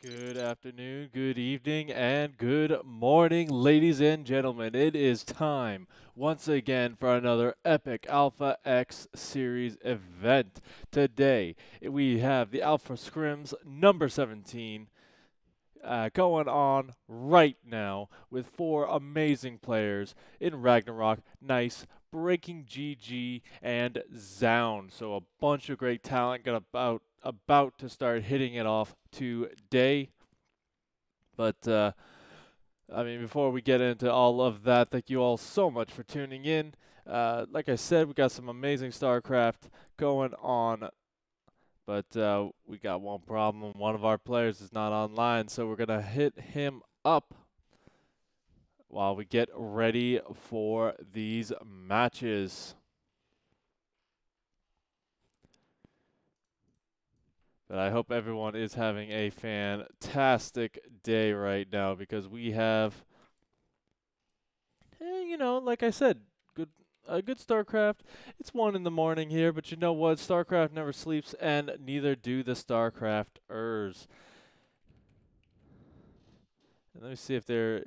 Good afternoon, good evening, and good morning, ladies and gentlemen. It is time once again for another epic Alpha X series event. Today, we have the Alpha Scrims number 17 going on right now with four amazing players in Ragnarok, Nice, Breaking GG, and Zound. So a bunch of great talent got about to start hitting it off today. But I mean, before we get into all of that, thank you all so much for tuning in. Like I said, we got some amazing StarCraft going on, but we got one problem. One of our players is not online, so we're gonna hit him up while we get ready for these matches. But I hope everyone is having a fantastic day right now because we have, like I said, good a good StarCraft. It's 1 in the morning here, but you know what? StarCraft never sleeps, and neither do the StarCrafters. And let me see if there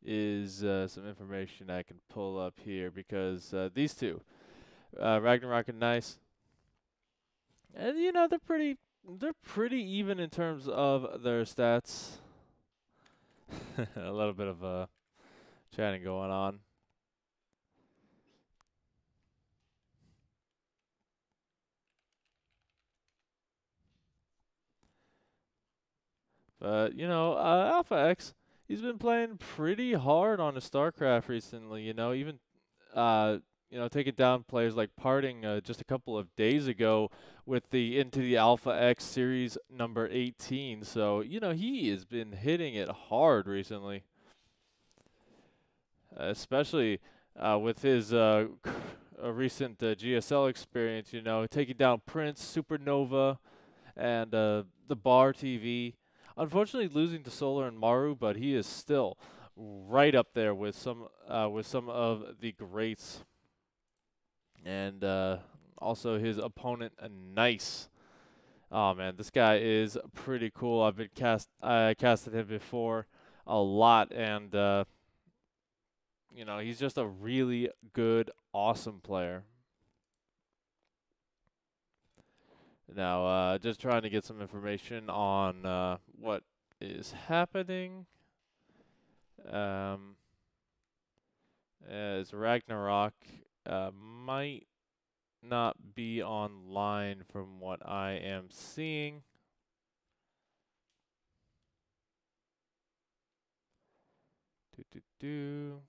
is some information I can pull up here because these two, Ragnarok and Nice, and they're pretty even in terms of their stats. A little bit of chatting going on. But Alpha X, he's been playing pretty hard on the StarCraft recently. Even uh, taking down players like Parting just a couple of days ago with the Into the Alpha X series number 18. So he has been hitting it hard recently, especially with his recent GSL experience. Taking down Prince, Supernova, and the Bar TV. Unfortunately, losing to Solar and Maru, but he is still right up there with some of the greats, and also his opponent, Nice. Oh man, this guy is pretty cool. I casted him before a lot, and he's just a really good, awesome player. Now, just trying to get some information on what is happening. Um, as Ragnarok might not be online from what I am seeing. Do do do.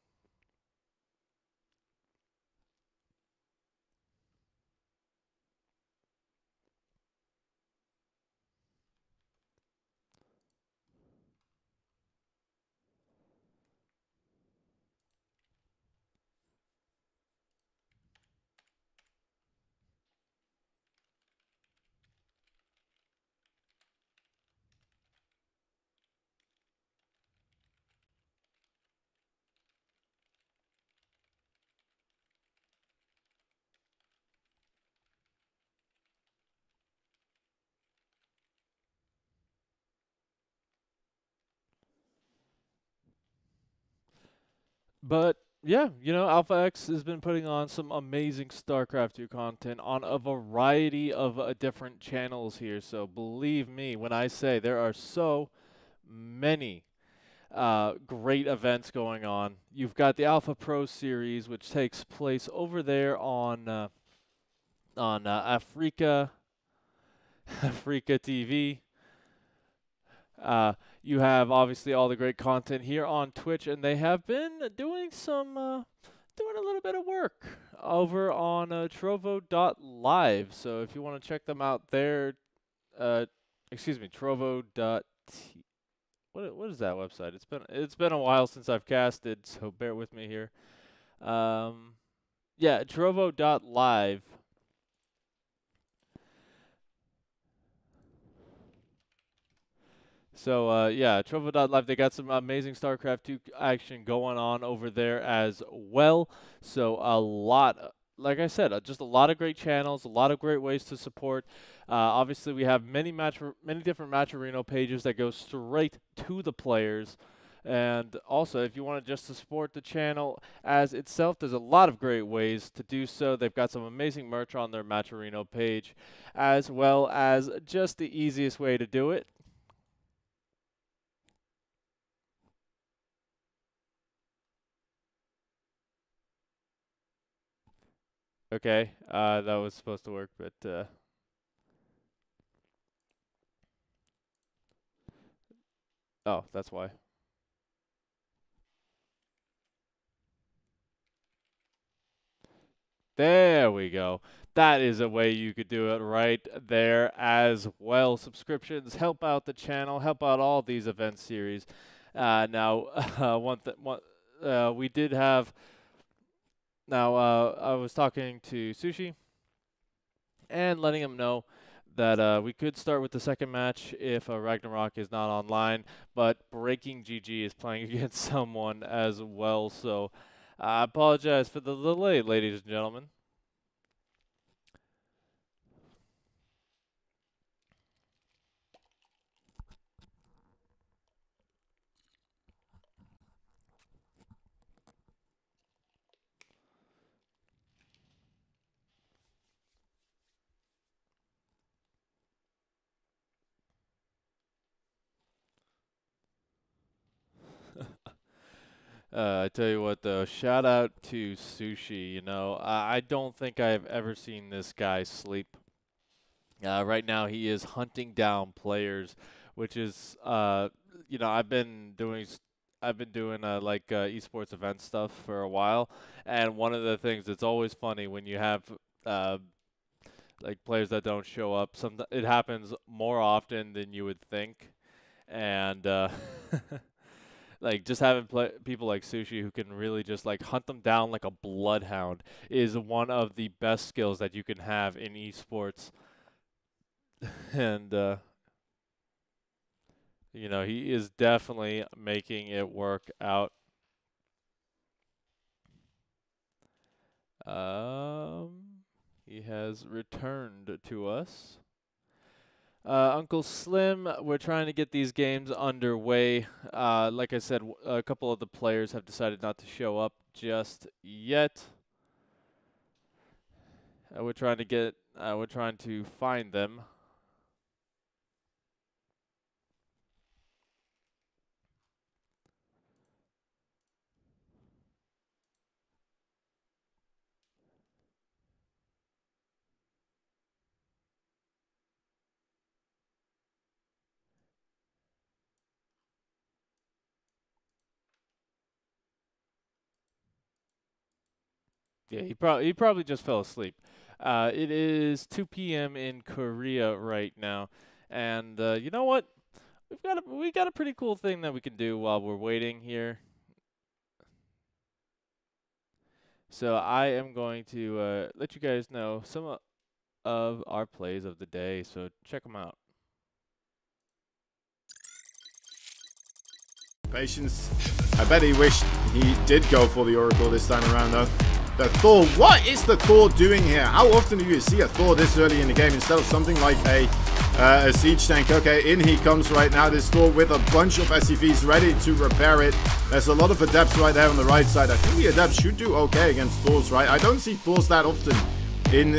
But yeah, Alpha X has been putting on some amazing StarCraft 2 content on a variety of different channels here. So believe me when I say there are so many great events going on. You've got the Alpha Pro series, which takes place over there on Africa, Africa TV. You have obviously all the great content here on Twitch, and they have been doing a little bit of work over on Trovo.live. So if you want to check them out there, uh, excuse me, Trovo.t. What is that website? It's been a while since I've casted, so bear with me here. Yeah, Trovo.live. So yeah, Trovo.live, they got some amazing StarCraft 2 action going on over there as well. So a lot like I said, just a lot of great channels, a lot of great ways to support. Obviously, we have many different Matcherino pages that go straight to the players. And also, if you want just to support the channel as itself, there's a lot of great ways to do so. They've got some amazing merch on their Matcherino page, as well as just the easiest way to do it. Okay, that was supposed to work, but oh, that's why. There we go. That is a way you could do it right there as well. Subscriptions help out the channel, help out all these event series. Now, we did have. Now, I was talking to Sushi and letting him know that we could start with the second match if Ragnarok is not online, but Breaking GG is playing against someone as well. So I apologize for the delay, ladies and gentlemen. I tell you what, though, shout out to Sushi. You know, I don't think I've ever seen this guy sleep. Right now, he is hunting down players, which is, you know, I've been doing like esports event stuff for a while, and one of the things that's always funny when you have uh, like players that don't show up. It happens more often than you would think, and like just having people like Sushi who can really just like hunt them down like a bloodhound is one of the best skills that you can have in esports. And you know, he is definitely making it work out. He has returned to us. Uncle Slim, we're trying to get these games underway. Like I said, a couple of the players have decided not to show up just yet. We're trying to find them. Yeah, he probably just fell asleep. It is 2 p.m. in Korea right now, and you know what? We got a pretty cool thing that we can do while we're waiting here. So I am going to let you guys know some of our plays of the day. So check them out. Patience. I bet he wished he did go for the Oracle this time around, though. The Thor. What is the Thor doing here? How often do you see a Thor this early in the game instead of something like a siege tank? Okay, in he comes right now. This Thor with a bunch of SCVs ready to repair it. There's a lot of Adepts right there on the right side. I think the Adepts should do okay against Thors, right? I don't see Thors that often in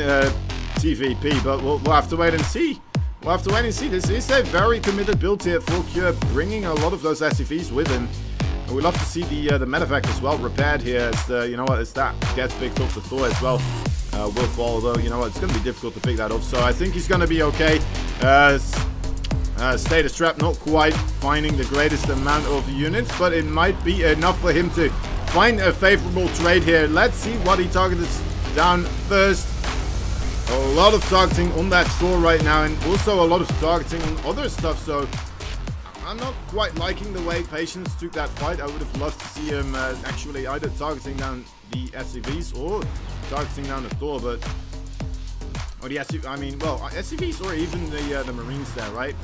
TVP, but we'll have to wait and see. We'll have to wait and see. This is a very committed build here for Cure, bringing a lot of those SCVs with him. And we'd love to see the medevac as well repaired here. As the, you know what, as that gets picked up, the Thor as well will fall. Though, you know what, it's going to be difficult to pick that up. So I think he's going to be okay. Status Trap not quite finding the greatest amount of units, but it might be enough for him to find a favorable trade here. Let's see what he targets down first. A lot of targeting on that Thor right now, and also a lot of targeting on other stuff, so I'm not quite liking the way Patience took that fight. I would have loved to see him actually either targeting down the SCVs or targeting down the Thor, but... Or the SCV, I mean, well, SCVs or even the Marines there, right?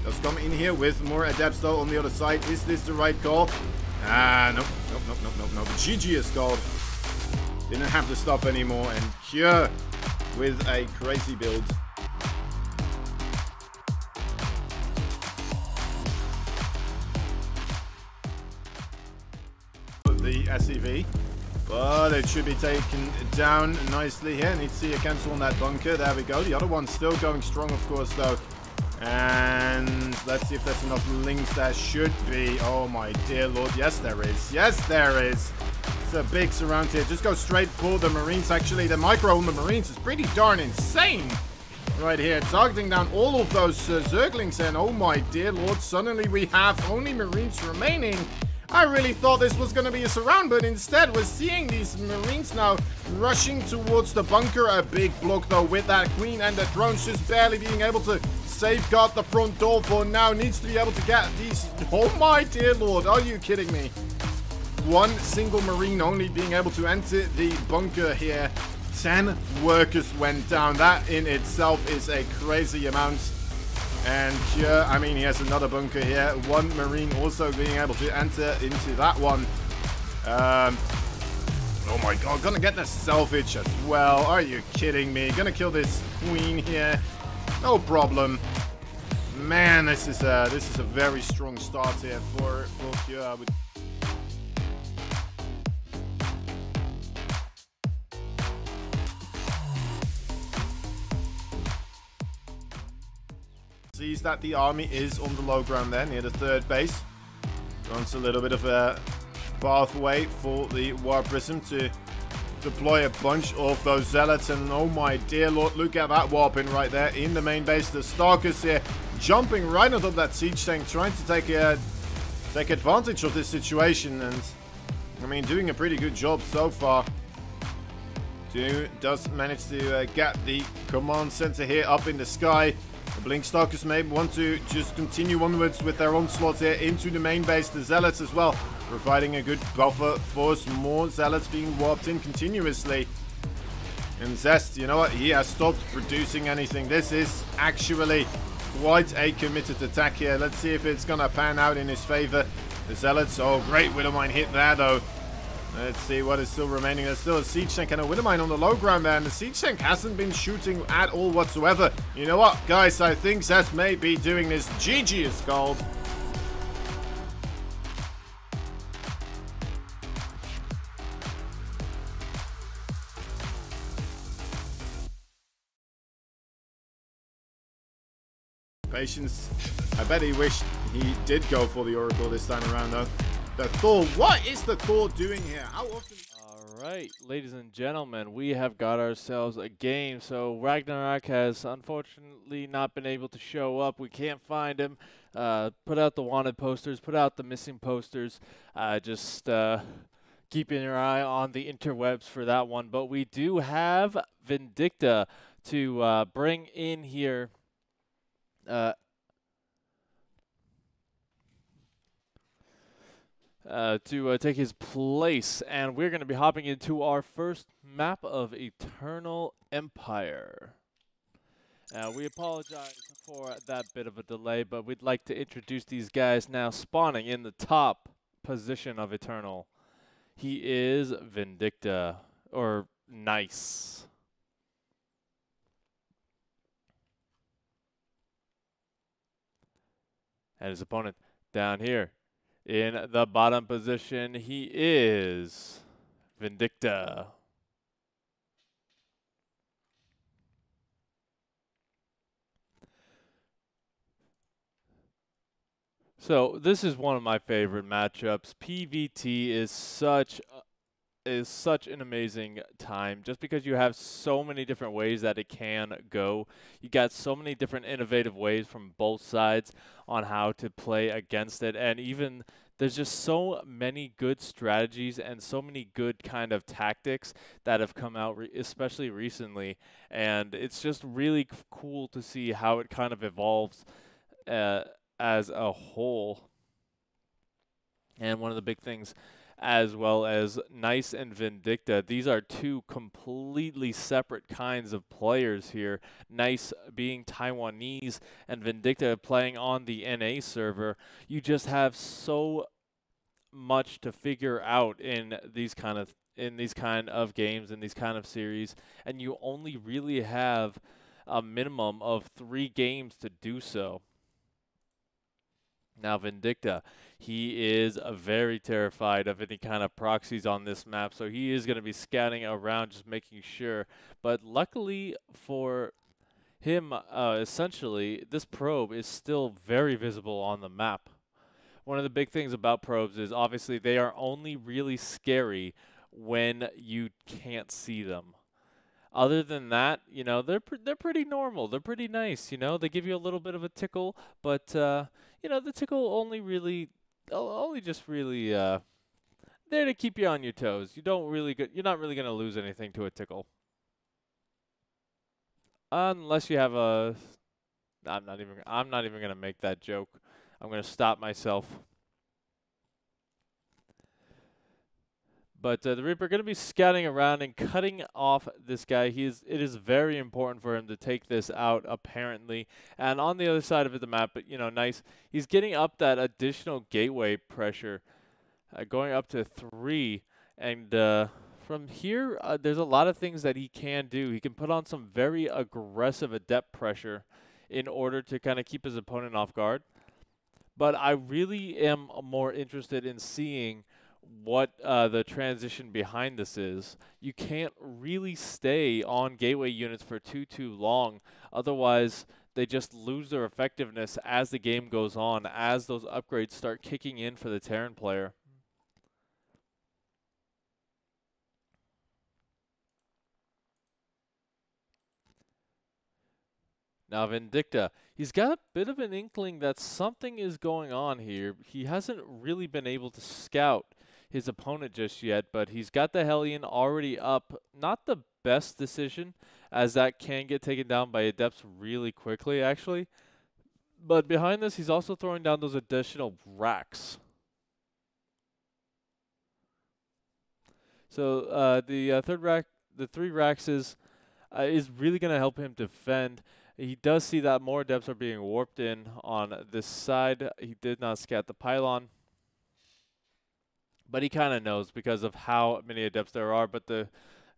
Let's come in here with more Adepts though on the other side. Is this the right call? Ah, nope. The GG is called. didn't have the stuff anymore, and Cure with a crazy build. The SCV, but it should be taken down nicely here. Need to see a cancel on that bunker. There we go. The other one's still going strong, of course, though. And let's see if there's enough links. There should be. Oh my dear lord. Yes, there is. Yes, there is. It's a big surround here. Just go straight for the Marines. Actually, the micro on the Marines is pretty darn insane right here. Targeting down all of those Zerglings. And oh my dear lord, suddenly we have only Marines remaining. I really thought this was going to be a surround, but instead we're seeing these Marines now rushing towards the bunker. A big block, though, with that Queen and the drones just barely being able to safeguard the front door for now. Needs to be able to get these... Oh, my dear lord. Are you kidding me? One single Marine only being able to enter the bunker here. 10 workers went down. That in itself is a crazy amount. And Cure, I mean, he has another bunker here. One Marine also being able to enter into that one. Oh my god, gonna get the salvage as well. Are you kidding me? Gonna kill this Queen here. No problem. Man, this is a very strong start here for Cure. I would... Sees that the army is on the low ground there near the third base. Runs a little bit of a pathway for the War Prism to deploy a bunch of those zealots. And oh my dear lord, look at that warping right there in the main base. The Stalkers here jumping right on top of that siege tank, trying to take advantage of this situation. And I mean, doing a pretty good job so far. Does manage to get the command center here up in the sky. The Blink Stalkers may want to just continue onwards with their onslaught here into the main base. The Zealots as well, providing a good buffer for some more Zealots being warped in continuously. And Zest, you know what? He has stopped producing anything. This is actually quite a committed attack here. Let's see if it's going to pan out in his favor. The Zealots, oh great Widowmine hit there though. Let's see what is still remaining. There's still a siege tank and a Widowmine on the low ground there, and the siege tank hasn't been shooting at all whatsoever. You know what, guys? I think Zest may be doing this. GG is called. Patience. I bet he wished he did go for the Oracle this time around, though. The Thor. What is the Thor doing here? How often... All right, ladies and gentlemen, we have got ourselves a game. So Ragnarok has unfortunately not been able to show up. We can't find him. Put out the wanted posters, put out the missing posters. Just keeping your eye on the interwebs for that one. But we do have Vindicta to bring in here. To take his place, and we're going to be hopping into our first map of Eternal Empire. We apologize for that bit of a delay, but we'd like to introduce these guys now spawning in the top position of Eternal. He is Vindicta, or Nice. And his opponent down here. In the bottom position, he is Vindicta. So this is one of my favorite matchups. PvT is such an amazing time just because you have so many different ways that it can go. You got so many different innovative ways from both sides on how to play against it, and even there's just so many good strategies and so many good kind of tactics that have come out especially recently, and it's just really cool to see how it kind of evolves as a whole. And one of the big things, as well as Nice and Vindicta, these are two completely separate kinds of players here. Nice being Taiwanese and Vindicta playing on the NA server. You just have so much to figure out in these kind of in these kind of games, in these kind of series, and you only really have a minimum of 3 games to do so. Now Vindicta, he is very terrified of any kind of proxies on this map, so he is going to be scanning around, just making sure. But luckily for him, essentially, this probe is still very visible on the map. One of the big things about probes is obviously they are only really scary when you can't see them. Other than that, you know, they're pretty normal. They're pretty nice, you know. They give you a little bit of a tickle, but you know, the tickle only just really there to keep you on your toes. You're not really gonna lose anything to a tickle, unless you have a. I'm not even gonna make that joke. I'm gonna stop myself. But the Reaper going to be scouting around and cutting off this guy. It is very important for him to take this out, apparently. And on the other side of the map, but you know, nice. He's getting up that additional gateway pressure, going up to 3. And from here, there's a lot of things that he can do. He can put on some very aggressive adept pressure in order to kind of keep his opponent off guard. But I really am more interested in seeing what the transition behind this is. You can't really stay on gateway units for too long. Otherwise, they just lose their effectiveness as the game goes on, as those upgrades start kicking in for the Terran player. Now Vindicta, he's got a bit of an inkling that something is going on here. He hasn't really been able to scout his opponent just yet, but he's got the Hellion already up. Not the best decision, as that can get taken down by Adepts really quickly, actually. But behind this, he's also throwing down those additional racks. So the 3 racks is really going to help him defend. He does see that more Adepts are being warped in on this side. He did not scat the pylon, but he kind of knows because of how many Adepts there are. But the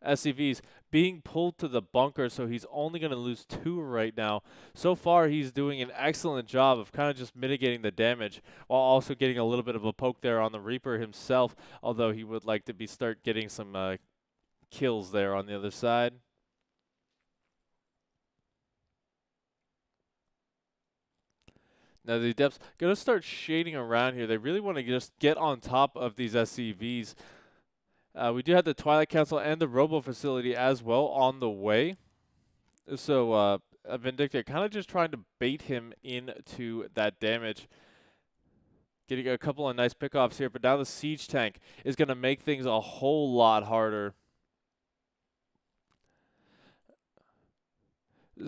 SCVs being pulled to the bunker, so he's only going to lose 2 right now. So far, he's doing an excellent job of kind of just mitigating the damage while also getting a little bit of a poke there on the Reaper himself, although he would like to start getting some kills there on the other side. Now the Adepts going to start shading around here. They really want to just get on top of these SCVs. We do have the Twilight Council and the Robo Facility as well on the way. So Vindicta kind of just trying to bait him into that damage. Getting a couple of nice pickoffs here, but now the Siege Tank is going to make things a whole lot harder.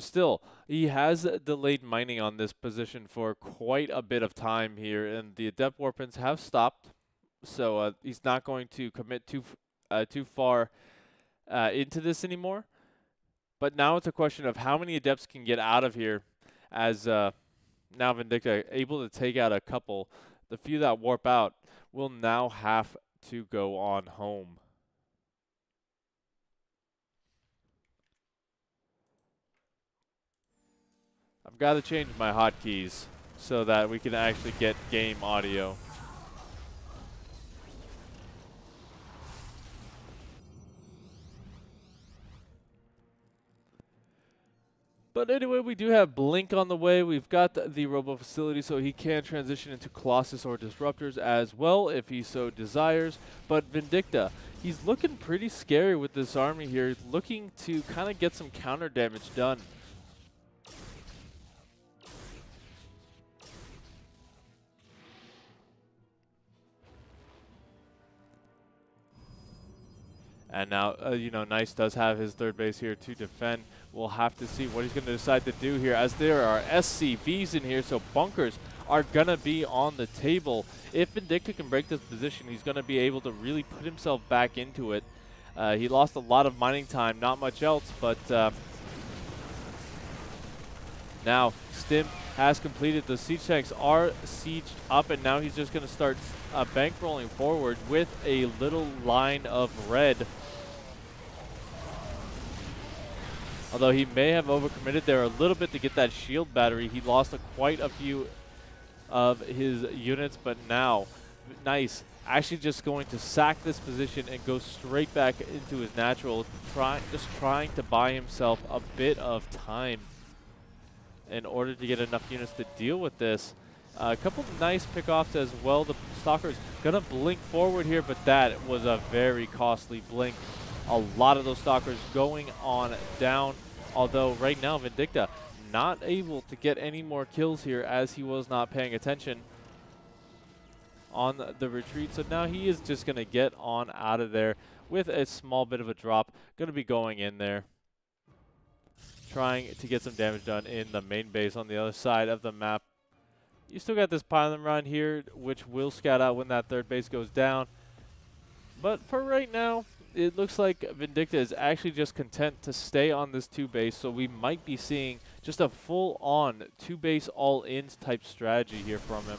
Still, he has delayed mining on this position for quite a bit of time here, and the Adept Warpins have stopped, so he's not going to commit too far into this anymore. But now it's a question of how many Adepts can get out of here, as now Vindicta able to take out a couple. The few that warp out will now have to go on home. I've got to change my hotkeys so that we can actually get game audio. But anyway, we do have Blink on the way. We've got the Robo Facility, so he can transition into Colossus or Disruptors as well if he so desires. But Vindicta, he's looking pretty scary with this army here, looking to kind of get some counter damage done. And now, you know, Nice does have his 3rd base here to defend. We'll have to see what he's going to decide to do here, as there are SCVs in here, so bunkers are going to be on the table. If Vindicta can break this position, he's going to be able to really put himself back into it. He lost a lot of mining time, not much else, but Now, Stim has completed. The siege tanks are sieged up, and now he's just going to start bankrolling forward with a little line of red. Although he may have overcommitted there a little bit to get that shield battery. He lost quite a few of his units, but now, nice. Actually just going to sack this position and go straight back into his natural, just trying to buy himself a bit of time in order to get enough units to deal with this. A couple of nice pickoffs as well. The Stalker's gonna blink forward here, but that was a very costly blink. A lot of those Stalkers going on down, although right now Vindicta not able to get any more kills here as he was not paying attention on the retreat. So now he is just gonna get on out of there with a small bit of a drop. Gonna be going in there, trying to get some damage done in the main base on the other side of the map. You still got this pylon run here, which will scout out when that third base goes down. But for right now, it looks like Vindicta is actually just content to stay on this 2-base, so we might be seeing just a full-on 2-base all-in type strategy here from him.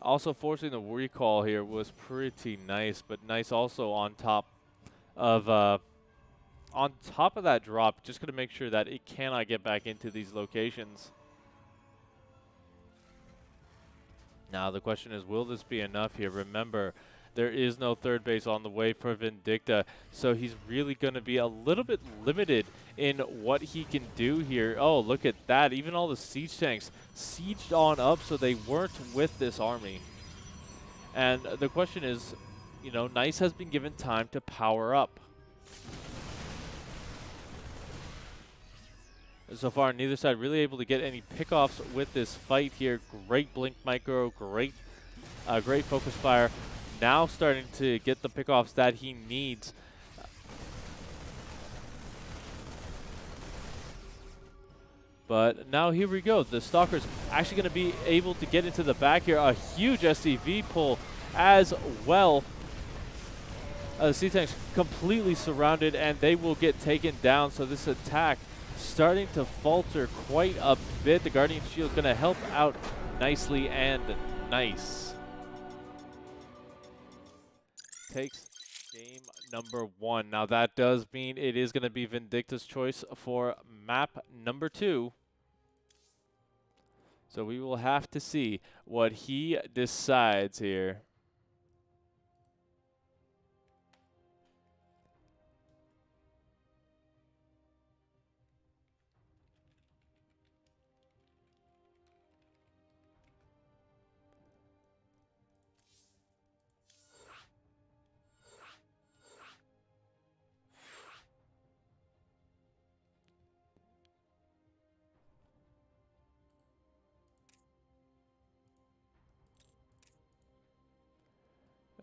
Also, forcing the recall here was pretty nice, but nice also on top of that drop. Just gonna make sure that it cannot get back into these locations. Now the question is, will this be enough here? Remember, there is no third base on the way for Vindicta, so he's really going to be a little bit limited in what he can do here. Oh, look at that. Even all the siege tanks sieged on up, so they weren't with this army. And the question is, you know, Nice has been given time to power up. So far, neither side really able to get any pickoffs with this fight here. Great blink micro, great focus fire. Now starting to get the pickoffs that he needs. But now here we go. The Stalker's actually going to be able to get into the back here. A huge SCV pull as well. The Sea Tanks completely surrounded, and they will get taken down. So this attack starting to falter quite a bit. The Guardian Shield going to help out nicely, and nice. Takes game number 1. Now that does mean it is going to be Vindicta's choice for map number 2. So we will have to see what he decides here.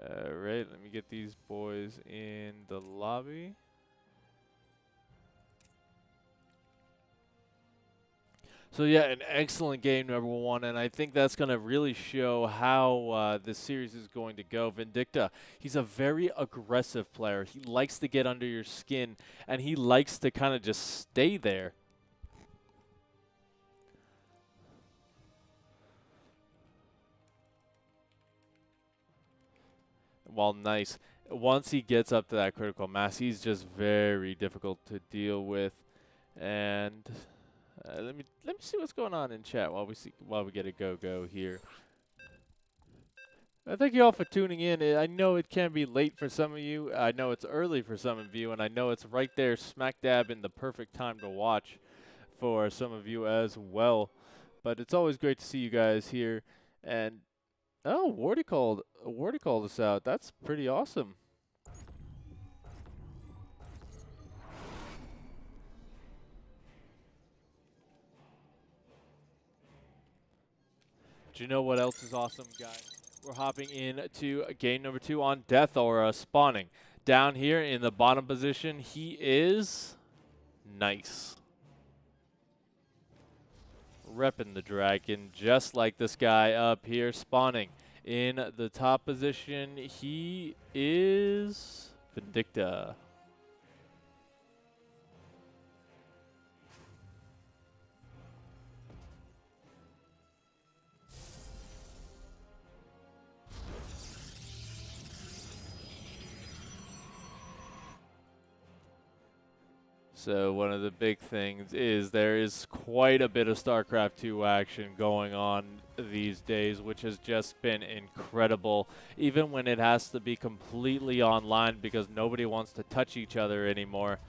Alright, let me get these boys in the lobby. So yeah, an excellent game, number 1, and I think that's going to really show how this series is going to go. Vindicta, he's a very aggressive player. He likes to get under your skin, and he likes to kind of just stay there. While Nice, once he gets up to that critical mass, he's just very difficult to deal with. And let me see what's going on in chat while we get a go here. Thank you all for tuning in. I know it can be late for some of you. I know it's early for some of you, and I know it's right there smack dab in the perfect time to watch for some of you as well. But it's always great to see you guys here. And oh, Wardy called us out. That's pretty awesome. Do you know what else is awesome, guys? We're hopping into game number 2 on Death Aura spawning. Down here in the bottom position, he is Nice. Repping the dragon, just like this guy up here spawning. In the top position, he is Vindicta. So one of the big things is there is quite a bit of StarCraft 2 action going on these days, which has just been incredible, even when it has to be completely online because nobody wants to touch each other anymore.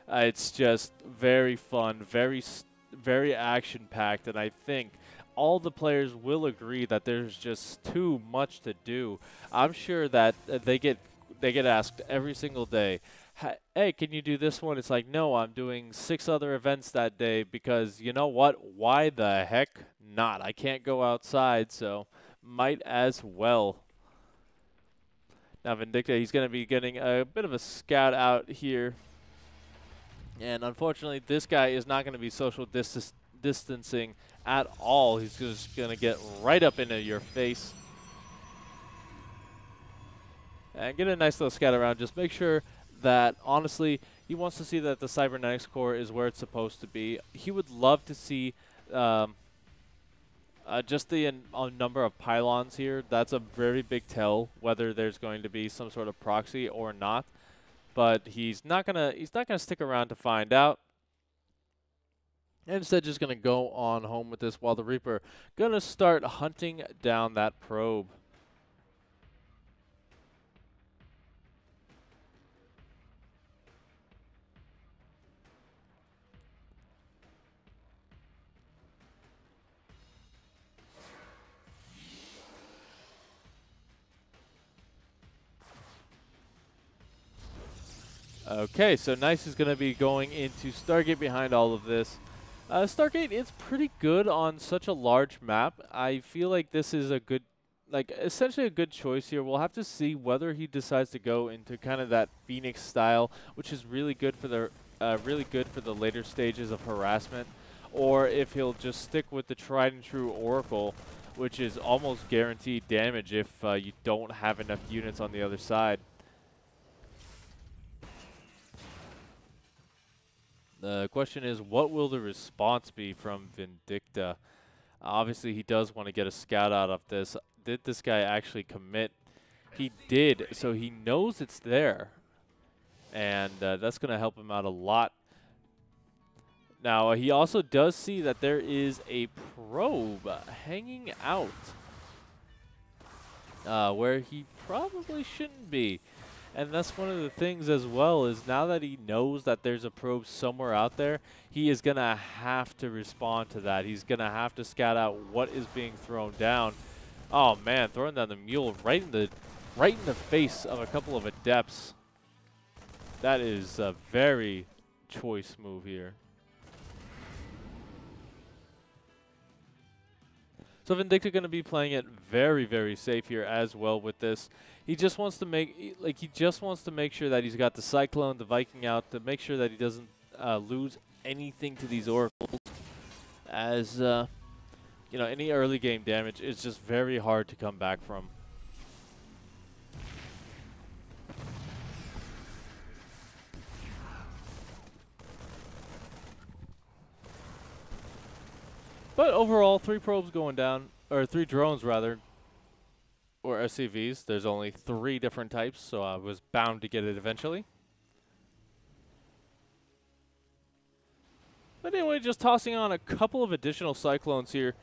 It's just very fun, very action-packed, and I think all the players will agree that there's just too much to do. I'm sure that they get asked every single day, hey, can you do this one? It's like, no, I'm doing 6 other events that day because you know what? Why the heck not? I can't go outside, so might as well. Now Vindicta, he's going to be getting a bit of a scout out here. And unfortunately, this guy is not going to be social distancing at all. He's just going to get right up into your face. And get a nice little scout around. Just make sure that, honestly, he wants to see that the cybernetics core is where it's supposed to be. He would love to see just the number of pylons here. That's a very big tell whether there's going to be some sort of proxy or not. But he's not gonna stick around to find out. And instead just gonna go on home with this while the Reaper gonna start hunting down that probe. Okay, so Nice is going to be going into Stargate behind all of this. Stargate is pretty good on such a large map. I feel like this is a good, essentially a good choice here. We'll have to see whether he decides to go into kind of that Phoenix style, which is really good for the later stages of harassment, or if he'll just stick with the tried and true Oracle, which is almost guaranteed damage if you don't have enough units on the other side. The question is, what will the response be from Vindicta? Obviously, he does want to get a scout out of this. Did this guy actually commit? He did, so he knows it's there. And that's going to help him out a lot. Now, he also does see that there is a probe hanging out where he probably shouldn't be. And that's one of the things as well, is now that he knows that there's a probe somewhere out there, he is going to have to respond to that. He's going to have to scout out what is being thrown down. Oh man, throwing down the mule right in the face of a couple of adepts. That is a very choice move here. So Vindicta going to be playing it very, very safe here as well with this. He just wants to make sure that he's got the Cyclone, the Viking out, to make sure that he doesn't lose anything to these Oracles. As you know, any early game damage is just very hard to come back from. But overall, 3 probes going down, or 3 drones rather, or SCVs. There's only 3 different types, so I was bound to get it eventually. But anyway, just tossing on a couple of additional Cyclones here.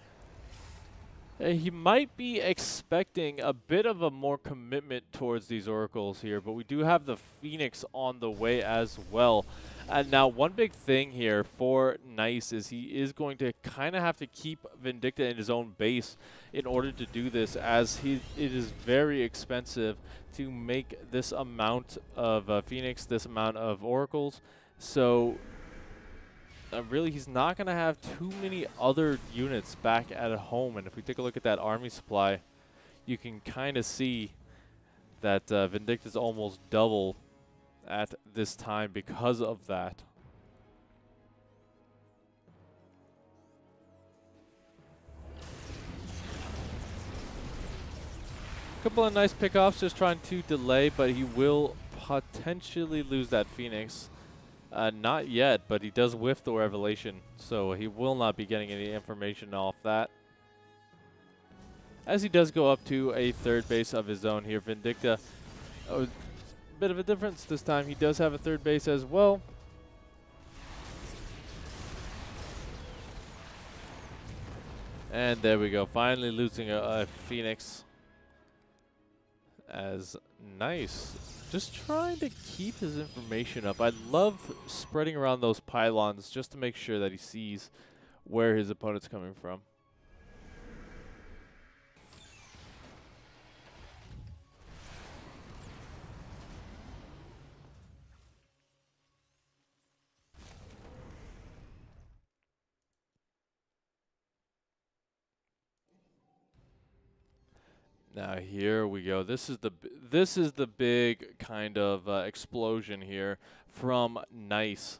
He might be expecting a bit of a more commitment towards these Oracles here, but we do have the Phoenix on the way as well. And now one big thing here for Nice is he is going to kind of have to keep Vindicta in his own base in order to do this, as it is very expensive to make this amount of Phoenix, this amount of Oracles. So really, he's not going to have too many other units back at home. And if we take a look at that army supply, you can kind of see that Vindicta's almost double at this time because of that. Couple of nice pickoffs, just trying to delay, but he will potentially lose that Phoenix. Not yet, but he does whiff the Revelation, so he will not be getting any information off that. As he does go up to a 3rd base of his own here, Vindicta, a bit of a difference this time. He does have a 3rd base as well. And there we go, finally losing a Phoenix. As nice. Just trying to keep his information up. I love spreading around those pylons just to make sure that he sees where his opponent's coming from. Now here we go. This is the big kind of explosion here from Nice.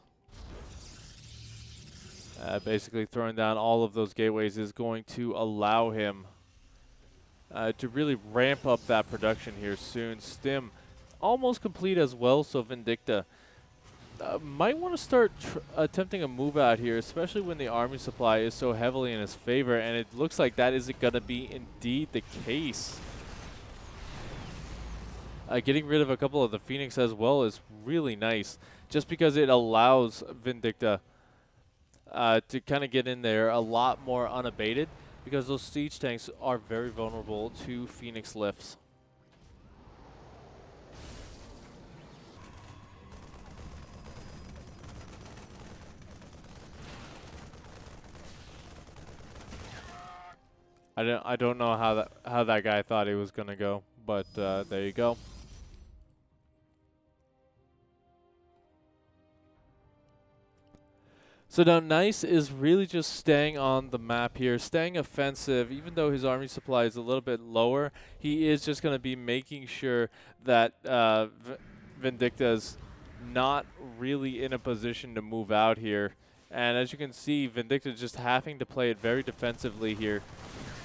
Basically throwing down all of those gateways is going to allow him to really ramp up that production here soon. Stim almost complete as well, so Vindicta might want to start attempting a move out here, especially when the army supply is so heavily in his favor, and it looks like that isn't going to be indeed the case. Getting rid of a couple of the Phoenix as well is really nice, just because it allows Vindicta to kind of get in there a lot more unabated, because those siege tanks are very vulnerable to Phoenix lifts. I don't know how that guy thought he was gonna go, but there you go. So now Nice is really just staying on the map here, staying offensive. Even though his army supply is a little bit lower, he is just going to be making sure that Vindicta's not really in a position to move out here. And as you can see, Vindicta just having to play it very defensively here.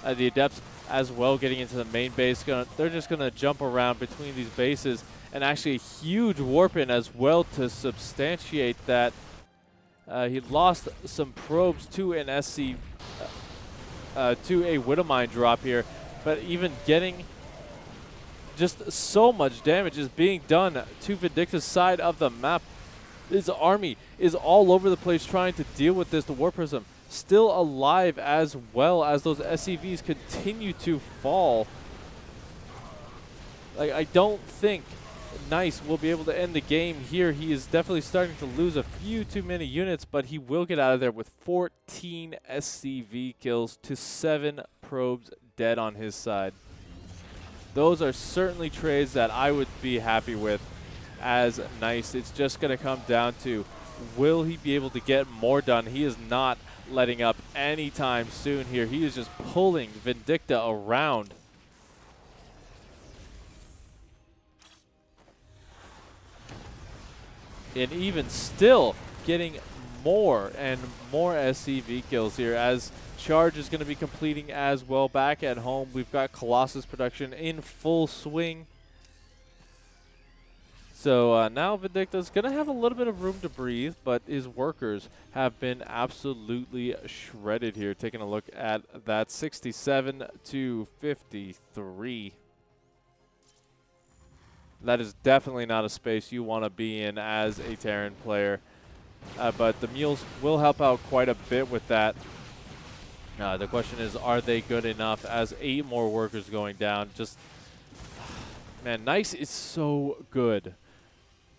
The Adepts as well getting into the main base. They're just going to jump around between these bases, and actually a huge warp in as well to substantiate that. He lost some probes to an SC, to a Widowmine drop here, but even getting just so much damage is being done to Vindicta's side of the map. His army is all over the place trying to deal with this. The War Prism still alive as well as those SCVs continue to fall. Like, I don't think Nice will be able to end the game here. He is definitely starting to lose a few too many units, but he will get out of there with 14 SCV kills to 7 probes dead on his side. Those are certainly trades that I would be happy with as Nice. It's just going to come down to, will he be able to get more done? He is not letting up anytime soon here. He is just pulling Vindicta around. And even still getting more and more SCV kills here, as Charge is going to be completing as well. Back at home, we've got Colossus production in full swing. So now Vindicta's going to have a little bit of room to breathe, but his workers have been absolutely shredded here. Taking a look at that, 67 to 53. That is definitely not a space you want to be in as a Terran player. But the Mules will help out quite a bit with that. The question is, are they good enough as 8 more workers going down? Just, man, Nice is so good.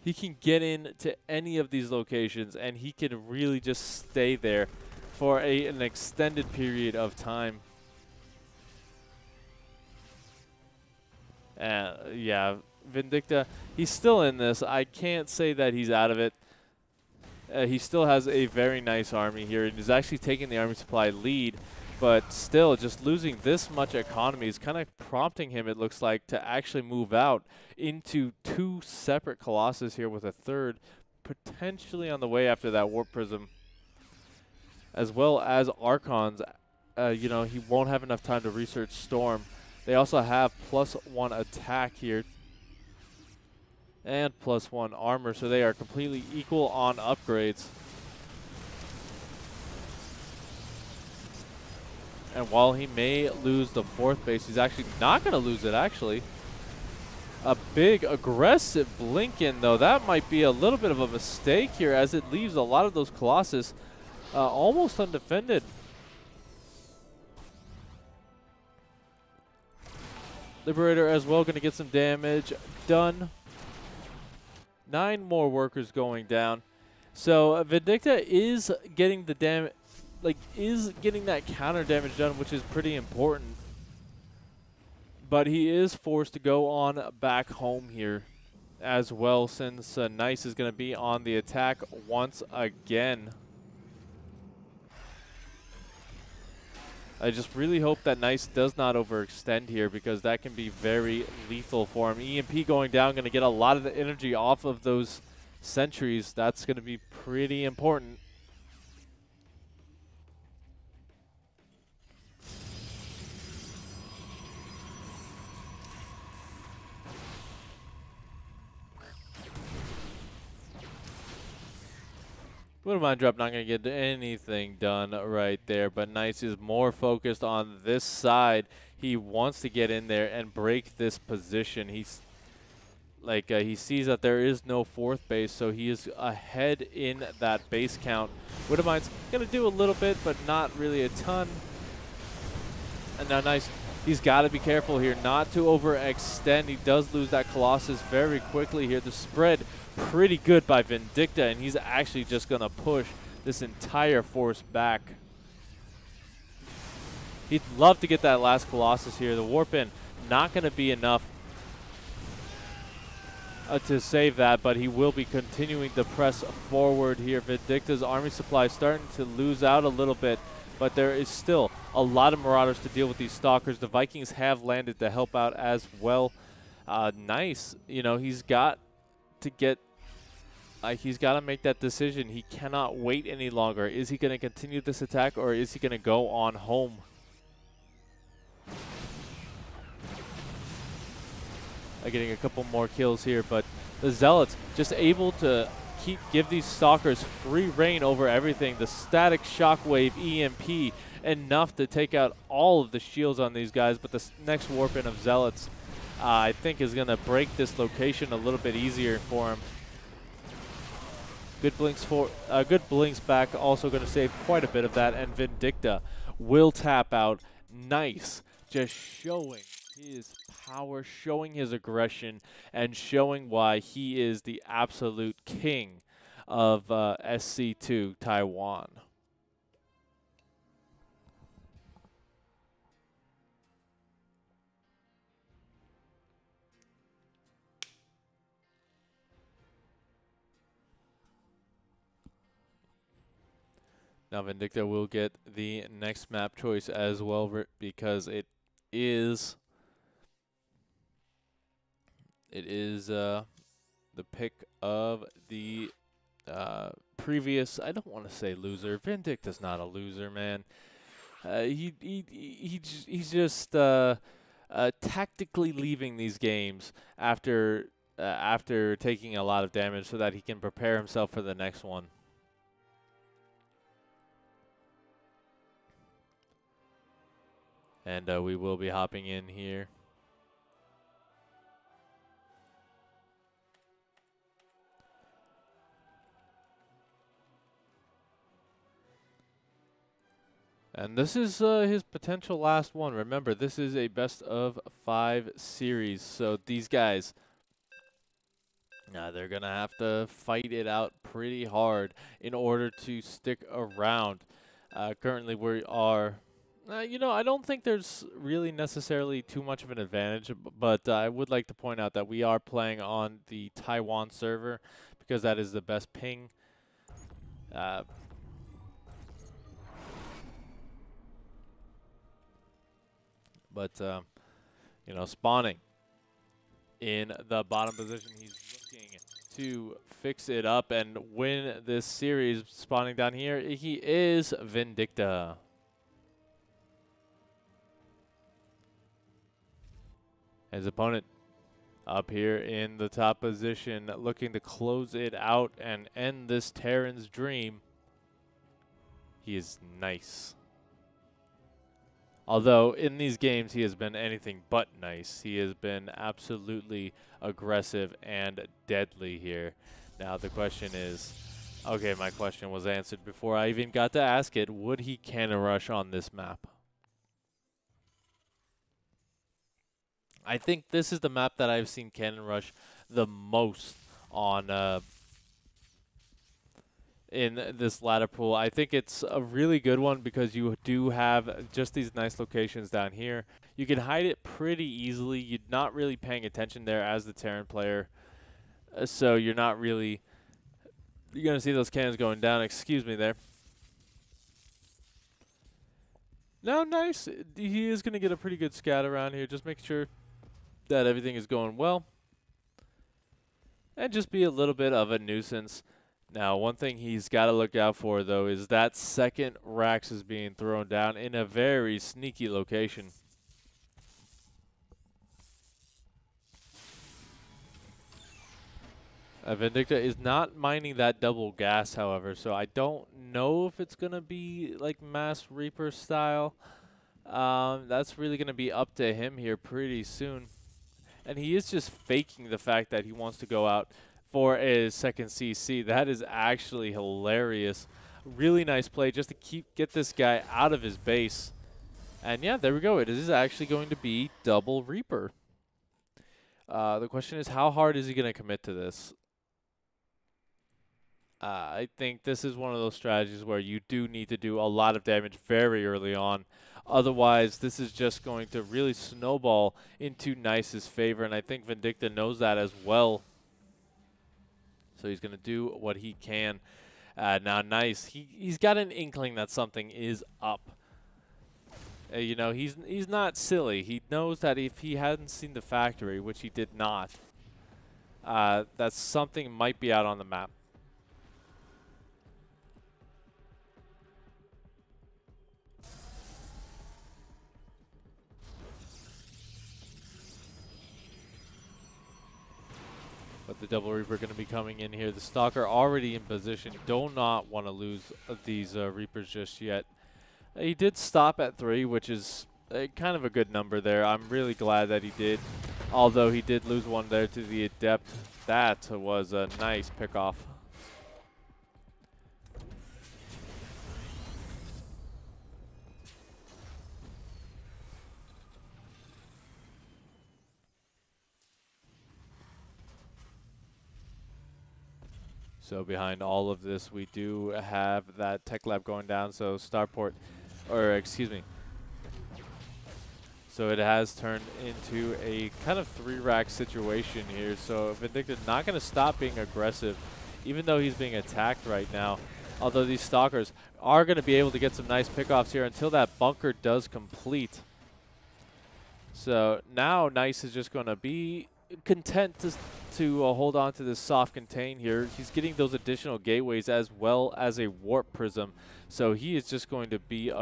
He can get into any of these locations, and he can really just stay there for an extended period of time. Yeah. Vindicta, he's still in this. I can't say that he's out of it. He still has a very nice army here, and is actually taking the army supply lead, but still just losing this much economy is kind of prompting him, it looks like, to actually move out into 2 separate Colossus here, with a 3rd potentially on the way after that Warp Prism, as well as Archons. You know, he won't have enough time to research Storm. They also have +1 attack here and +1 armor, so they are completely equal on upgrades. And while he may lose the 4th base, he's actually not going to lose it, actually. A big aggressive blink in, though. That might be a little bit of a mistake here, as it leaves a lot of those Colossus almost undefended. Liberator as well, going to get some damage done. 9 more workers going down. So Vindicta is getting the damage, is getting that counter damage done, which is pretty important. But he is forced to go on back home here as well, since Nice is going to be on the attack once again. I just really hope that Nice does not overextend here, because that can be very lethal for him. EMP going down, going to get a lot of the energy off of those sentries. That's going to be pretty important. Wouldn't mind drop, not going to get anything done right there, but Nice is more focused on this side. He wants to get in there and break this position. He's he sees that there is no 4th base, so he is ahead in that base count. Wouldn't mind's going to do a little bit, but not really a ton. And now Nice, he's got to be careful here not to overextend. He does lose that Colossus very quickly here. The spread pretty good by Vindicta, and he's actually just going to push this entire force back. He'd love to get that last Colossus here. The Warp In not going to be enough to save that, but he will be continuing to press forward here. Vindicta's army supply is starting to lose out a little bit, but there is still a lot of Marauders to deal with these Stalkers. The Vikings have landed to help out as well. Nice, you know, he's got to get he's got to make that decision. He cannot wait any longer. Is he going to continue this attack, or is he going to go on home? Getting a couple more kills here, but the Zealots just able to give these Stalkers free reign over everything. The static shockwave EMP enough to take out all of the shields on these guys, but the next warp in of Zealots I think is going to break this location a little bit easier for him. Good blinks back, also going to save quite a bit of that, and Vindicta will tap out. Nice, just showing his power, showing his aggression, and showing why he is the absolute king of SC2 Taiwan. Now Vindicta will get the next map choice as well, because it is the pick of the previous. I don't want to say loser. Vindicta's not a loser, man. He's just tactically leaving these games after taking a lot of damage, so that he can prepare himself for the next one. And we will be hopping in here. And this is his potential last one. Remember, this is a best of 5 series. So these guys, they're going to have to fight it out pretty hard in order to stick around. Currently, we are... you know, I don't think there's really necessarily too much of an advantage, but I would like to point out that we are playing on the Taiwan server, because that is the best ping. You know, spawning in the bottom position, he's looking to fix it up and win this series. Spawning down here, he is Vindicta. His opponent up here in the top position, looking to close it out and end this Terran's dream. He is Nice. Although in these games he has been anything but nice. He has been absolutely aggressive and deadly here. Now the question is, okay, my question was answered before I even got to ask it. Would he cannon rush on this map? I think this is the map that I've seen Cannon Rush the most on in this ladder pool. I think it's a really good one because you do have just these nice locations down here. You can hide it pretty easily. You're not really paying attention there as the Terran player, so you're not really you're gonna see those cannons going down. Excuse me there. No, nice. He is gonna get a pretty good scat around here. Just make sure that everything is going well, and just be a little bit of a nuisance. Now, one thing he's got to look out for, though, is that second Rax is being thrown down in a very sneaky location. Vindicta is not mining that double gas, however, so I don't know if it's going to be like Mass Reaper style. That's really going to be up to him here pretty soon. And he is just faking the fact that he wants to go out for a second CC. That is actually hilarious. Really nice play just to get this guy out of his base. And yeah, there we go. It is actually going to be double Reaper. The question is, how hard is he going to commit to this? I think this is one of those strategies where you do need to do a lot of damage very early on. Otherwise, this is just going to really snowball into Nice's favor, and I think Vindicta knows that as well. So he's going to do what he can. Now, Nice, he's got an inkling that something is up. You know, he's not silly. He knows that if he hadn't seen the factory, which he did not, that something might be out on the map. But the double Reaper going to be coming in here. The Stalker already in position. Do not want to lose these Reapers just yet. He did stop at 3, which is kind of a good number there. I'm really glad that he did. Although he did lose one there to the Adept. That was a nice pickoff. So behind all of this, we do have that tech lab going down. So Starport, or excuse me. So it has turned into a kind of 3-rack situation here. So Vindicta not going to stop being aggressive, even though he's being attacked right now. Although these Stalkers are going to be able to get some nice pickoffs here until that bunker does complete. So now Nice is just going to be content to hold on to this soft contain here. He's getting those additional gateways as well as a warp prism, so he is just going to be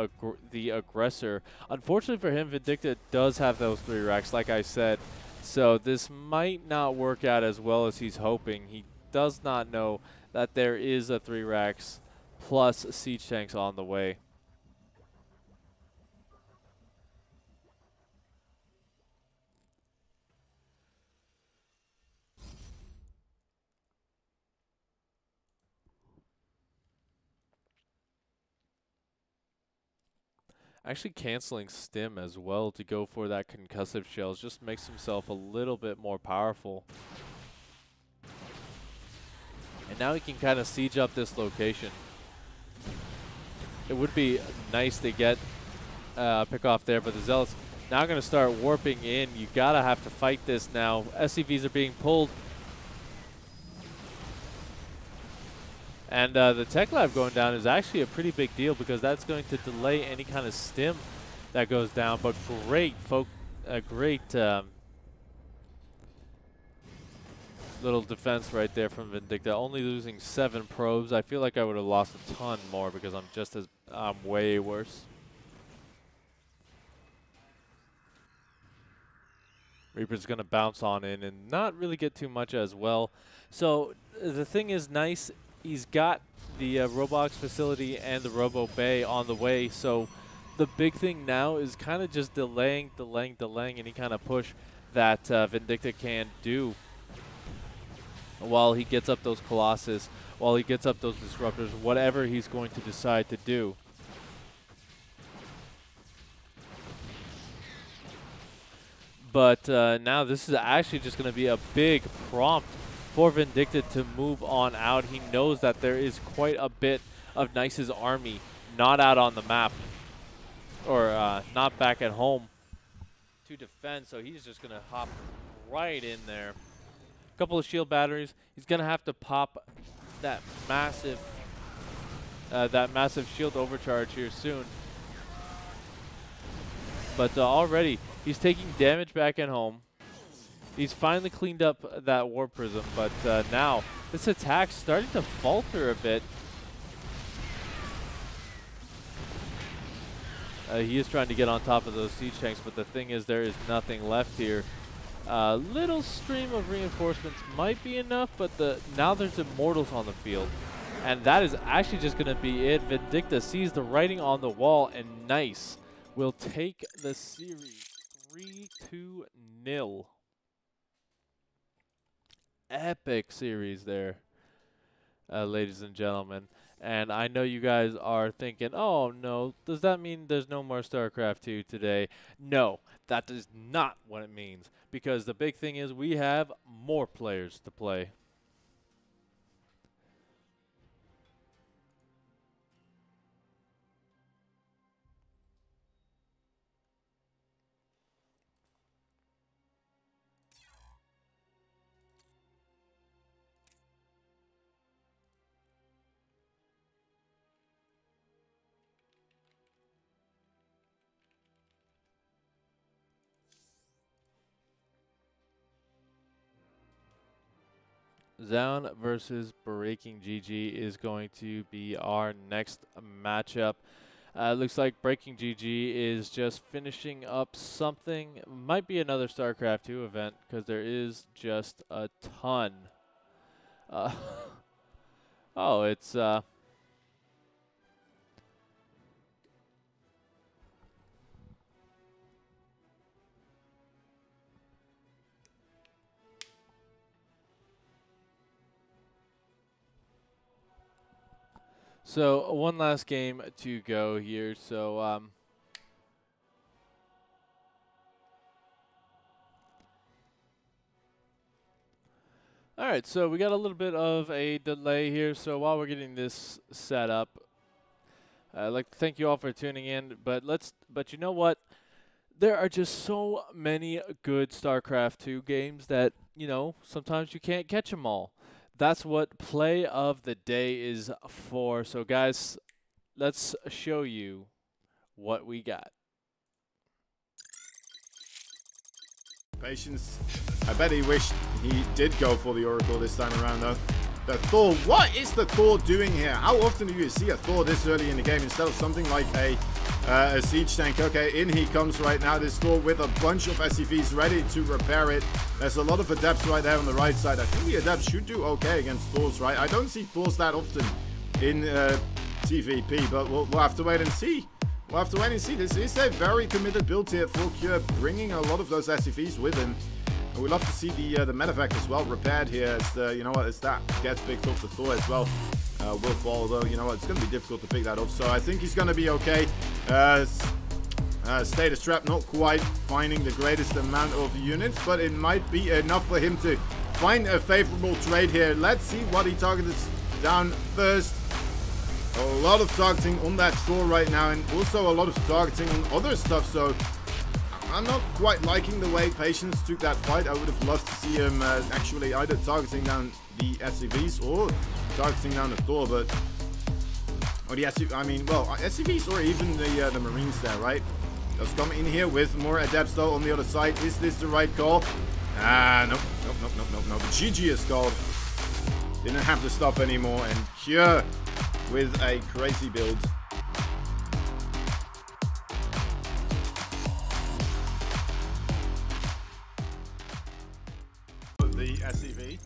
the aggressor. Unfortunately for him, Vindicta does have those 3 racks, like I said, so this might not work out as well as he's hoping. He does not know that there is a 3 racks plus siege tanks on the way. Actually canceling Stim as well to go for that concussive shells just makes himself a little bit more powerful. And now he can kind of siege up this location. It would be nice to get pick off there, but the Zealots now going to start warping in. You gotta have to fight this now. SCVs are being pulled. And the tech lab going down is actually a pretty big deal because that's going to delay any kind of stim that goes down. But great, little defense right there from Vindicta. Only losing 7 probes. I feel like I would have lost a ton more because I'm way worse. Reaper's going to bounce on in and not really get too much as well. So the thing is Nice. He's got the Robox facility and the Robo Bay on the way, so the big thing now is kind of just delaying any kind of push that Vindicta can do while he gets up those Colossus, while he gets up those Disruptors, whatever he's going to decide to do. But now this is actually just going to be a big prompt for Vindicta to move on out. He knows that there is quite a bit of Nice's army not out on the map, or not back at home to defend, so he's just going to hop right in there. A couple of shield batteries. He's going to have to pop that massive shield overcharge here soon. But already he's taking damage back at home. He's finally cleaned up that War Prism, but now this attack's starting to falter a bit. He is trying to get on top of those siege tanks, but the thing is there is nothing left here. Little stream of reinforcements might be enough, but now there's Immortals on the field. And that is actually just going to be it. Vindicta sees the writing on the wall, and Nice will take the series 3-0. Epic series there, ladies and gentlemen. And I know you guys are thinking, oh no, does that mean there's no more StarCraft 2 today? No, that is not what it means. Because the big thing is we have more players to play. Zaun versus Breaking GG is going to be our next matchup. Looks like Breaking GG is just finishing up something. Might be another StarCraft 2 event because there is just a ton. Oh, it's so one last game to go here. So all right, so we got a little bit of a delay here. So while we're getting this set up, I'd like to thank you all for tuning in. But you know what? There are just so many good StarCraft 2 games that, you know, sometimes you can't catch them all. That's what play of the day is for. So guys, let's show you what we got. Patience. I bet he wished he did go for the Oracle this time around, though. The Thor. What is the Thor doing here? How often do you see a Thor this early in the game instead of something like a siege tank? Okay, in he comes right now. This Thor with a bunch of SCVs ready to repair it. There's a lot of Adepts right there on the right side. I think the Adepts should do okay against Thors, right? I don't see Thors that often in TVP, but we'll have to wait and see. We'll have to wait and see. This is a very committed build here for Cure, bringing a lot of those SCVs with him. And we'd love to see the medevac as well repaired here. As the, you know what, as that gets picked up the Thor as well. Will fall, though. You know what, it's going to be difficult to pick that up. So I think he's going to be okay. Status Trap not quite finding the greatest amount of units, but it might be enough for him to find a favorable trade here. Let's see what he targets down first. A lot of targeting on that Thor right now, and also a lot of targeting on other stuff. So I'm not quite liking the way Patience took that fight. I would have loved to see him actually either targeting down the SCVs or targeting down the Thor, but or the SCV, I mean, well, SCVs or even the Marines there, right? Does come in here with more Adepts though on the other side. Is this the right call? Nope. The GG is called. Didn't have the stuff anymore, and Cure with a crazy build. The SCV.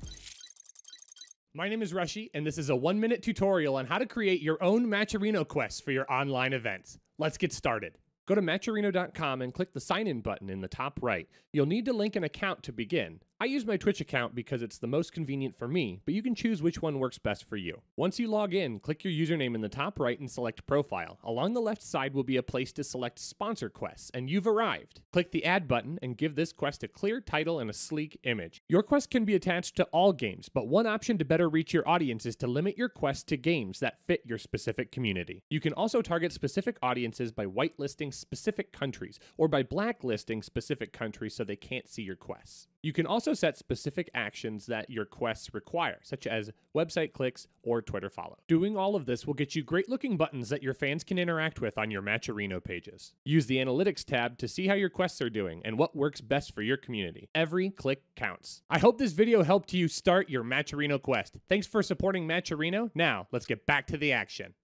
My name is Rushy, and this is a 1-minute tutorial on how to create your own Matcherino quests for your online events. Let's get started. Go to Matcherino.com and click the sign in button in the top right. You'll need to link an account to begin. I use my Twitch account because it's the most convenient for me, but you can choose which one works best for you. Once you log in, click your username in the top right and select Profile. Along the left side will be a place to select Sponsor Quests, and you've arrived. Click the Add button and give this quest a clear title and a sleek image. Your quest can be attached to all games, but one option to better reach your audience is to limit your quest to games that fit your specific community. You can also target specific audiences by whitelisting specific countries, or by blacklisting specific countries so they can't see your quests. You can also set specific actions that your quests require, such as website clicks or Twitter follow. Doing all of this will get you great-looking buttons that your fans can interact with on your Matcherino pages. Use the Analytics tab to see how your quests are doing and what works best for your community. Every click counts. I hope this video helped you start your Matcherino quest. Thanks for supporting Matcherino. Now, let's get back to the action.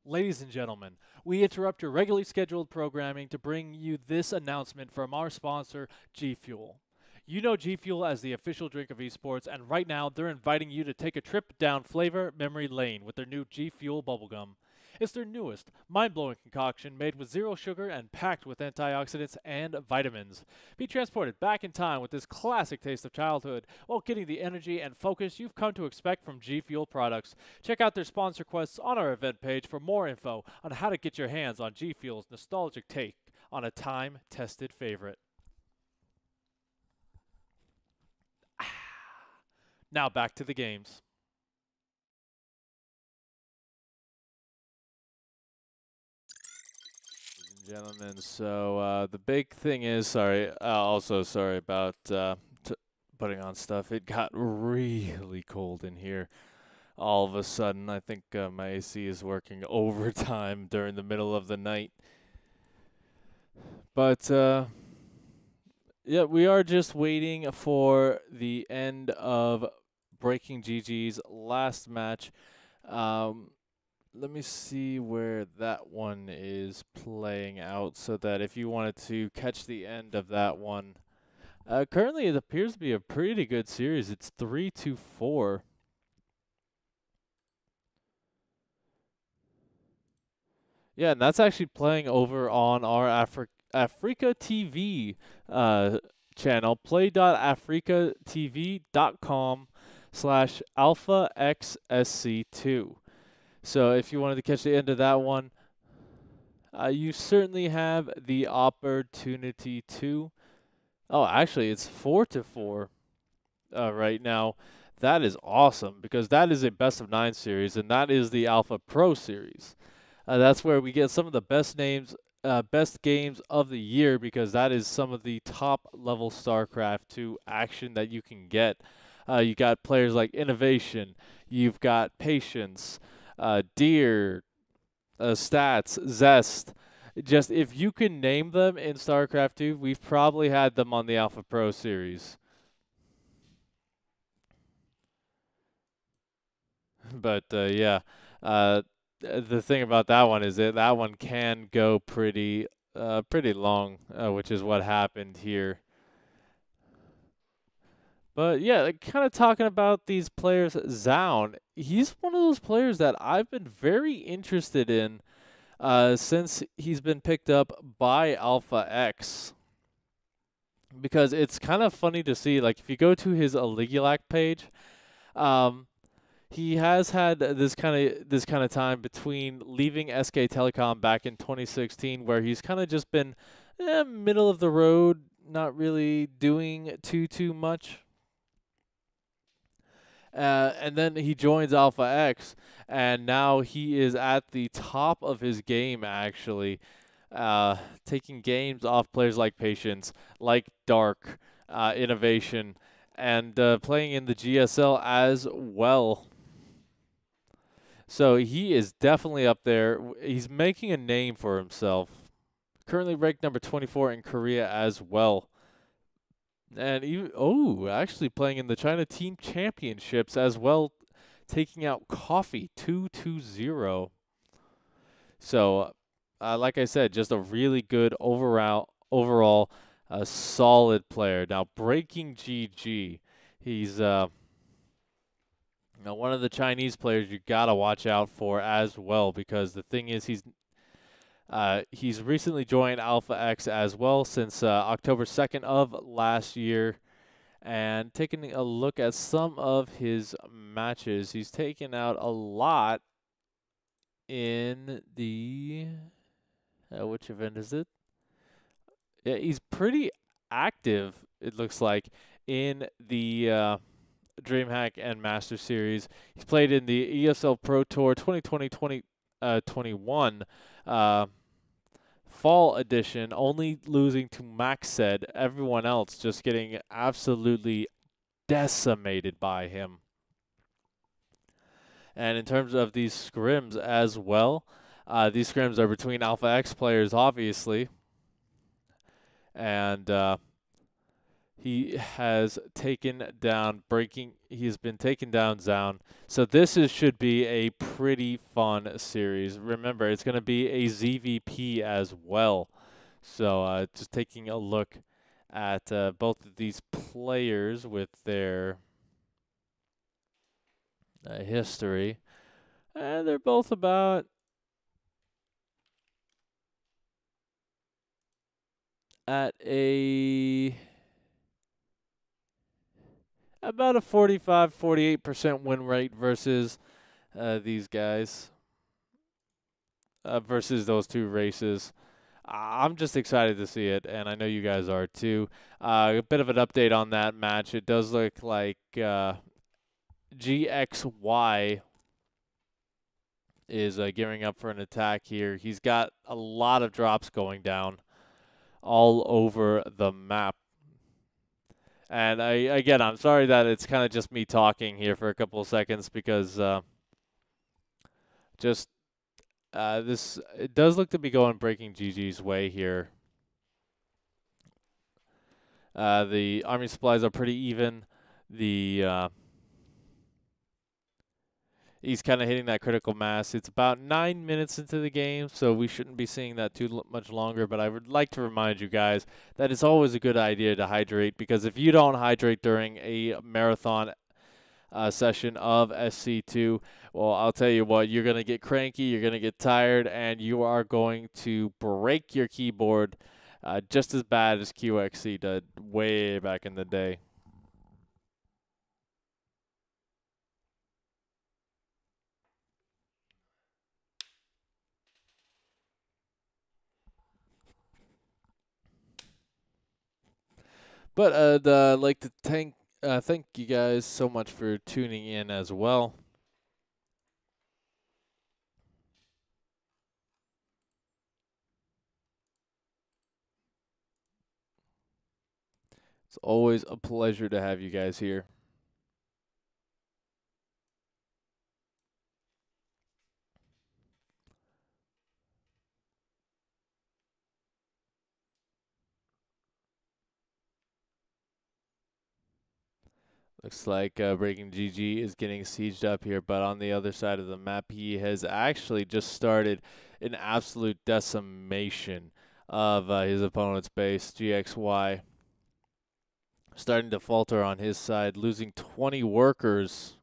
Ladies and gentlemen, we interrupt your regularly scheduled programming to bring you this announcement from our sponsor, G Fuel. You know G Fuel as the official drink of esports, and right now they're inviting you to take a trip down flavor memory lane with their new G Fuel bubblegum. It's their newest, mind-blowing concoction made with zero sugar and packed with antioxidants and vitamins. Be transported back in time with this classic taste of childhood while getting the energy and focus you've come to expect from G Fuel products. Check out their sponsor quests on our event page for more info on how to get your hands on G Fuel's nostalgic take on a time-tested favorite. Now back to the games. Gentlemen, so the big thing is, also sorry about putting on stuff. It got really cold in here all of a sudden. I think my AC is working overtime during the middle of the night. But yeah, we are just waiting for the end of Breaking GG's last match. Let me see where that one is playing out so that if you wanted to catch the end of that one. Currently, it appears to be a pretty good series. It's 3-4. Yeah, and that's actually playing over on our Africa TV channel, play.africatv.com/alphaxsc2. So if you wanted to catch the end of that one, you certainly have the opportunity to. Oh, actually, it's 4-4 right now. That is awesome because that is a best-of-9 series, and that is the Alpha Pro series. That's where we get some of the best games of the year because that is some of the top-level StarCraft 2 action that you can get. You got players like Innovation. You've got Patience. Deer, Stats, Zest. Just if you can name them in StarCraft 2, we've probably had them on the Alpha Pro series. But yeah, the thing about that one is that one can go pretty long, which is what happened here. But yeah, kind of talking about these players, Zaun, he's one of those players that I've been very interested in since he's been picked up by Alpha X. Because it's kind of funny to see, like if you go to his Aligulac page, he has had this kind of time between leaving SK Telecom back in 2016, where he's kind of just been middle of the road, not really doing too much. And then he joins Alpha X, and now he is at the top of his game, actually, taking games off players like Patience, like Dark, Innovation, and playing in the GSL as well. So he is definitely up there. He's making a name for himself currently ranked number 24 in Korea as well. And even actually playing in the China Team Championships as well, taking out Coffee 2-0. So, like I said, just a really good overall, a solid player. Now, Breaking GG, he's one of the Chinese players you gotta watch out for as well, because the thing is he's recently joined Alpha X as well since October 2nd of last year. And taking a look at some of his matches, he's taken out a lot in the which event is it? Yeah, he's pretty active, it looks like, in the DreamHack and Master Series. He's played in the ESL Pro Tour 2020-21 Fall Edition, only losing to Maxed. Everyone else just getting absolutely decimated by him. And in terms of these scrims as well, these scrims are between Alpha X players, obviously. And he has taken down he's been taken down Zound. So this should be a pretty fun series. Remember, it's going to be a ZVP as well. So just taking a look at both of these players with their history. And they're both about at about a 45-48% win rate versus these guys, versus those two races. I'm just excited to see it, and I know you guys are too. A bit of an update on that match. It does look like GXY is gearing up for an attack here. He's got a lot of drops going down all over the map. And I'm sorry that it's kind of just me talking here for a couple of seconds, because it does look to be going Breaking GG's way here. The army supplies are pretty even. He's kind of hitting that critical mass. It's about 9 minutes into the game, so we shouldn't be seeing that too much longer. But I would like to remind you guys that it's always a good idea to hydrate, because if you don't hydrate during a marathon session of SC2, well, I'll tell you what, you're going to get cranky, you're going to get tired, and you are going to break your keyboard just as bad as QXC did way back in the day. But I'd like to thank you guys so much for tuning in as well. It's always a pleasure to have you guys here. Looks like Breaking GG is getting sieged up here, but on the other side of the map, he has actually just started an absolute decimation of his opponent's base. GXY starting to falter on his side, losing 20 workers.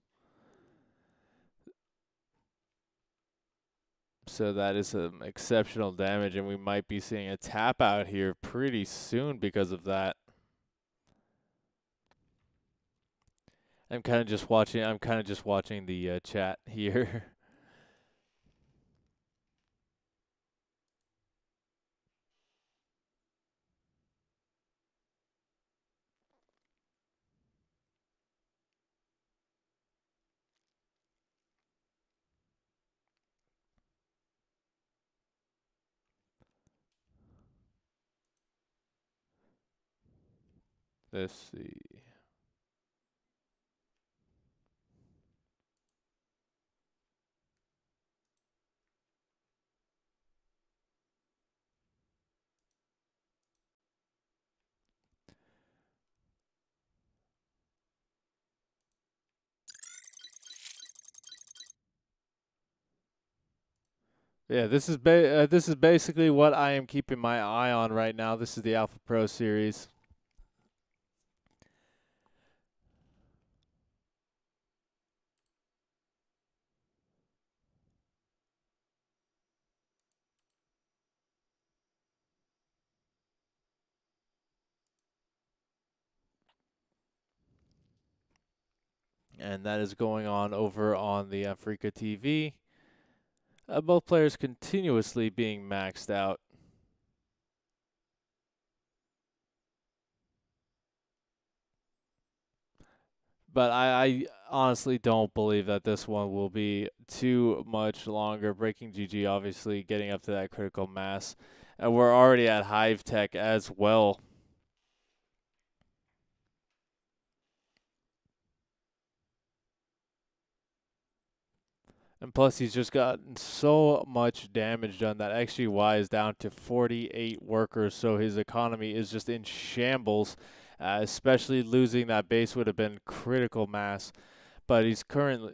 So that is some exceptional damage, and we might be seeing a tap out here pretty soon because of that. I'm kind of just watching the chat here. Let's see. Yeah, this is basically what I am keeping my eye on right now. This is the Alpha Pro series. And that is going on over on the Africa TV. Both players continuously being maxed out. But I honestly don't believe that this one will be too much longer. Breaking GG obviously getting up to that critical mass. And we're already at Hive Tech as well. And plus, he's just gotten so much damage done that XGY is down to 48 workers, so his economy is just in shambles. Especially losing that base would have been critical mass. But he's currently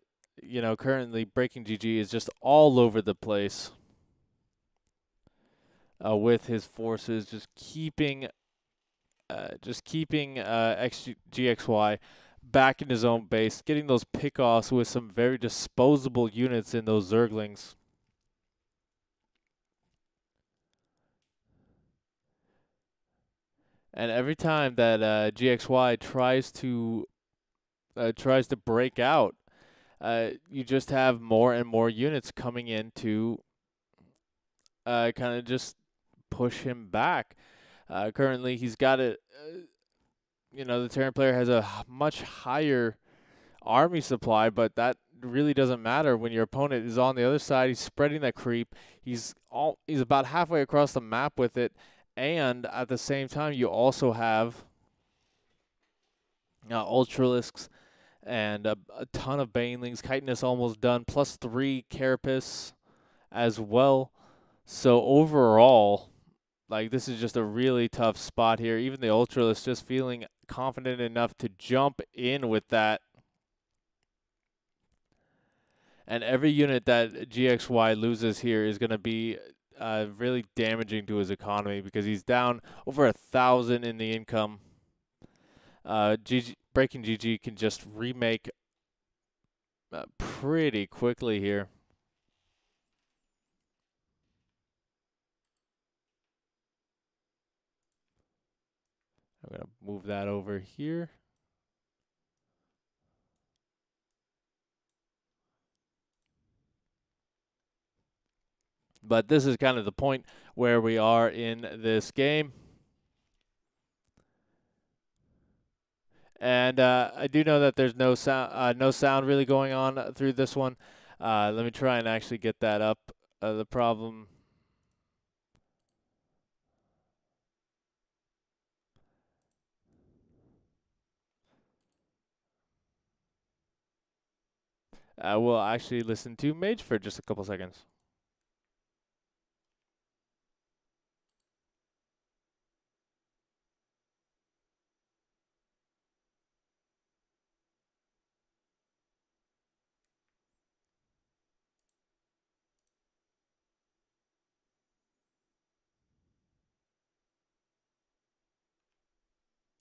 Breaking GG is just all over the place with his forces, just keeping GXY back in his own base, getting those pickoffs with some very disposable units in those Zerglings. And every time that GXY tries to break out, you just have more and more units coming in to kind of just push him back. Currently, he's got it. The Terran player has a much higher army supply, but that really doesn't matter when your opponent is on the other side. He's spreading that creep. He's about halfway across the map with it, and at the same time, you also have Ultralisks and a ton of Banelings. Chitinous almost done, plus 3 Carapace as well. So overall, like, this is just a really tough spot here. Even the Ultralisk just feeling confident enough to jump in with that. And every unit that GXY loses here is going to be really damaging to his economy because he's down over 1,000 in the income. Breaking GG can just remake pretty quickly here. I'm going to move that over here. But this is kind of the point where we are in this game. And I do know that there's no sound really going on through this one. Let me try and actually get that up. The problem. We'll actually listen to Mage for just a couple seconds.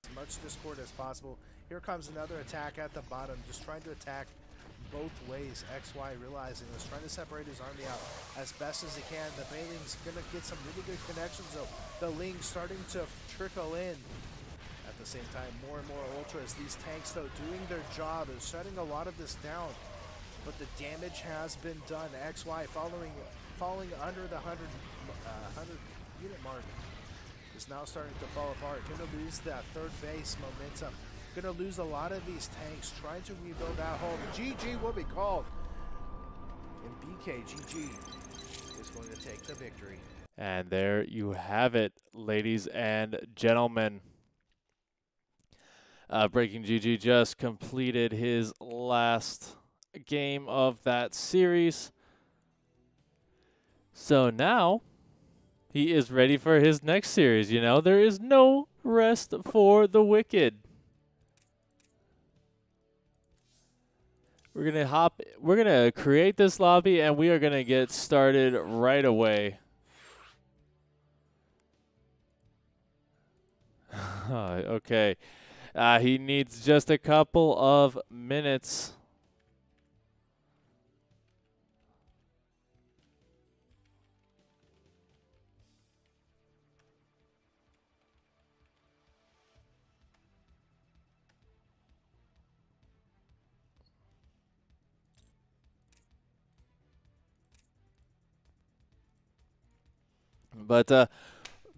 As much discord as possible. Here comes another attack at the bottom, just trying to attack both ways. XY realizing this, trying to separate his army out as best as he can. The Baneling's gonna get some really good connections though. The Ling starting to trickle in. At the same time, more and more Ultras. These tanks though doing their job and shutting a lot of this down. But the damage has been done. XY falling under the 100 unit mark. Is now starting to fall apart. Gonna lose that third base momentum. Gonna lose a lot of these tanks trying to rebuild that home. GG will be called. And BKGG is going to take the victory. And there you have it, ladies and gentlemen. Breaking GG just completed his last game of that series. So now he is ready for his next series. You know, there is no rest for the wicked. We're gonna create this lobby, and we are gonna get started right away. Okay. He needs just a couple of minutes. But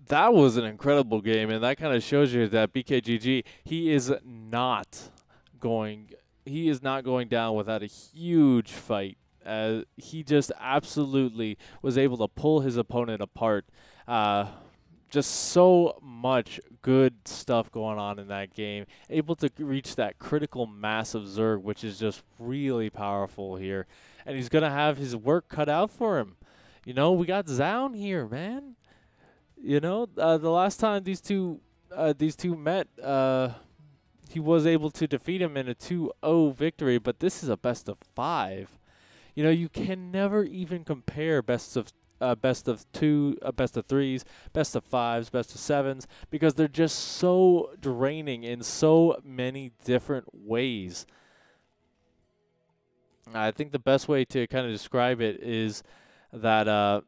that was an incredible game, and that kind of shows you that BKGG, he is not going down without a huge fight. He just absolutely was able to pull his opponent apart. Just so much good stuff going on in that game. Able to reach that critical mass of Zerg, which is just really powerful here. And he's going to have his work cut out for him. You know, we got Zaun here, man. You know, the last time these two met, he was able to defeat him in a 2-0 victory, but this is a best of 5. You know, you can never even compare best of 2, best of 3s, best of 5s, best of 7s, because they're just so draining in so many different ways. I think the best way to kind of describe it is that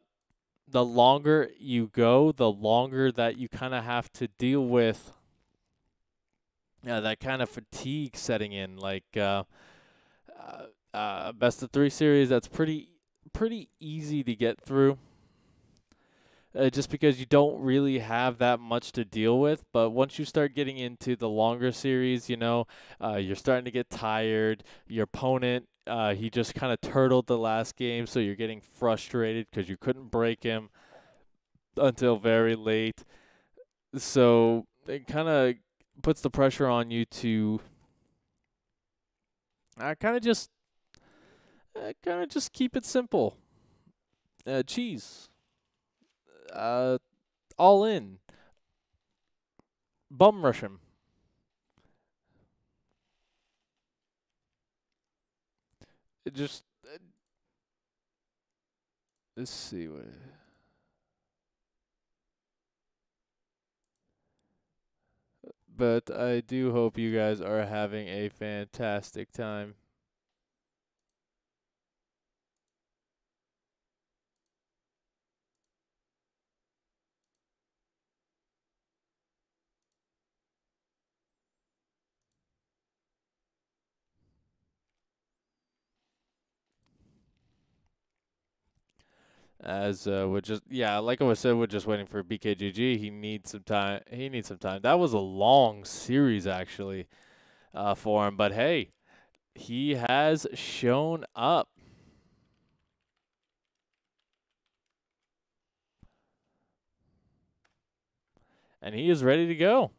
the longer you go, the longer that you kind of have to deal with that kind of fatigue setting in. Like best of 3 series, that's pretty easy to get through. Just because you don't really have that much to deal with. But once you start getting into the longer series, you know, you're starting to get tired. Your opponent, he just kind of turtled the last game, so you're getting frustrated because you couldn't break him until very late. So it kind of puts the pressure on you to kind of just keep it simple. Cheese. All in. Bum rush him. It just let's see what. But I do hope you guys are having a fantastic time. As we're just like I was said, we're just waiting for BKGG. He needs some time. That was a long series actually for him, but hey, he has shown up. And he is ready to go.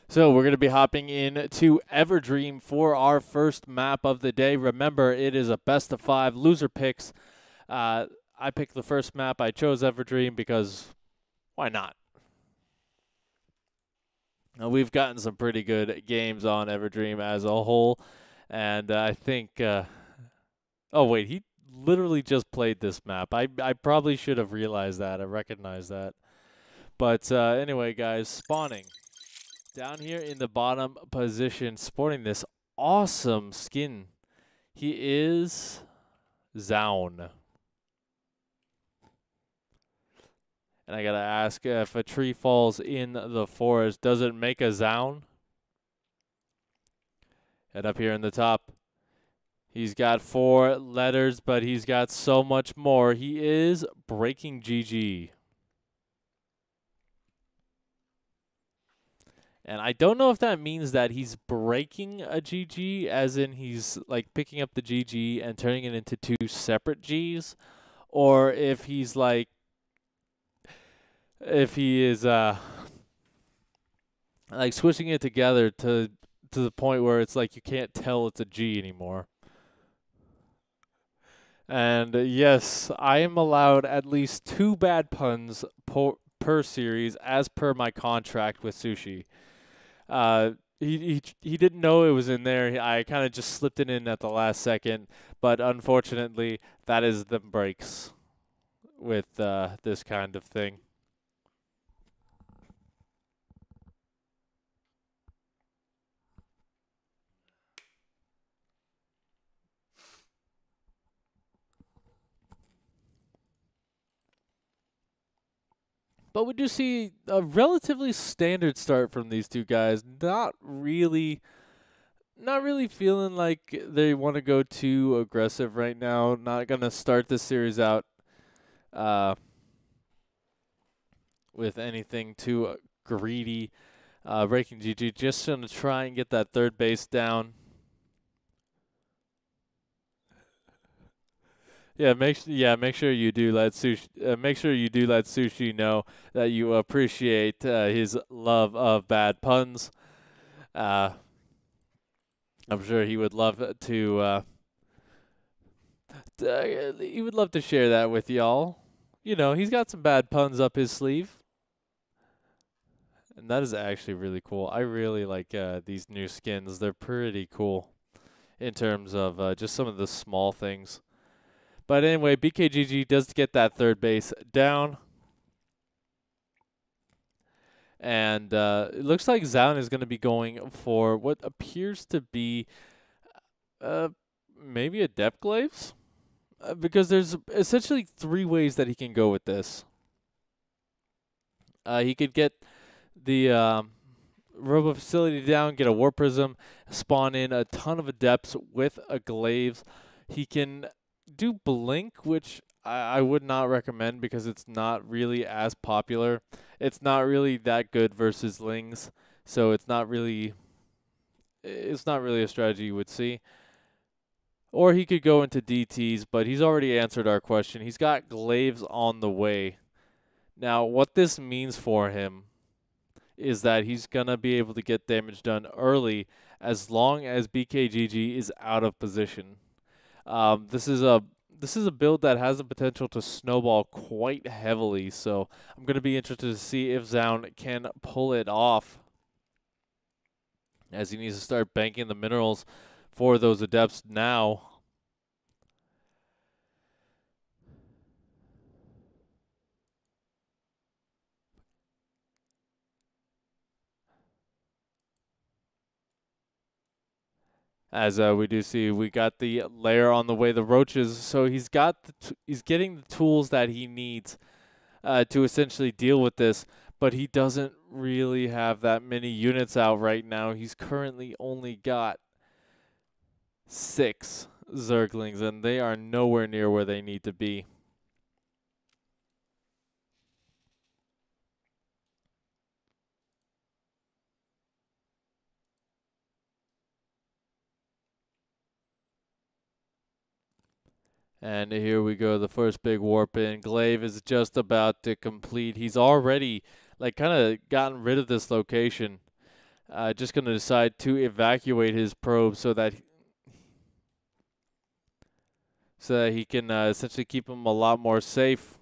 So we're going to be hopping in to Everdream for our first map of the day. Remember, it is a best of 5 loser picks. I picked the first map. I chose Everdream because why not? We've gotten some pretty good games on Everdream as a whole. And I think... oh, wait. He literally just played this map. I probably should have realized that. I recognize that. But anyway, guys, spawning. Down here in the bottom position, sporting this awesome skin, he is Zaun. And I gotta ask, if a tree falls in the forest, does it make a Zaun? And up here in the top, he's got 4 letters, but he's got so much more. He is breaking GG. And I don't know if that means that he's breaking a GG, as in he's like picking up the GG and turning it into 2 separate Gs, or if he's like, if he is like switching it together to the point where it's like you can't tell it's a G anymore. And yes, I am allowed at least 2 bad puns per series as per my contract with Sushi. He didn't know it was in there. I kind of just slipped it in at the last second, but unfortunately, that is the breaks with this kind of thing. But we do see a relatively standard start from these two guys. Not really feeling like they want to go too aggressive right now. Not going to start this series out with anything too greedy. Breaking GG just going to try and get that third base down. Make sure you do let Sushi know that you appreciate his love of bad puns. I'm sure he would love to share that with y'all. You know, he's got some bad puns up his sleeve. And that is actually really cool. I really like these new skins. They're pretty cool in terms of just some of the small things. But anyway, BKGG does get that third base down. And it looks like Zaun is going to be going for what appears to be maybe a depth glaives? Because there's essentially 3 ways that he can go with this. He could get the Robo Facility down, get a Warp Prism, spawn in a ton of Adepts with a Glaives. He can do Blink, which I would not recommend because it's not really as popular. It's not really that good versus Lings, so it's not really a strategy you would see. Or he could go into DTs, but he's already answered our question. He's got Glaives on the way. Now, what this means for him is that he's going to be able to get damage done early as long as BKGG is out of position. This is a build that has the potential to snowball quite heavily, so I'm going to be interested to see if Zaun can pull it off, as he needs to start banking the minerals for those Adepts now. As we do see, we got the lair on the way, the roaches. So he's got he's getting the tools that he needs to essentially deal with this, but he doesn't really have that many units out right now. He's currently only got 6 Zerglings, and they are nowhere near where they need to be. And here we go, the first big warp in. Glaive is just about to complete. He's already, like, kind of gotten rid of this location. Just going to decide to evacuate his probe so that he can essentially keep him a lot more safe.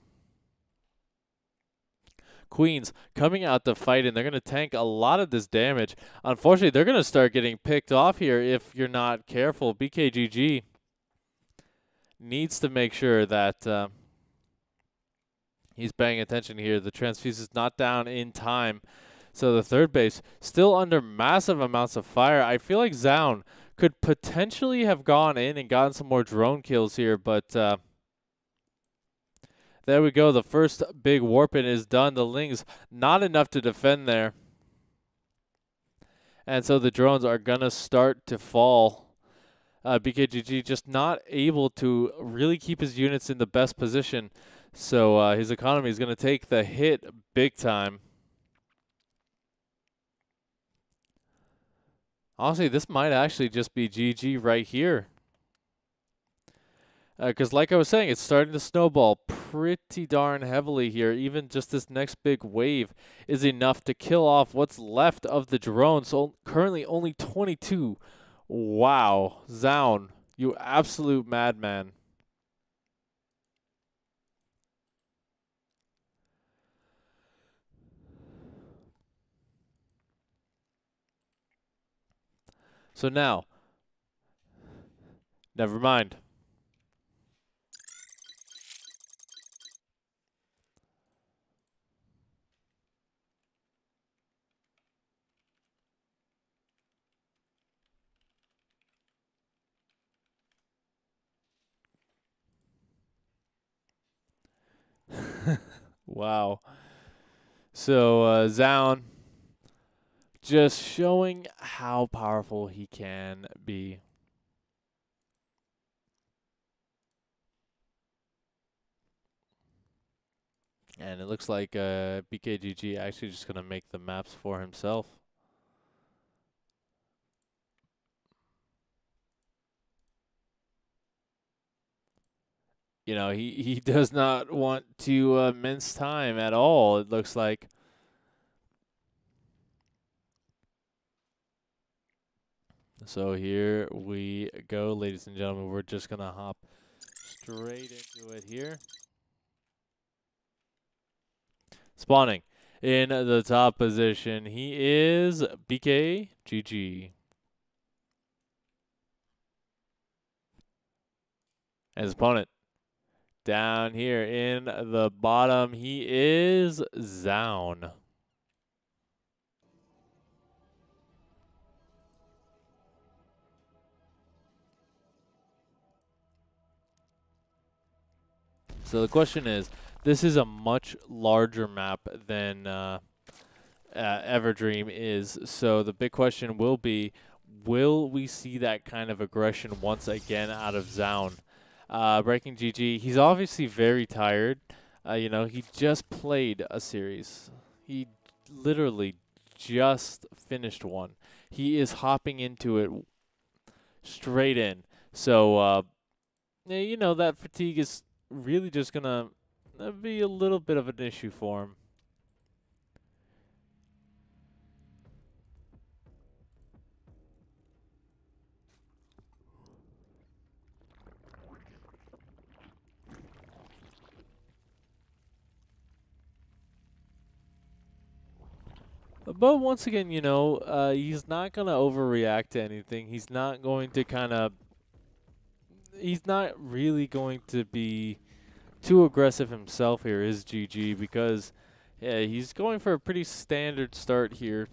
Queens coming out to fight, and they're going to tank a lot of this damage. Unfortunately, they're going to start getting picked off here if you're not careful. BKGG needs to make sure that he's paying attention here. The transfuse is not down in time. So the third base still under massive amounts of fire. I feel like Zaun could potentially have gone in and gotten some more drone kills here, but there we go. The first big warp-in is done. The Lings not enough to defend there. And so the drones are going to start to fall. BKGG just not able to really keep his units in the best position. So his economy is going to take the hit big time. Honestly, this might actually just be GG right here. Because like I was saying, it's starting to snowball pretty darn heavily here. Even just this next big wave is enough to kill off what's left of the drone. So currently only 22. Wow. Zaun, you absolute madman. So now, never mind. Wow. So Zaun just showing how powerful he can be. And it looks like BKGG actually just going to make the maps for himself. You know, he does not want to mince time at all, it looks like. So here we go, ladies and gentlemen. We're just going to hop straight into it here. Spawning in the top position, he is BKGG. And his opponent down here in the bottom, he is Zaun. So the question is, this is a much larger map than Everdream is. So the big question will be, will we see that kind of aggression once again out of Zaun? Breaking GG, he's obviously very tired. You know, he just played a series. He literally just finished one. He is hopping into it straight in. So, you know, that fatigue is really just going to be a little bit of an issue for him. But once again, you know, he's not going to overreact to anything. He's not going to he's not really going to be too aggressive himself here, is GG, because yeah, he's going for a pretty standard start here.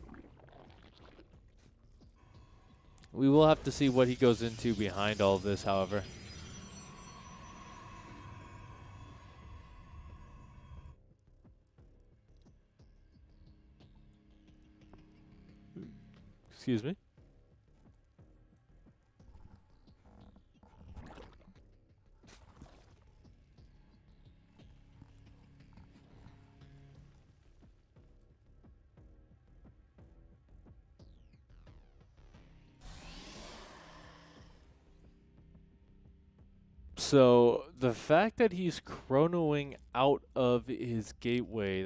We will have to see what he goes into behind all this, however. Excuse me. So the fact that he's chronoing out of his gateway,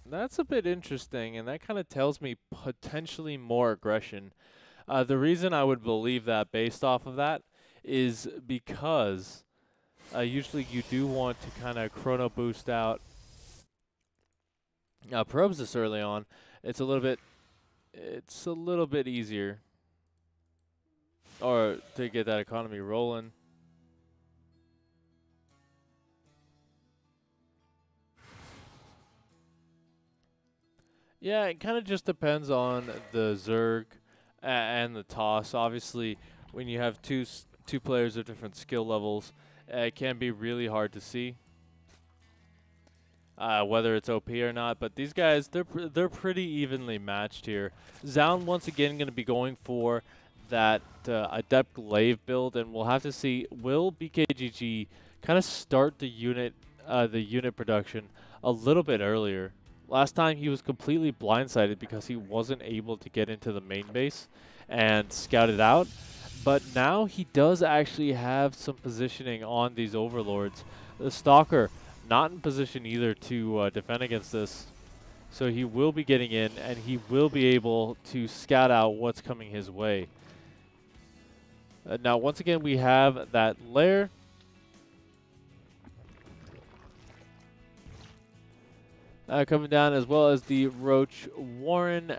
that's a bit interesting, and that kind of tells me potentially more aggression. The reason I would believe that based off of that is because usually you do want to kind of chrono boost out probes this early on. It's a little bit easier, or to get that economy rolling. Yeah, it kind of just depends on the Zerg and the toss. Obviously, when you have two players of different skill levels, it can be really hard to see whether it's OP or not. But these guys, they're pretty evenly matched here. Zaun once again going to be going for that Adept Glaive build, and we'll have to see, will BKGG kind of start the unit production a little bit earlier. Last time he was completely blindsided because he wasn't able to get into the main base and scout it out. But now he does actually have some positioning on these overlords. The Stalker not in position either to defend against this. So he will be getting in, and he will be able to scout out what's coming his way. Now, once again, we have that lair. Coming down, as well as the Roach Warren.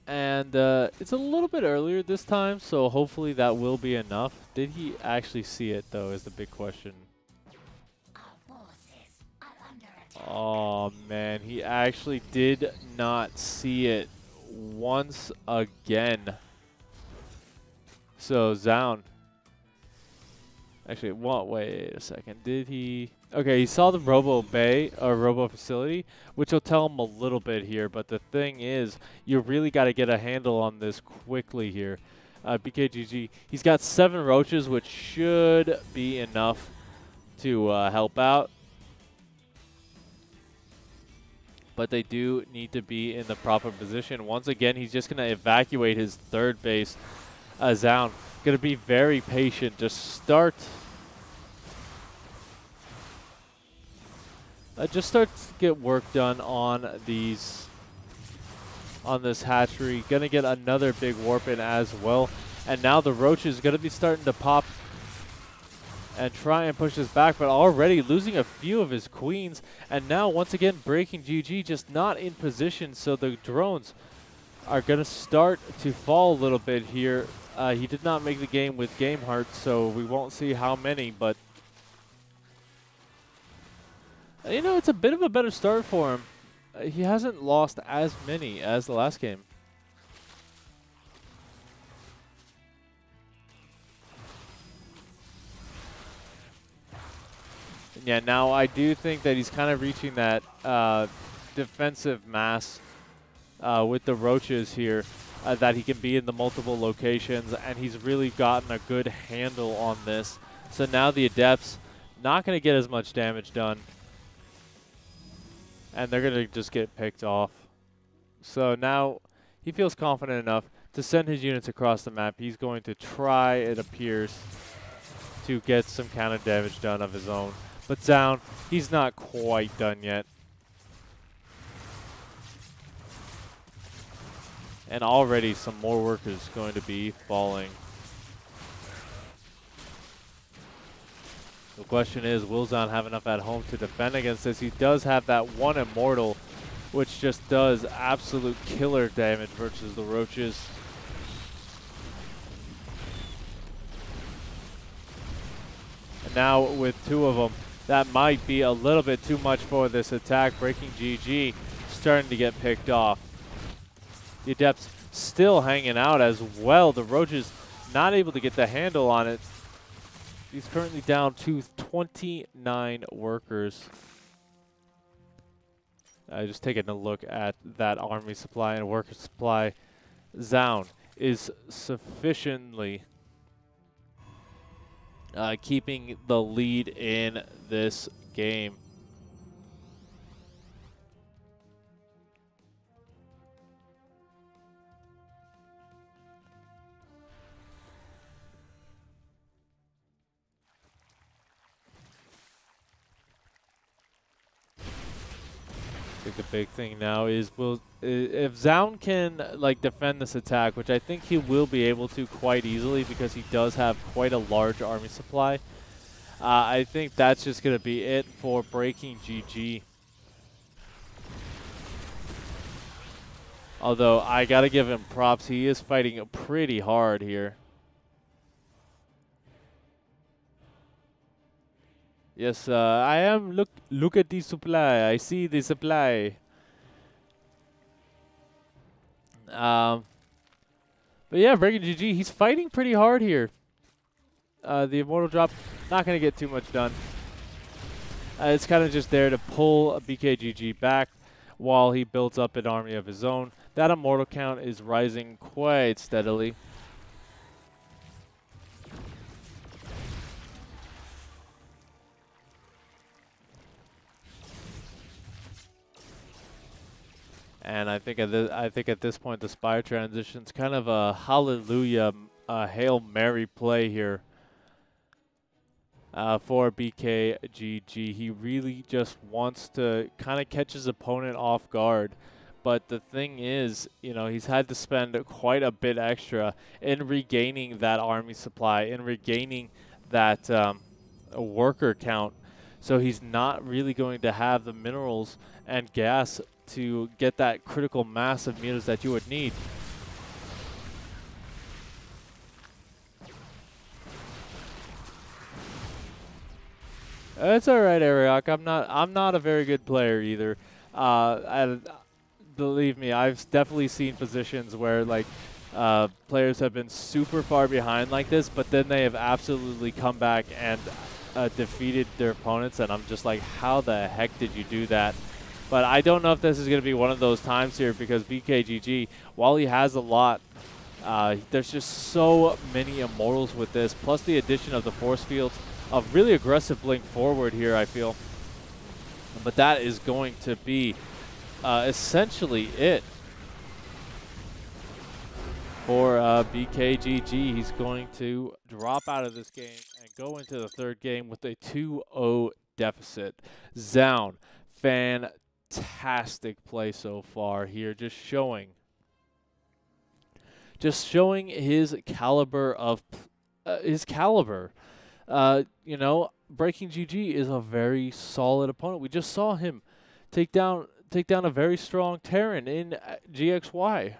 And it's a little bit earlier this time, so hopefully that will be enough. Did he actually see it, though, is the big question. Oh, man, he actually did not see it once again. So, Zound. Actually, wait a second. Did he? Okay, he saw the Robo Bay, or Robo Facility, which will tell him a little bit here. But the thing is, you really got to get a handle on this quickly here. BKGG, he's got 7 roaches, which should be enough to help out. But they do need to be in the proper position. Once again, he's just going to evacuate his third base. Zound going to be very patient. Just start to get work done on these, on this hatchery. Going to get another big warp in as well. And now the roach is going to be starting to pop and try and push this back, but already losing a few of his queens. And now, once again, breaking GG, just not in position, so the drones are going to start to fall a little bit here. He did not make the game with Game Heart, so we won't see how many, but you know, it's a bit of a better start for him. He hasn't lost as many as the last game. Yeah, now I do think that he's kind of reaching that defensive mass with the roaches here, that he can be in the multiple locations, and he's really gotten a good handle on this. So now the Adepts not going to get as much damage done, and they're going to just get picked off. So now he feels confident enough to send his units across the map. He's going to try, it appears, to get some counter damage done of his own. But Zound, he's not quite done yet. And already some more workers going to be falling. The question is, will Zound have enough at home to defend against this? He does have that one Immortal, which just does absolute killer damage versus the roaches. And now with 2 of them, that might be a little bit too much for this attack. Breaking GG starting to get picked off. The Adepts still hanging out as well. The Roaches not able to get the handle on it. He's currently down to 29 workers. Just taking a look at that army supply and worker supply. Zound is sufficiently keeping the lead in this game. I think the big thing now is, if Zound can defend this attack, which I think he will be able to quite easily because he does have quite a large army supply. I think that's just going to be it for breaking GG. Although I got to give him props, he is fighting pretty hard here. Yes, I am. Look at the supply. I see the supply. But yeah, breaking GG. He's fighting pretty hard here. The Immortal drop, not going to get too much done. It's kind of just there to pull a BKGG back while he builds up an army of his own. That Immortal count is rising quite steadily. And I think at this point the Spire transition's kind of a hallelujah, Hail Mary play here for BKGG. He really just wants to kind of catch his opponent off guard. But the thing is, you know, he's had to spend quite a bit extra in regaining that army supply, in regaining that worker count. So he's not really going to have the minerals and gas to get that critical mass of meters that you would need. It's all right, Ariok. I'm not a very good player either. Believe me, I've definitely seen positions where like players have been super far behind like this, but then they have absolutely come back and defeated their opponents, and I'm just like, how the heck did you do that? But I don't know if this is going to be one of those times here because BKGG, while he has a lot, there's just so many immortals with this, plus the addition of the force fields, of really aggressive blink forward here, I feel. But that is going to be essentially it for BKGG. He's going to drop out of this game and go into the third game with a 2-0 deficit. Zoun, fantastic play so far here, just showing his caliber of you know, Breaking GG is a very solid opponent. We just saw him take down a very strong Terran in GXY,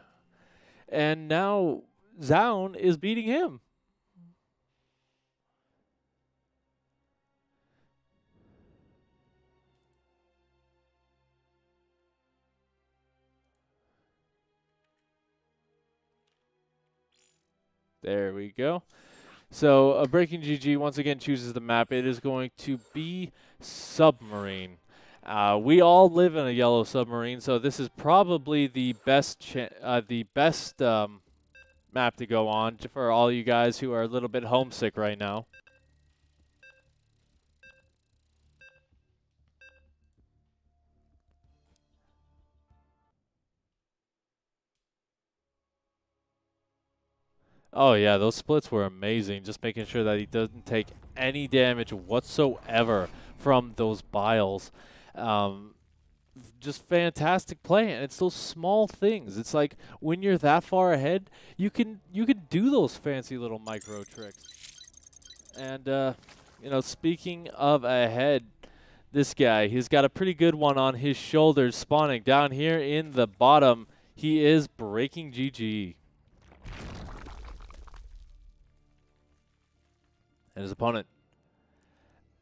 and now Zoun is beating him. There we go. So Breaking GG once again chooses the map. It is going to be Submarine. We all live in a yellow submarine, so this is probably the best map to go on for all you guys who are a little bit homesick right now. Oh yeah, those splits were amazing. Just making sure that he doesn't take any damage whatsoever from those biles. Just fantastic play, and it's those small things. It's like when you're that far ahead, you can do those fancy little micro tricks. And you know, speaking of ahead, this guy, he's got a pretty good one on his shoulders spawning down here in the bottom. He is Breaking GG. And his opponent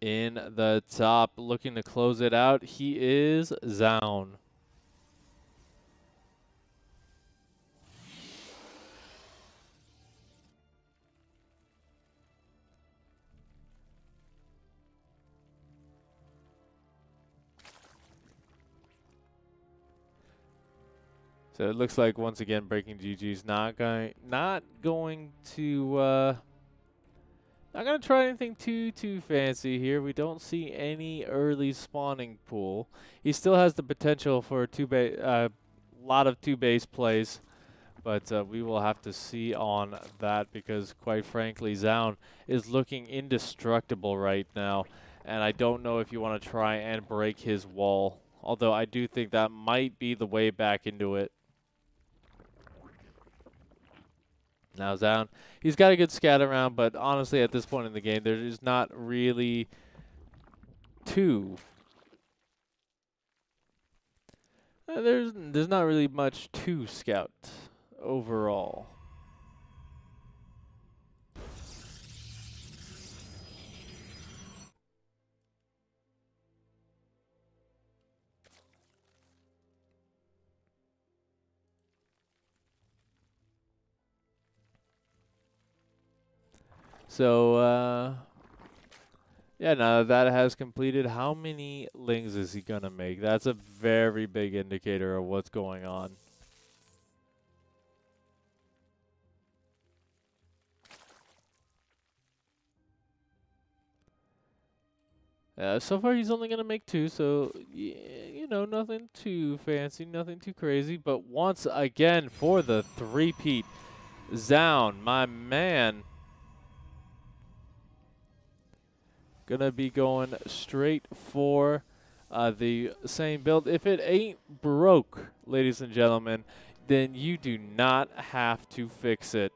in the top, looking to close it out, he is Zoun. So it looks like once again Breaking GG's not going to not gonna try anything too fancy here. We don't see any early spawning pool. He still has the potential for a lot of two base plays, but we will have to see on that because, quite frankly, Zoun is looking indestructible right now, and I don't know if you want to try and break his wall. Although I do think that might be the way back into it. Now Zoun, he's got a good scat around, but honestly at this point in the game, there's not really there's not really much to scout overall. So, yeah, now that has completed, how many lings is he going to make? That's a very big indicator of what's going on. So far, he's only going to make 2, so, you know, nothing too fancy, nothing too crazy. But once again, for the three-peat, Zoun, my man, gonna be going straight for the same build. If it ain't broke, ladies and gentlemen, then you do not have to fix it.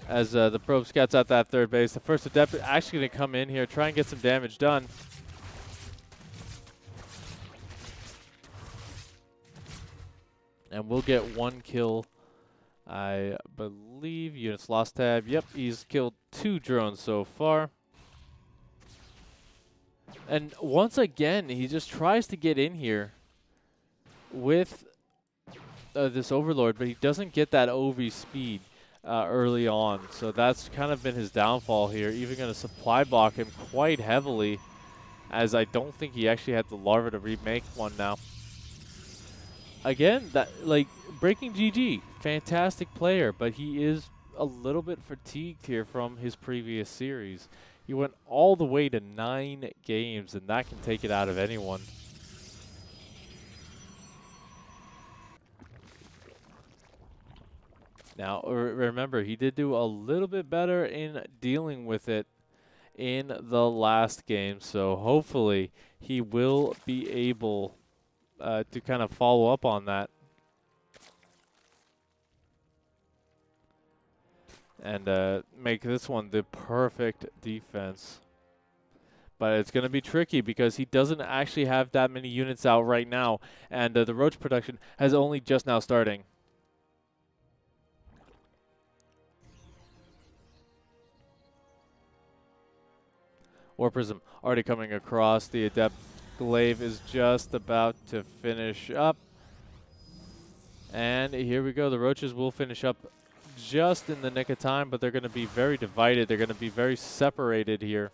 As the probe scouts out that third base, the first adept actually going to come in here, try and get some damage done. And we'll get 1 kill, I believe. Units lost tab. Yep, he's killed 2 drones so far. And once again, he just tries to get in here with this Overlord, but he doesn't get that OV speed early on. So that's kind of been his downfall here. Even going to supply block him quite heavily, as I don't think he actually had the larva to remake one now. Again, that Breaking GG, fantastic player, but he is a little bit fatigued here from his previous series. He went all the way to 9 games, and that can take it out of anyone. Now, remember, he did do a little bit better in dealing with it in the last game, so hopefully he will be able to kind of follow up on that. And make this one the perfect defense. But it's going to be tricky because he doesn't actually have that many units out right now, and the roach production has only just now starting. War Prism already coming across. The Adept Glaive is just about to finish up. And here we go. The roaches will finish up just in the nick of time, but they're going to be very divided. They're going to be very separated here.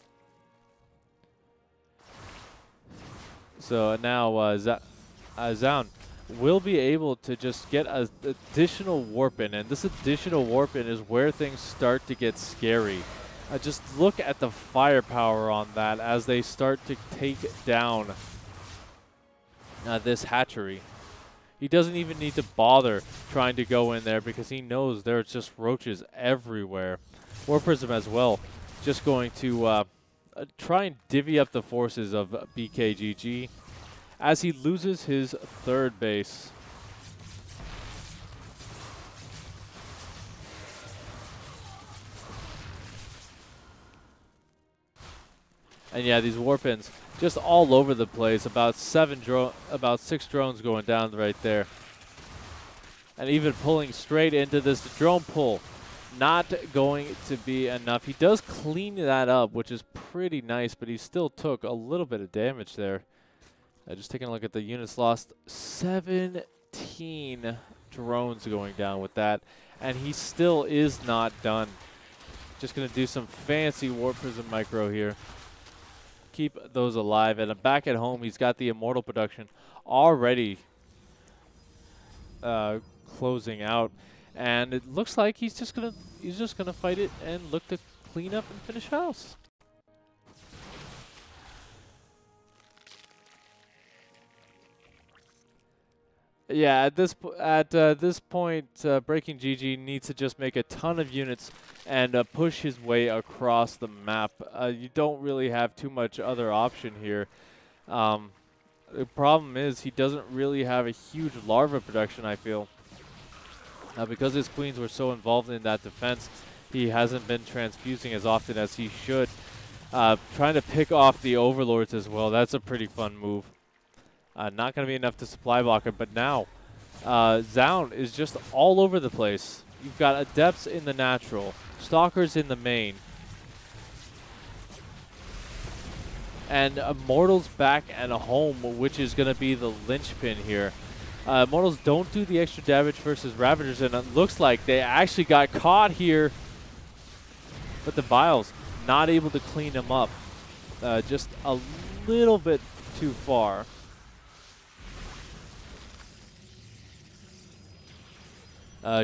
So now Zaun will be able to just get an additional warp in, and this additional warp in is where things start to get scary. Just look at the firepower on that as they start to take down this hatchery. He doesn't even need to bother trying to go in there because he knows there's just roaches everywhere. War Prism as well, just going to try and divvy up the forces of BKGG as he loses his 3rd base. And yeah, these warpins just all over the place. About 6 drones going down right there. And even pulling straight into this drone pull. Not going to be enough. He does clean that up, which is pretty nice, but he still took a little bit of damage there. Just taking a look at the units lost. 17 drones going down with that. And he still is not done. Just going to do some fancy Warp Prism micro here. Keep those alive. And back at home, he's got the Immortal production already closing out. And it looks like he's just gonna fight it and look to clean up and finish house. Yeah, at this point, Breaking GG needs to just make a ton of units and push his way across the map. You don't really have too much other option here. The problem is he doesn't really have a huge larva production, I feel. Because his queens were so involved in that defense, he hasn't been transfusing as often as he should. Trying to pick off the overlords as well, that's a pretty fun move. Not going to be enough to supply block him, but now Zaun is just all over the place. You've got Adepts in the natural, Stalkers in the main, and Immortals back and home, which is going to be the linchpin here. Immortals don't do the extra damage versus Ravagers, and it looks like they actually got caught here. But the Biles not able to clean them up. Just a little bit too far.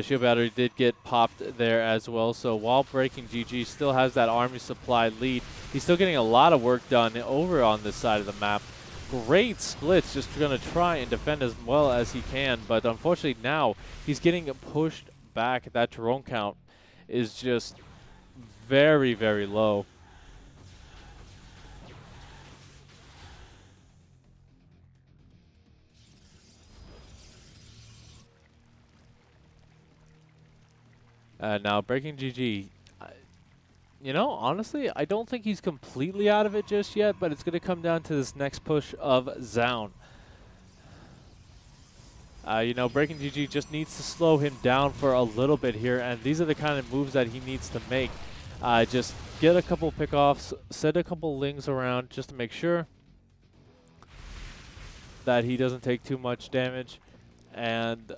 Shield Battery did get popped there as well, so while Breaking GG still has that army supply lead, he's still getting a lot of work done over on this side of the map. Great splits, just going to try and defend as well as he can, but unfortunately now he's getting pushed back. That drone count is just very, very low. Now, Breaking GG, you know, honestly, I don't think he's completely out of it just yet, but it's going to come down to this next push of Zaun. You know, Breaking GG just needs to slow him down for a little bit here, and these are the kind of moves that he needs to make. Just get a couple pickoffs, set a couple lings around just to make sure that he doesn't take too much damage, and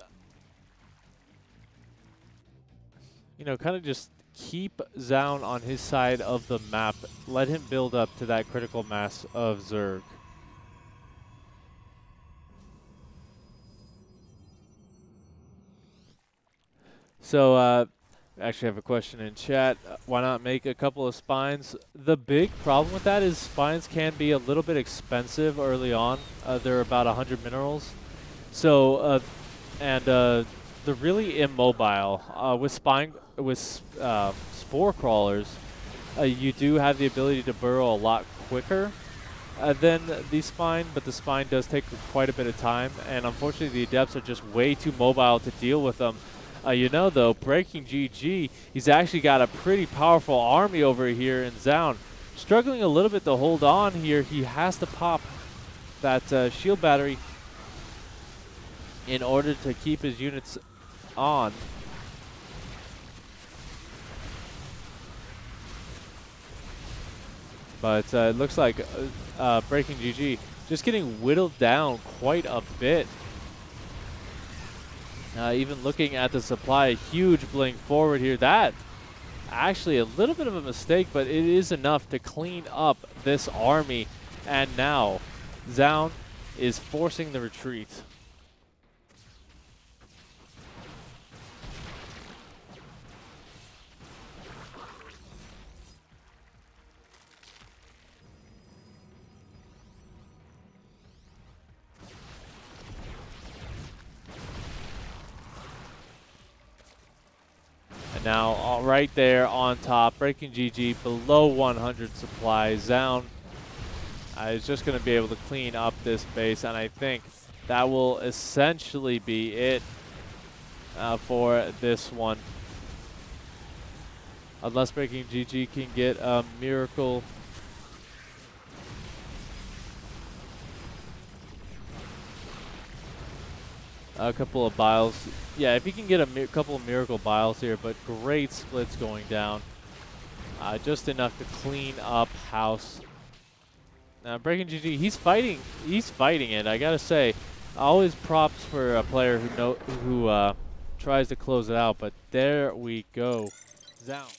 you know, kind of just keep Zaun on his side of the map. Let him build up to that critical mass of Zerg. So, actually have a question in chat. Why not make a couple of spines? The big problem with that is spines can be a little bit expensive early on. They're about 100 minerals. So, they're really immobile. With spore crawlers, you do have the ability to burrow a lot quicker than the spine, but the spine does take quite a bit of time, and unfortunately the adepts are just way too mobile to deal with them. You know, though, Breaking GG, he's actually got a pretty powerful army over here in Zaun. Struggling a little bit to hold on here. He has to pop that shield battery in order to keep his units on. But it looks like Breaking GG just getting whittled down quite a bit. Even looking at the supply, a huge blink forward here. That actually a little bit of a mistake, but it is enough to clean up this army. And now Zaun is forcing the retreat. Now, right there on top, Breaking GG below 100 supply. Zaun is just going to be able to clean up this base, and I think that will essentially be it for this one. Unless Breaking GG can get a miracle. A couple of biles. Yeah, if he can get a couple of miracle biles here, but great splits going down. Just enough to clean up house. Now Breaking GG, he's fighting it. I gotta say, always props for a player who tries to close it out. But there we go. Zaun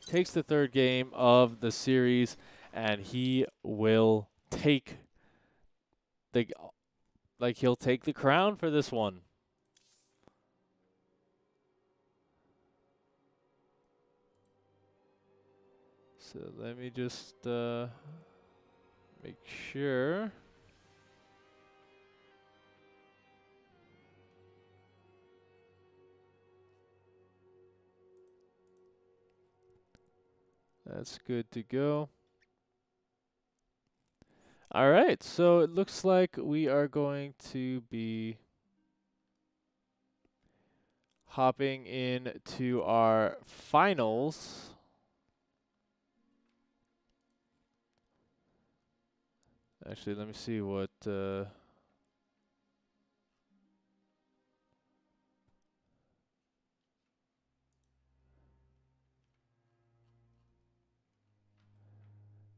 takes the third game of the series, and he will take the he'll take the crown for this one. So let me just make sure. That's good to go. All right, so it looks like we are going to be hopping into our finals. Actually, let me see what all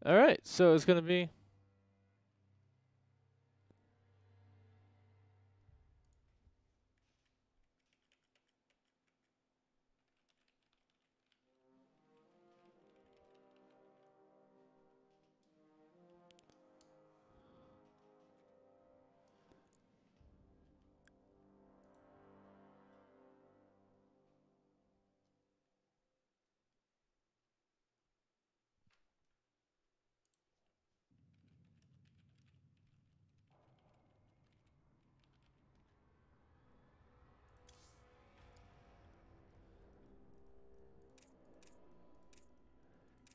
right, so it's gonna be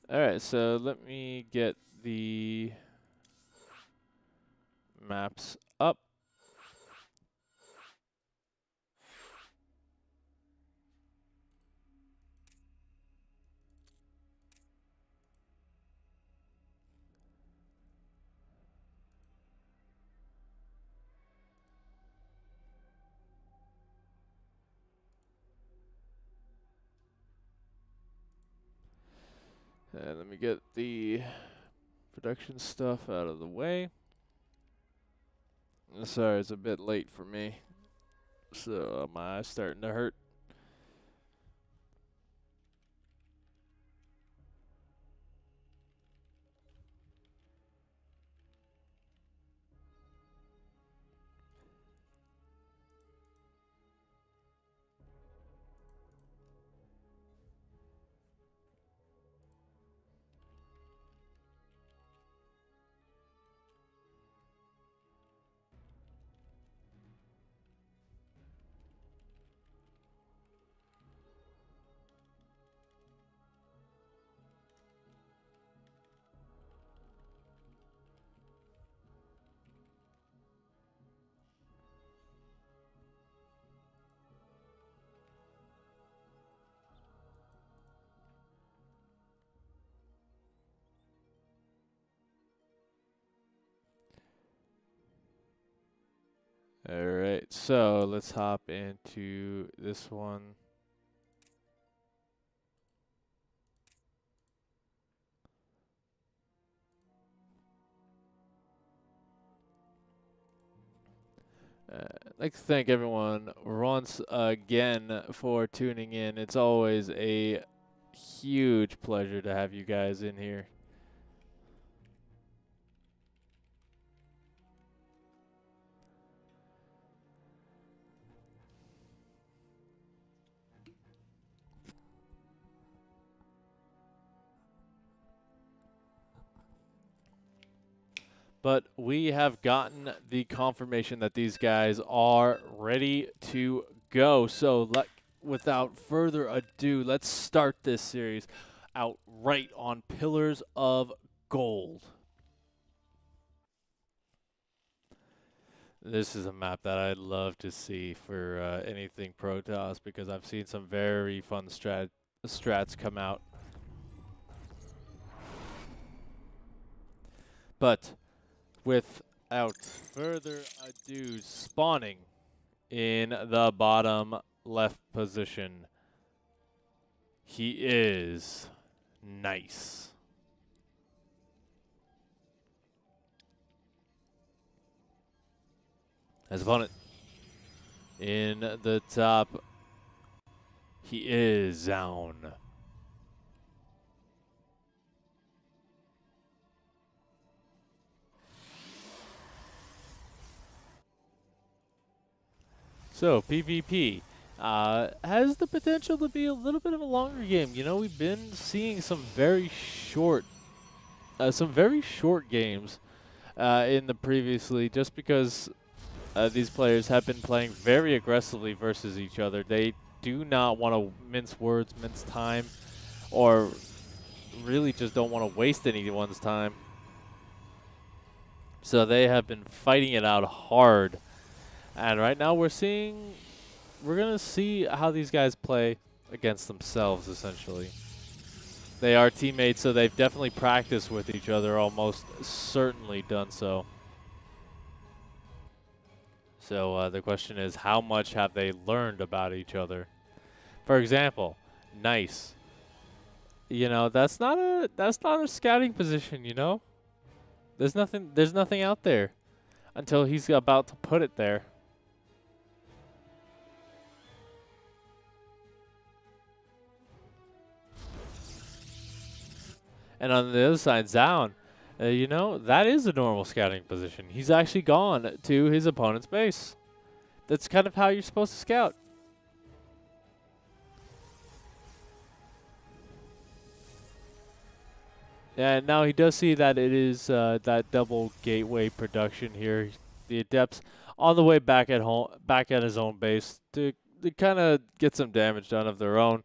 all right. So let me get the maps up. And let me get the production stuff out of the way. Sorry, it's a bit late for me. So my eyes starting to hurt. All right, so let's hop into this one. I'd like to thank everyone once again for tuning in. It's always a huge pleasure to have you guys in here. But we have gotten the confirmation that these guys are ready to go. So without further ado, let's start this series out right on Pillars of Gold. This is a map that I'd love to see for anything Protoss because I've seen some very fun strats come out. But without further ado, spawning in the bottom left position, he is Nice. His opponent in the top, he is Zone. So PvP has the potential to be a little bit of a longer game. You know, we've been seeing some very short games in the previously, just because these players have been playing very aggressively versus each other. They do not want to mince words, mince time, or really just don't want to waste anyone's time. So they have been fighting it out hard. And right now we're going to see how these guys play against themselves, essentially. They are teammates, so they've definitely practiced with each other, almost certainly done so. So the question is, how much have they learned about each other? For example, Nice. You know, that's not a scouting position, you know? There's nothing out there until he's about to put it there. And on the other side, Zoun, you know, that is a normal scouting position. He's actually gone to his opponent's base. That's kind of how you're supposed to scout. And now he does see that it is that double gateway production here. The Adepts on the way back at home, back at his own base to kind of get some damage done of their own.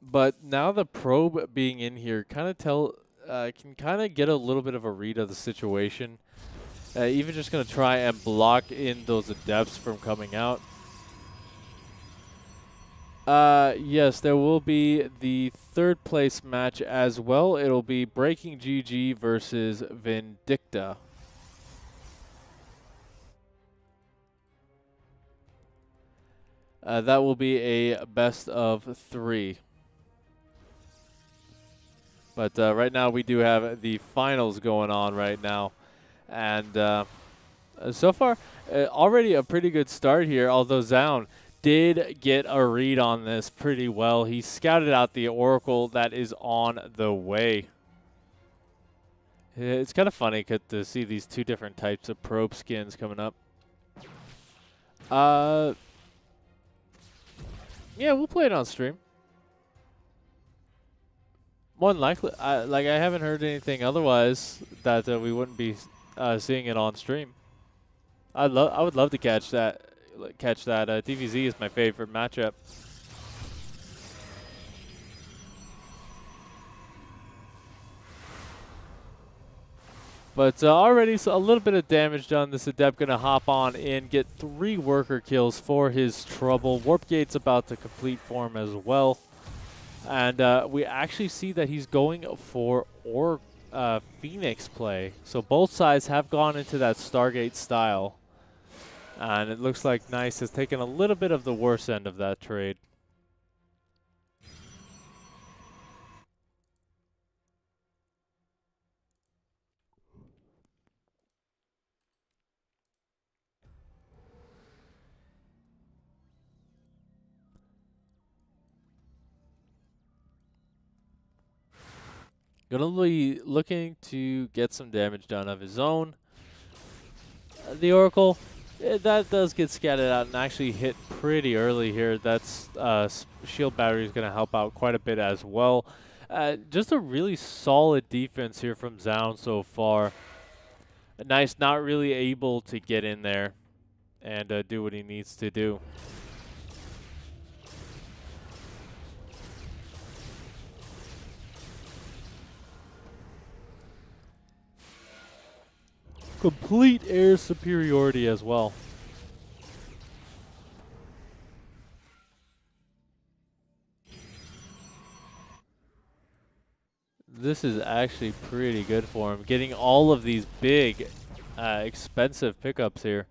But now the probe being in here kind of can kind of get a little bit of a read of the situation. Even just going to try and block in those Adepts from coming out. Yes, there will be the third place match as well. It'll be Breaking GG versus Vindicta. That will be a best of 3. But right now we do have the finals going on right now. And so far, already a pretty good start here, although Zound did get a read on this pretty well. He scouted out the Oracle that is on the way. It's kind of funny to see these two different types of probe skins coming up. Yeah, we'll play it on stream. More than likely, I haven't heard anything otherwise that we wouldn't be seeing it on stream. I would love to catch that. DVZ is my favorite matchup. But already a little bit of damage done. This Adept going to hop on in, get 3 worker kills for his trouble. Warp Gate's about to complete for him as well. And we actually see that he's going for Phoenix play. So both sides have gone into that Stargate style. And it looks like Nice has taken a little bit of the worst end of that trade. Gonna be looking to get some damage done of his own. The Oracle, that does get scattered out and actually hit pretty early here. That's shield battery is going to help out quite a bit as well. Just a really solid defense here from Zound so far. Nice, not really able to get in there and do what he needs to do. Complete air superiority as well. This is actually pretty good for him, getting all of these big, expensive pickups here.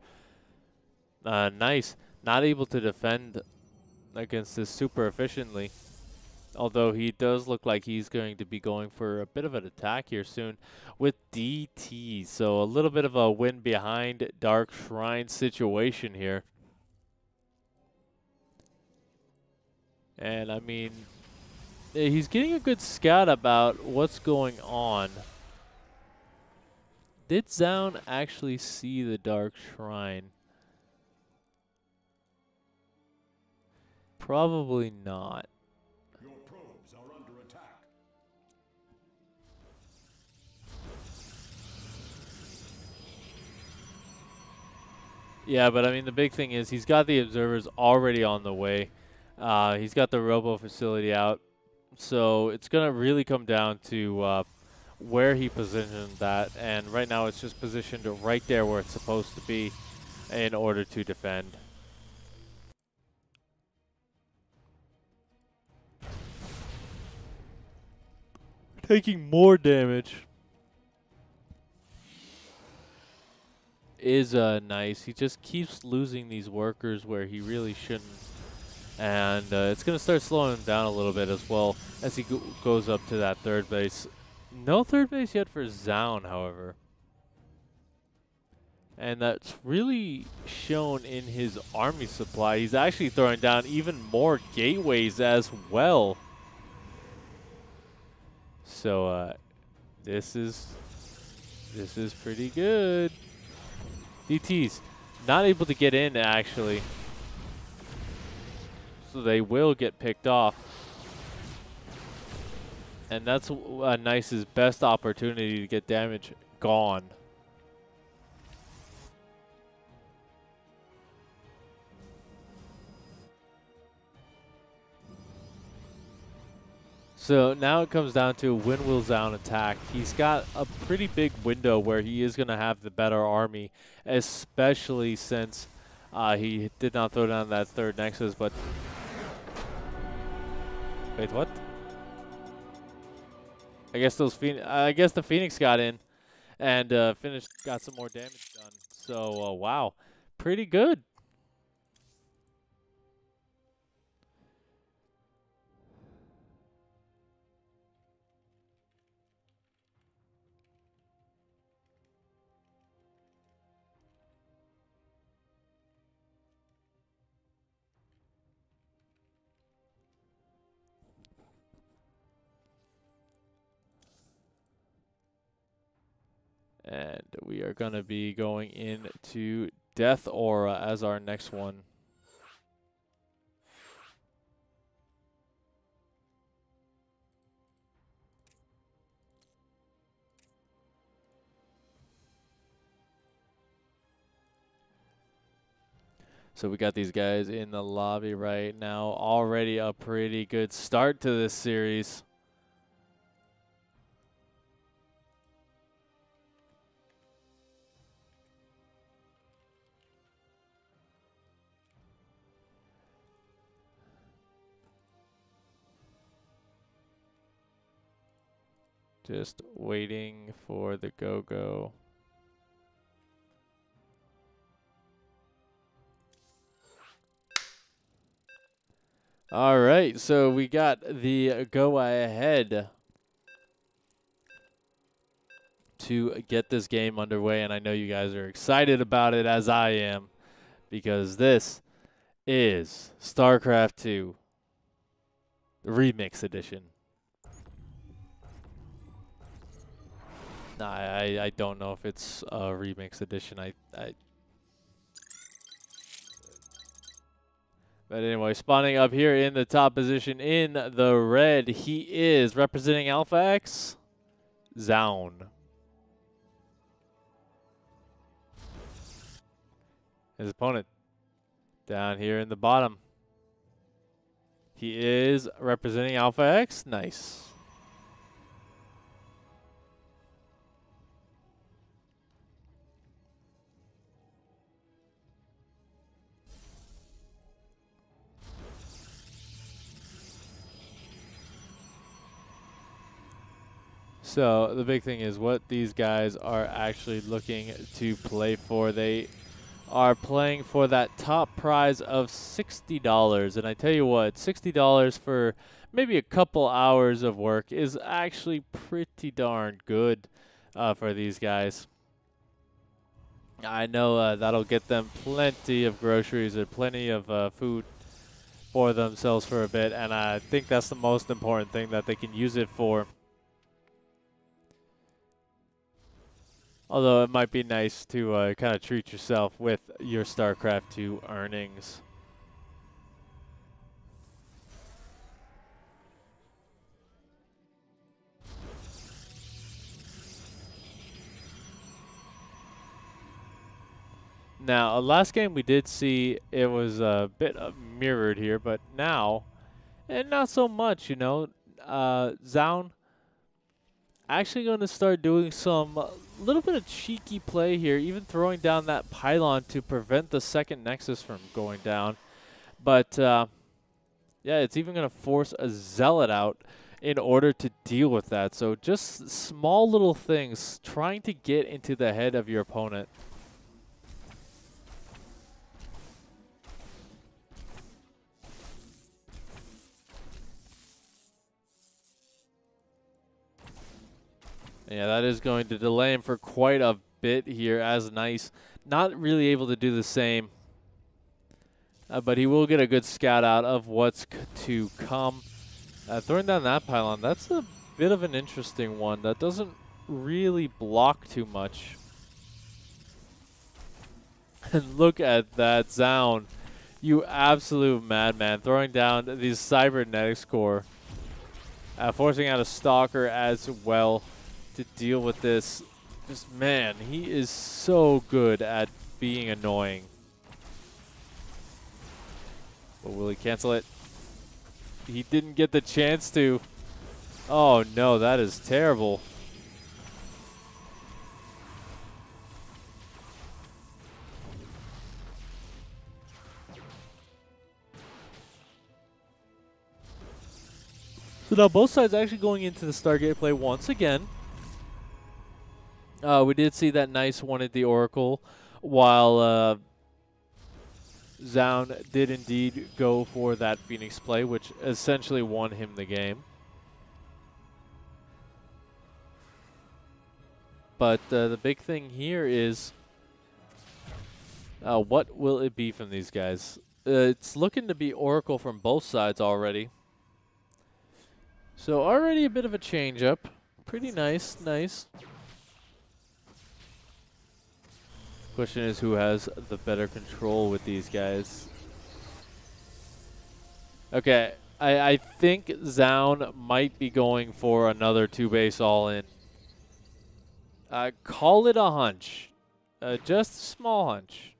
Nice. Not able to defend against this super efficiently. Although he does look like he's going to be going for a bit of an attack here soon with DT. So a little bit of a win behind Dark Shrine situation here. And I mean, he's getting a good scout about what's going on. Did Zound actually see the Dark Shrine? Probably not. Yeah, but I mean, the big thing is he's got the observers already on the way. He's got the robo facility out. So it's going to really come down to where he positioned that. And right now it's just positioned right there where it's supposed to be in order to defend. Taking more damage. Is Nice. He just keeps losing these workers where he really shouldn't. And it's going to start slowing him down a little bit as well as he goes up to that third base. No third base yet for Zound, however. And that's really shown in his army supply. He's actually throwing down even more gateways as well. So this is pretty good. DT's not able to get in, actually. So they will get picked off. And that's Nice's best opportunity to get damage gone. So now it comes down to when will Zound attack. He's got a pretty big window where he is going to have the better army, especially since he did not throw down that third Nexus, but... Wait, what? I guess the Phoenix got in and got some more damage done. So, wow. Pretty good. And we are going to be going into Death Aura as our next one. So we got these guys in the lobby right now. Already a pretty good start to this series. Just waiting for the go-go. All right, so we got the go-ahead to get this game underway, and I know you guys are excited about it as I am, because this is StarCraft 2, the Remix Edition. Nah, I don't know if it's a Remix Edition. But anyway, spawning up here in the top position in the red, he is representing Alpha X, Zaun. His opponent down here in the bottom. He is representing Alpha X. Nice. So the big thing is what these guys are actually looking to play for. They are playing for that top prize of $60. And I tell you what, $60 for maybe a couple hours of work is actually pretty darn good for these guys. I know that'll get them plenty of groceries or plenty of food for themselves for a bit. And I think that's the most important thing that they can use it for. Although it might be nice to kind of treat yourself with your StarCraft 2 earnings. Now, last game we did see it was a bit mirrored here, but now, and not so much, you know. Zaun actually going to start doing some little bit of cheeky play here, even throwing down that pylon to prevent the second Nexus from going down. But, yeah, it's even going to force a Zealot out in order to deal with that. So just small little things, trying to get into the head of your opponent. Yeah, that is going to delay him for quite a bit here as Nice. Not really able to do the same. But he will get a good scout out of what's to come. Throwing down that pylon, that's a bit of an interesting one. That doesn't really block too much. And look at that, Zaun. You absolute madman. Throwing down these cybernetics core. Forcing out a Stalker as well to deal with this. Just, man, he is so good at being annoying. But will he cancel it? He didn't get the chance to. Oh no, that is terrible. So now both sides actually going into the Stargate play once again. We did see that Nice wanted the Oracle, while Zaun did indeed go for that Phoenix play, which essentially won him the game. But the big thing here is, what will it be from these guys? It's looking to be Oracle from both sides already. So already a bit of a change up. Pretty nice, nice. Question is who has the better control with these guys. Okay, I think Zound might be going for another 2-base all-in. Call it a hunch. Just a small hunch.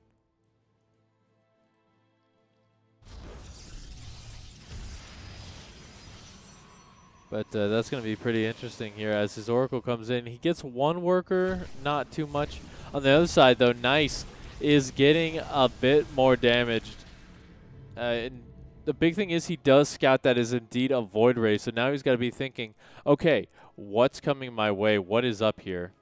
But that's going to be pretty interesting here as his Oracle comes in. He gets one worker, not too much. On the other side, though, Nice is getting a bit more damaged. And the big thing is he does scout that is indeed a Void Ray. So now he's got to be thinking, okay, what's coming my way? What is up here?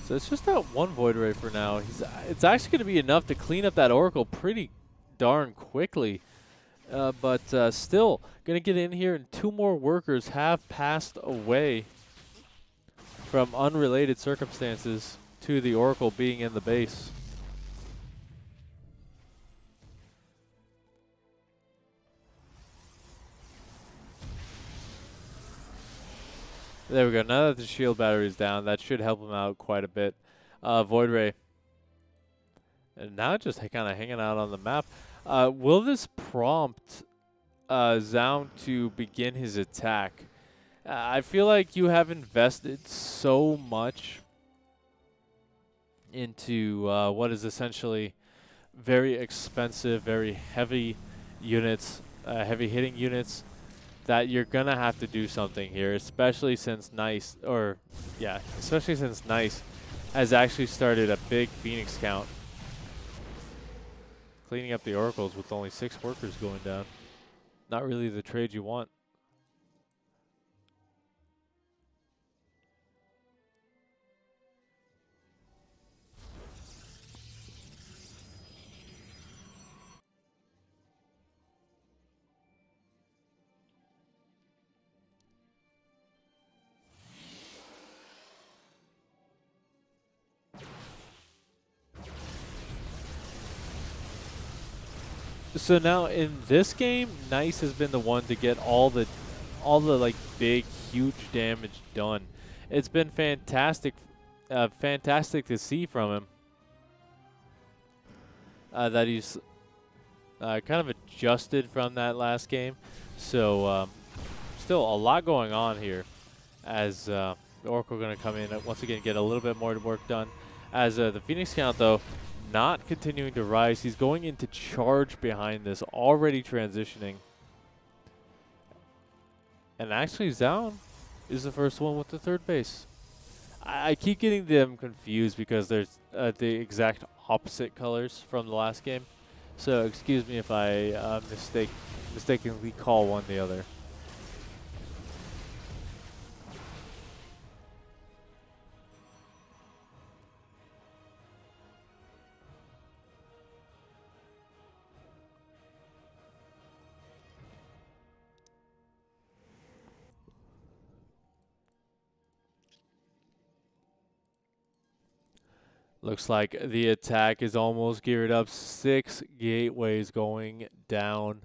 So it's just that one Void Ray for now. It's actually going to be enough to clean up that Oracle pretty darn quickly. But still, going to get in here, and 2 more workers have passed away from unrelated circumstances to the Oracle being in the base. There we go. Now that the shield battery is down, that should help him out quite a bit. Void Ray. And now just kind of hanging out on the map. Will this prompt Zound to begin his attack? I feel like you have invested so much into what is essentially very expensive, very heavy units, heavy hitting units, that you're gonna have to do something here, especially since Nice has actually started a big Phoenix count. Cleaning up the Oracles with only 6 workers going down. Not really the trade you want. So now in this game, Nice has been the one to get all the like big, huge damage done. It's been fantastic, fantastic to see from him that he's kind of adjusted from that last game. So still a lot going on here as the Oracle going to come in once again, get a little bit more work done. As the Phoenix count though, not continuing to rise. He's going into charge behind this, already transitioning. And actually, Zound is the first one with the 3rd base. I keep getting them confused because there's the exact opposite colors from the last game. So excuse me if I mistakenly call one the other. Looks like the attack is almost geared up. 6 gateways going down.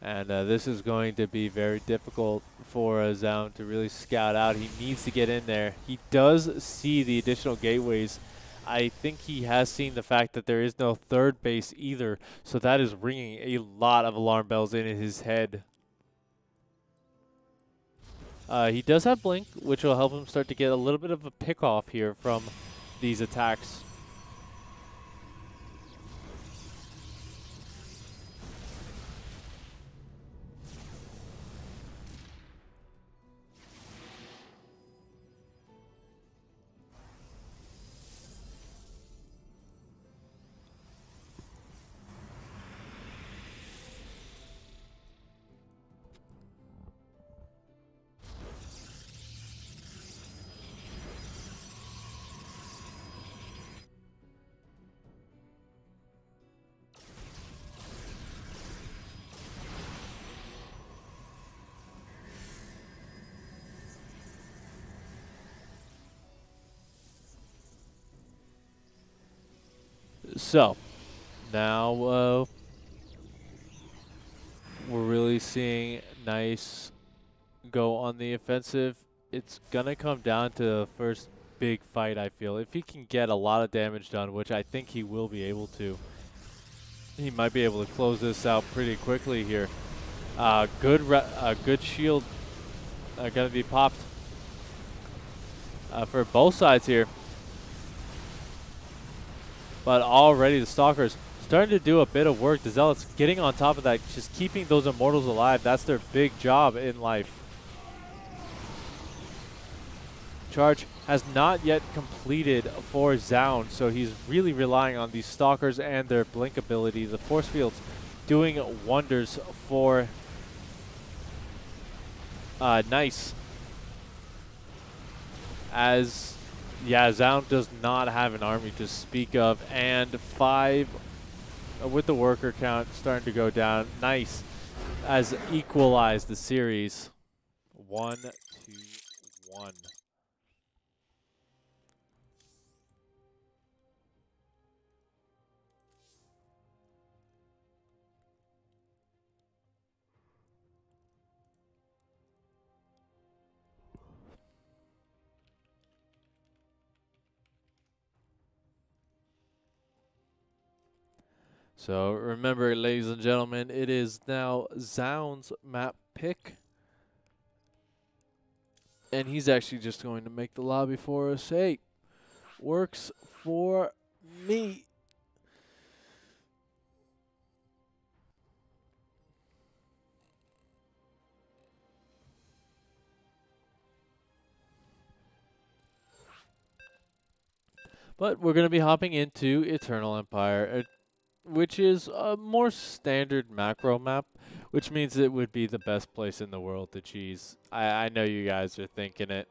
And this is going to be very difficult for Zound to really scout out. He needs to get in there. He does see the additional gateways. I think he has seen the fact that there is no 3rd base either. So that is ringing a lot of alarm bells in his head. He does have Blink, which will help him start to get a little bit of a pick off here from these attacks. So, now we're really seeing Nice go on the offensive. It's going to come down to the first big fight, I feel. If he can get a lot of damage done, which I think he will be able to, he might be able to close this out pretty quickly here. Good shield going to be popped for both sides here. But already the Stalkers starting to do a bit of work. The Zealots getting on top of that, just keeping those Immortals alive. That's their big job in life. Charge has not yet completed for Zound, so he's really relying on these Stalkers and their Blink ability. The Force Fields doing wonders for Nice. As, yeah, Zound does not have an army to speak of, and 5 with the worker count starting to go down. Nice has equalized the series 1-1. So remember, ladies and gentlemen, it is now Zound's map pick. And he's actually just going to make the lobby for us. Hey, works for me. But we're going to be hopping into Eternal Empire, which is a more standard macro map, which means it would be the best place in the world to cheese. I know you guys are thinking it.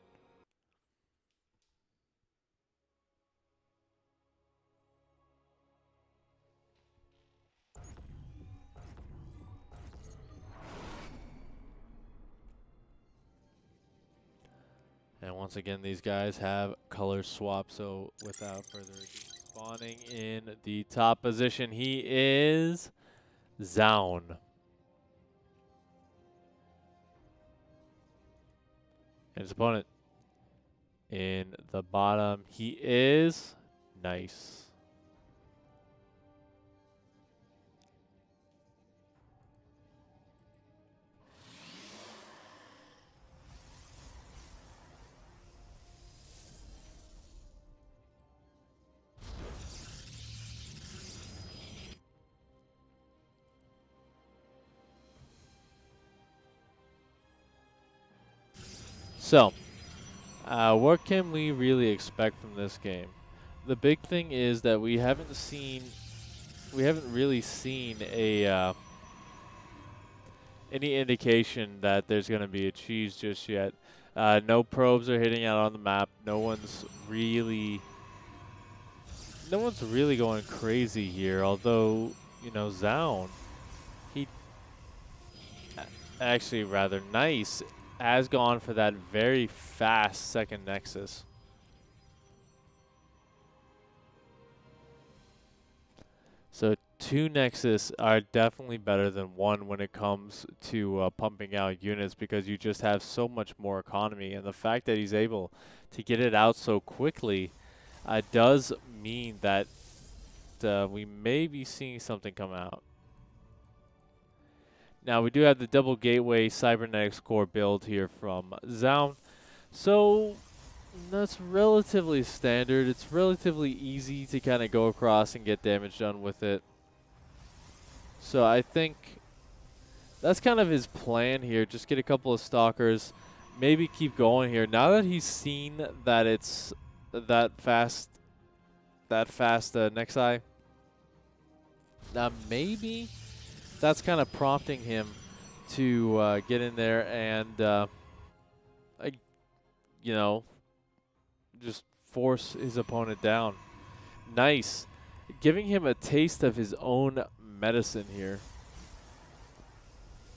And once again, these guys have color swap, so without further ado, spawning in the top position, he is Zound. And his opponent in the bottom, he is Nice. So, what can we really expect from this game? The big thing is that we haven't really seen a any indication that there's going to be a cheese just yet. No probes are hitting out on the map. No one's really going crazy here. Although, you know, Zound, he actually rather Nice has gone for that very fast second Nexus. So 2 Nexus are definitely better than 1 when it comes to pumping out units, because you just have so much more economy. And the fact that he's able to get it out so quickly does mean that we may be seeing something come out. Now, we do have the double gateway cybernetics core build here from Zound. So that's relatively standard. It's relatively easy to kind of go across and get damage done with it. So I think that's kind of his plan here. Just get a couple of stalkers, maybe keep going here. Now that he's seen that it's that fast Nexi, now maybe that's kind of prompting him to get in there and, you know, just force his opponent down. Nice. Giving him a taste of his own medicine here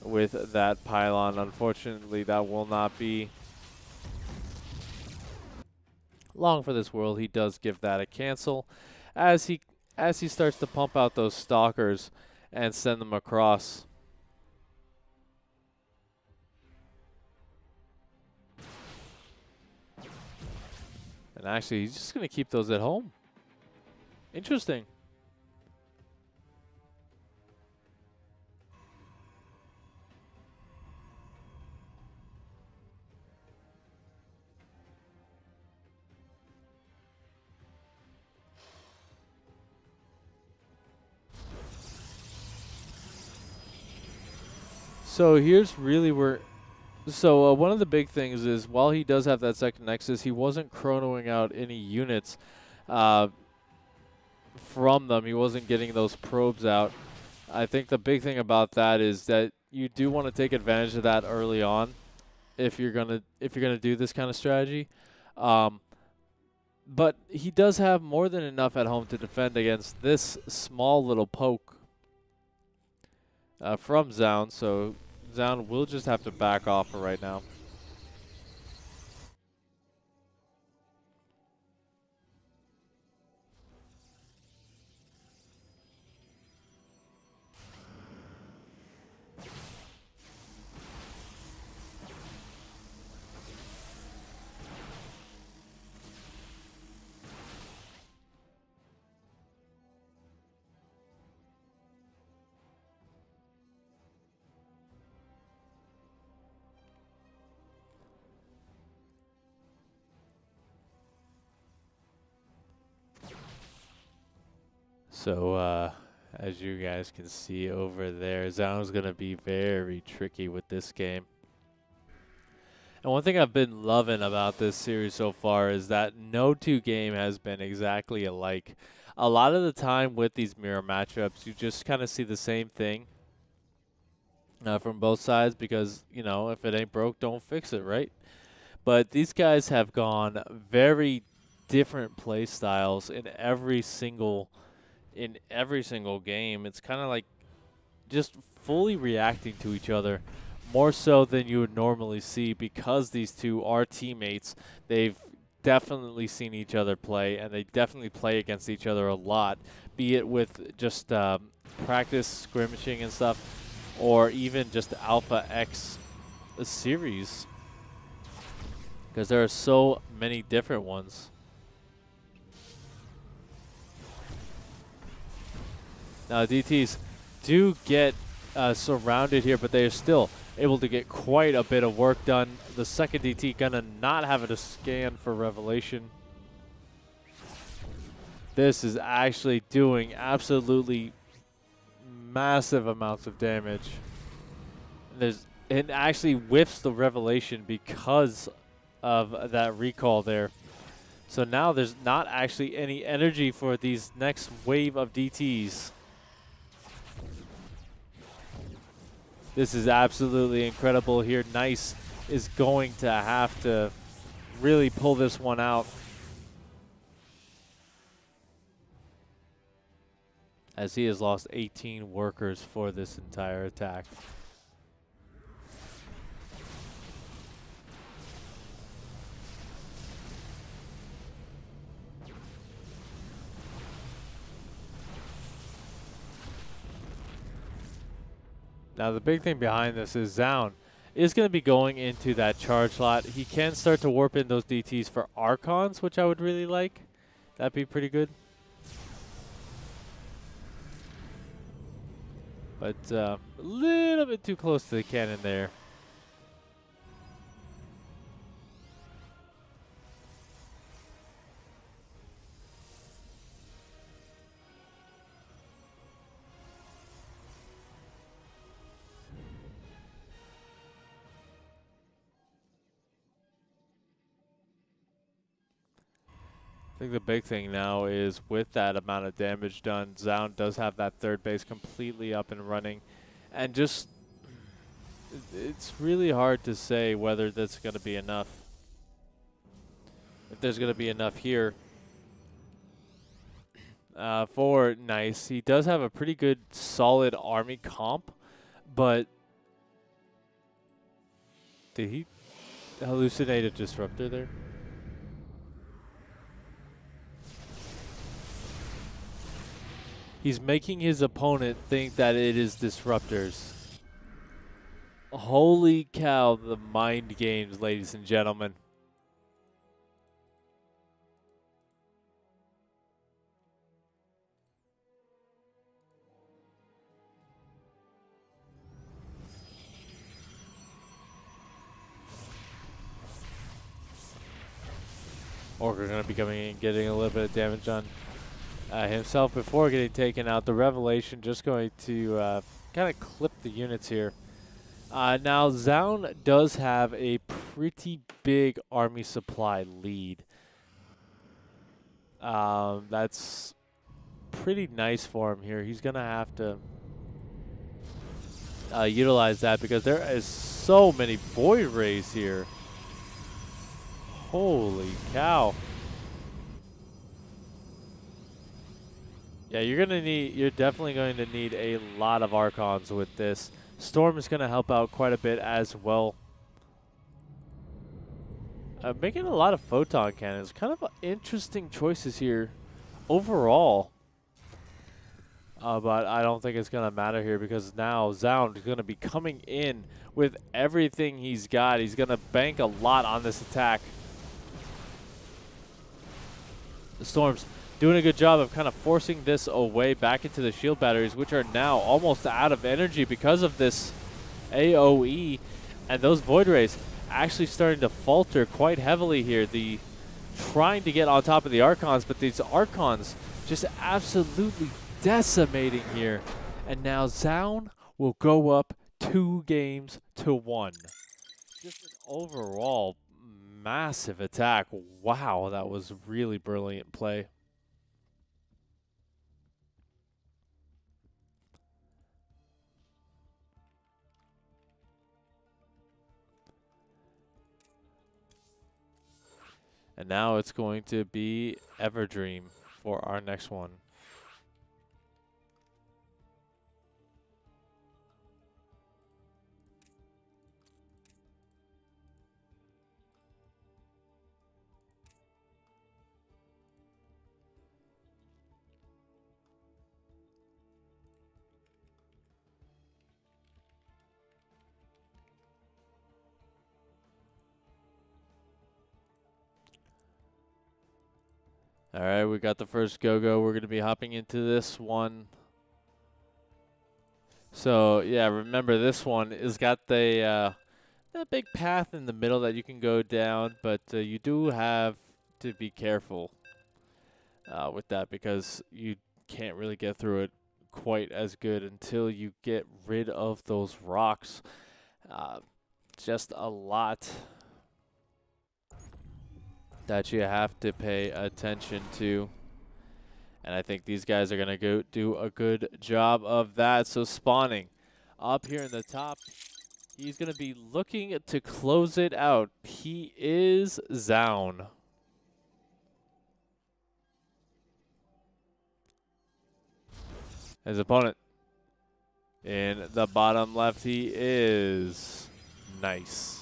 with that pylon. Unfortunately, that will not be long for this world. He does give that a cancel as he as he starts to pump out those stalkers and send them across. And actually, he's just going to keep those at home. Interesting. So here's really where... So one of the big things is while he does have that second Nexus, he wasn't chronoing out any units from them. He wasn't getting those probes out. I think the big thing about that is that you do want to take advantage of that early on if you're gonna do this kind of strategy. But he does have more than enough at home to defend against this small little poke from Zound, so Zound will just have to back off for right now. So, as you guys can see over there, Zound's going to be very tricky with this game. And one thing I've been loving about this series so far is that no two game has been exactly alike. A lot of the time with these mirror matchups, you just kind of see the same thing from both sides because, you know, if it ain't broke, don't fix it, right? But these guys have gone very different play styles in every single game. It's kind of like just fully reacting to each other more so than you would normally see because these two are teammates. They've definitely seen each other play, and they definitely play against each other a lot, be it with just practice skirmishing and stuff, or even just Alpha X series, because there are so many different ones. Now, DTs do get surrounded here, but they are still able to get quite a bit of work done. The second DT gonna not have it a scan for Revelation. This is actually doing absolutely massive amounts of damage. It actually whiffs the Revelation because of that recall there. So now there's not actually any energy for these next wave of DTs. This is absolutely incredible here. Nice is going to have to really pull this one out, as he has lost 18 workers for this entire attack. Now the big thing behind this is Zound is going to be going into that charge slot. He can start to warp in those DTs for Archons, which I would really like. That'd be pretty good. But a little bit too close to the cannon there. I think the big thing now is with that amount of damage done, Zound does have that third base completely up and running. And just, it's really hard to say whether that's going to be enough. If there's going to be enough here for Nice. He does have a pretty good solid army comp, but did he hallucinate a disruptor there? He's making his opponent think that it is disruptors. Holy cow, the mind games, ladies and gentlemen. Orca going to be coming in, getting a little bit of damage on himself before getting taken out. The Revelation just going to kind of clip the units here. Now, Zaun does have a pretty big army supply lead. That's pretty nice for him here. He's going to have to utilize that because there is so many Void Rays here. Holy cow. Yeah, you're definitely going to need a lot of Archons with this. Storm is going to help out quite a bit as well. Making a lot of Photon Cannons. Kind of interesting choices here overall. But I don't think it's going to matter here because now Zaun is going to be coming in with everything he's got. He's going to bank a lot on this attack. The Storm's doing a good job of kind of forcing this away back into the shield batteries, which are now almost out of energy because of this AoE. And those Void Rays actually starting to falter quite heavily here. The trying to get on top of the Archons, but these Archons just absolutely decimating here. And now Zaun will go up 2-1. Just an overall massive attack. Wow, that was really brilliant play. And now it's going to be Everdream for our next one. All right, we got the first go-go. We're going to be hopping into this one. So, yeah, remember this one has got the that big path in the middle that you can go down, but you do have to be careful with that because you can't really get through it quite as good until you get rid of those rocks. Just a lot that you have to pay attention to. And I think these guys are going to go do a good job of that. So spawning up here in the top, he's going to be looking to close it out. He is Zaun. His opponent in the bottom left, he is Nice.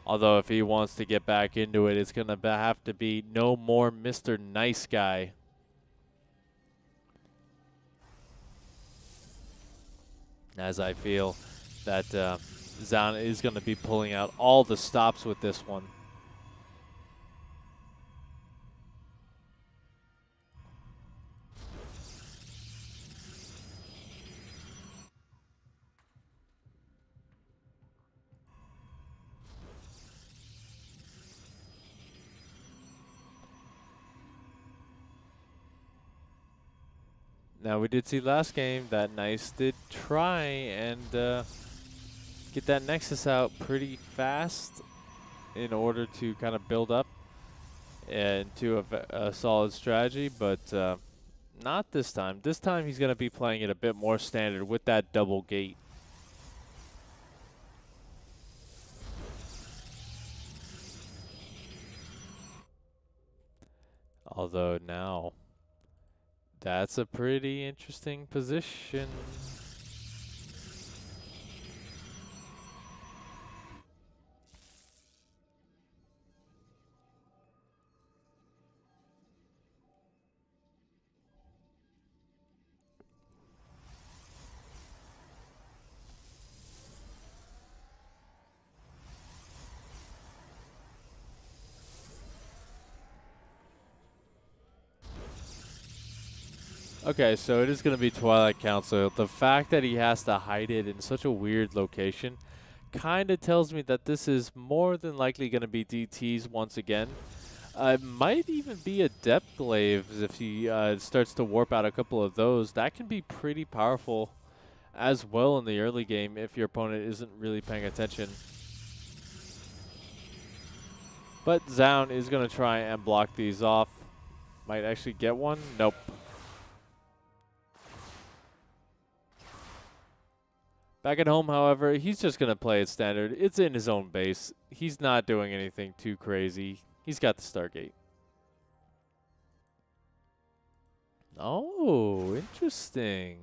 Although if he wants to get back into it, it's going to have to be no more Mr. Nice Guy. As I feel that Zaun is going to be pulling out all the stops with this one. Now, we did see last game that Nice did try and get that Nexus out pretty fast in order to kind of build up into a solid strategy, but not this time. This time he's going to be playing it a bit more standard with that double gate. Although now, that's a pretty interesting position. Okay, so it is going to be Twilight Council. The fact that he has to hide it in such a weird location kind of tells me that this is more than likely going to be DTs once again. It might even be a Depth Glaives if he starts to warp out a couple of those. That can be pretty powerful as well in the early game if your opponent isn't really paying attention. But Zound is going to try and block these off. Might actually get one. Nope. Back at home, however, he's just going to play it standard. It's in his own base. He's not doing anything too crazy. He's got the Stargate. Oh, interesting.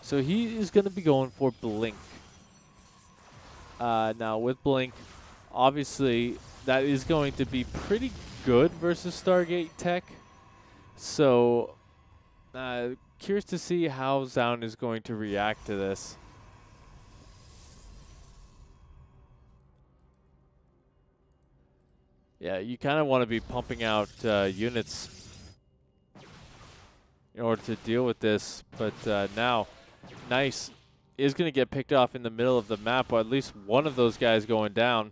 So he is going to be going for Blink. Now, with Blink, obviously, that is going to be pretty good versus Stargate tech. So, curious to see how Zound is going to react to this. Yeah, you kind of want to be pumping out units in order to deal with this. But now, Nice is going to get picked off in the middle of the map, or at least one of those guys going down.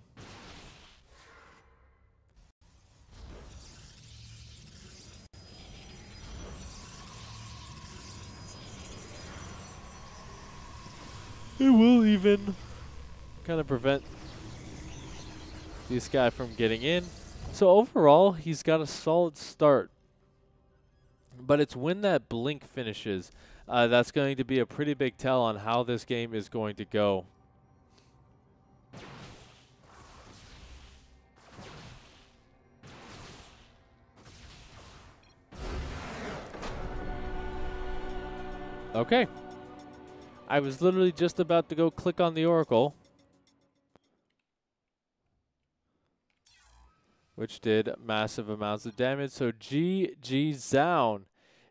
It will even kind of prevent this guy from getting in. So overall, he's got a solid start. But it's when that blink finishes that's going to be a pretty big tell on how this game is going to go. Okay. I was literally just about to go click on the Oracle, which did massive amounts of damage. So GG Zound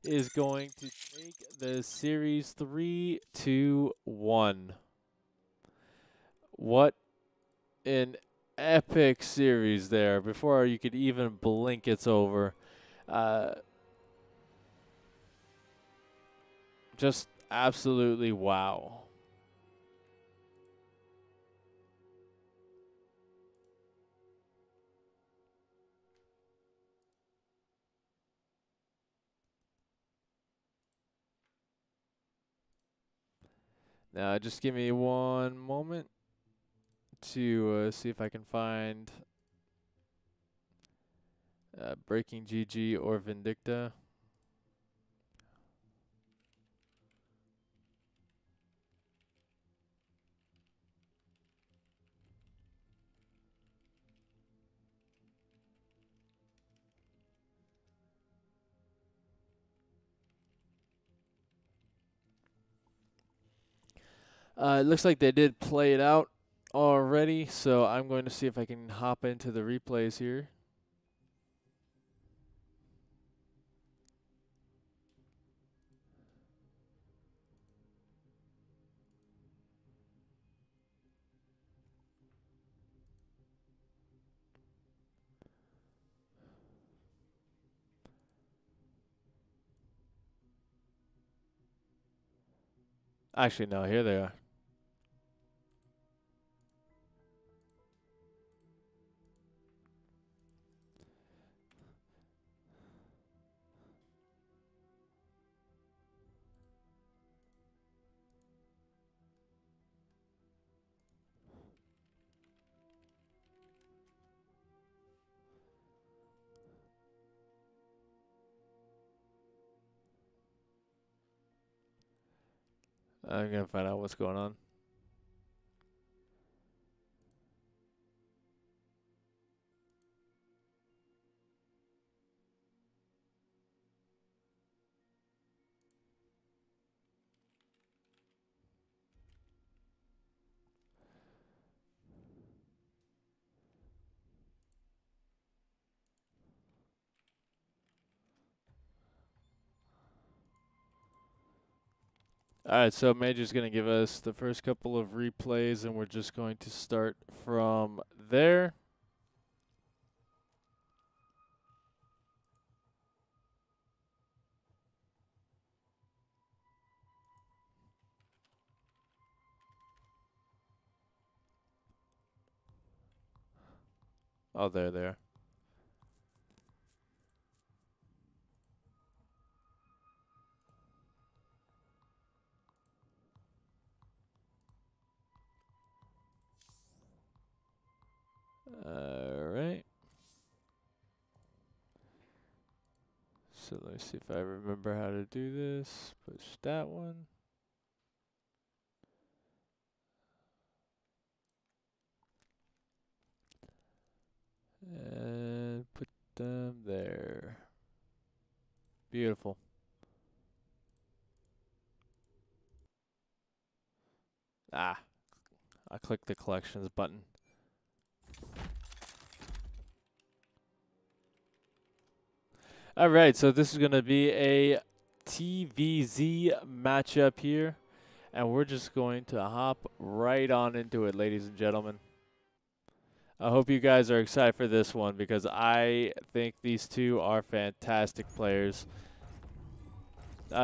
is going to take the series 3-1. What an epic series there. Before you could even blink, it's over. Just absolutely wow. Now, just give me one moment to see if I can find Breaking GG or Vindicta. It looks like they did play it out already, so I'm going to see if I can hop into the replays here. Actually, no, here they are. I'm going to find out what's going on. All right, so Major's going to give us the first couple of replays, and we're just going to start from there. Oh, there. Alright. So let me see if I remember how to do this. Push that one. And put them there. Beautiful. Ah, I clicked the collections button. Alright, so this is going to be a TVZ matchup here. And we're just going to hop right on into it, ladies and gentlemen. I hope you guys are excited for this one because I think these two are fantastic players.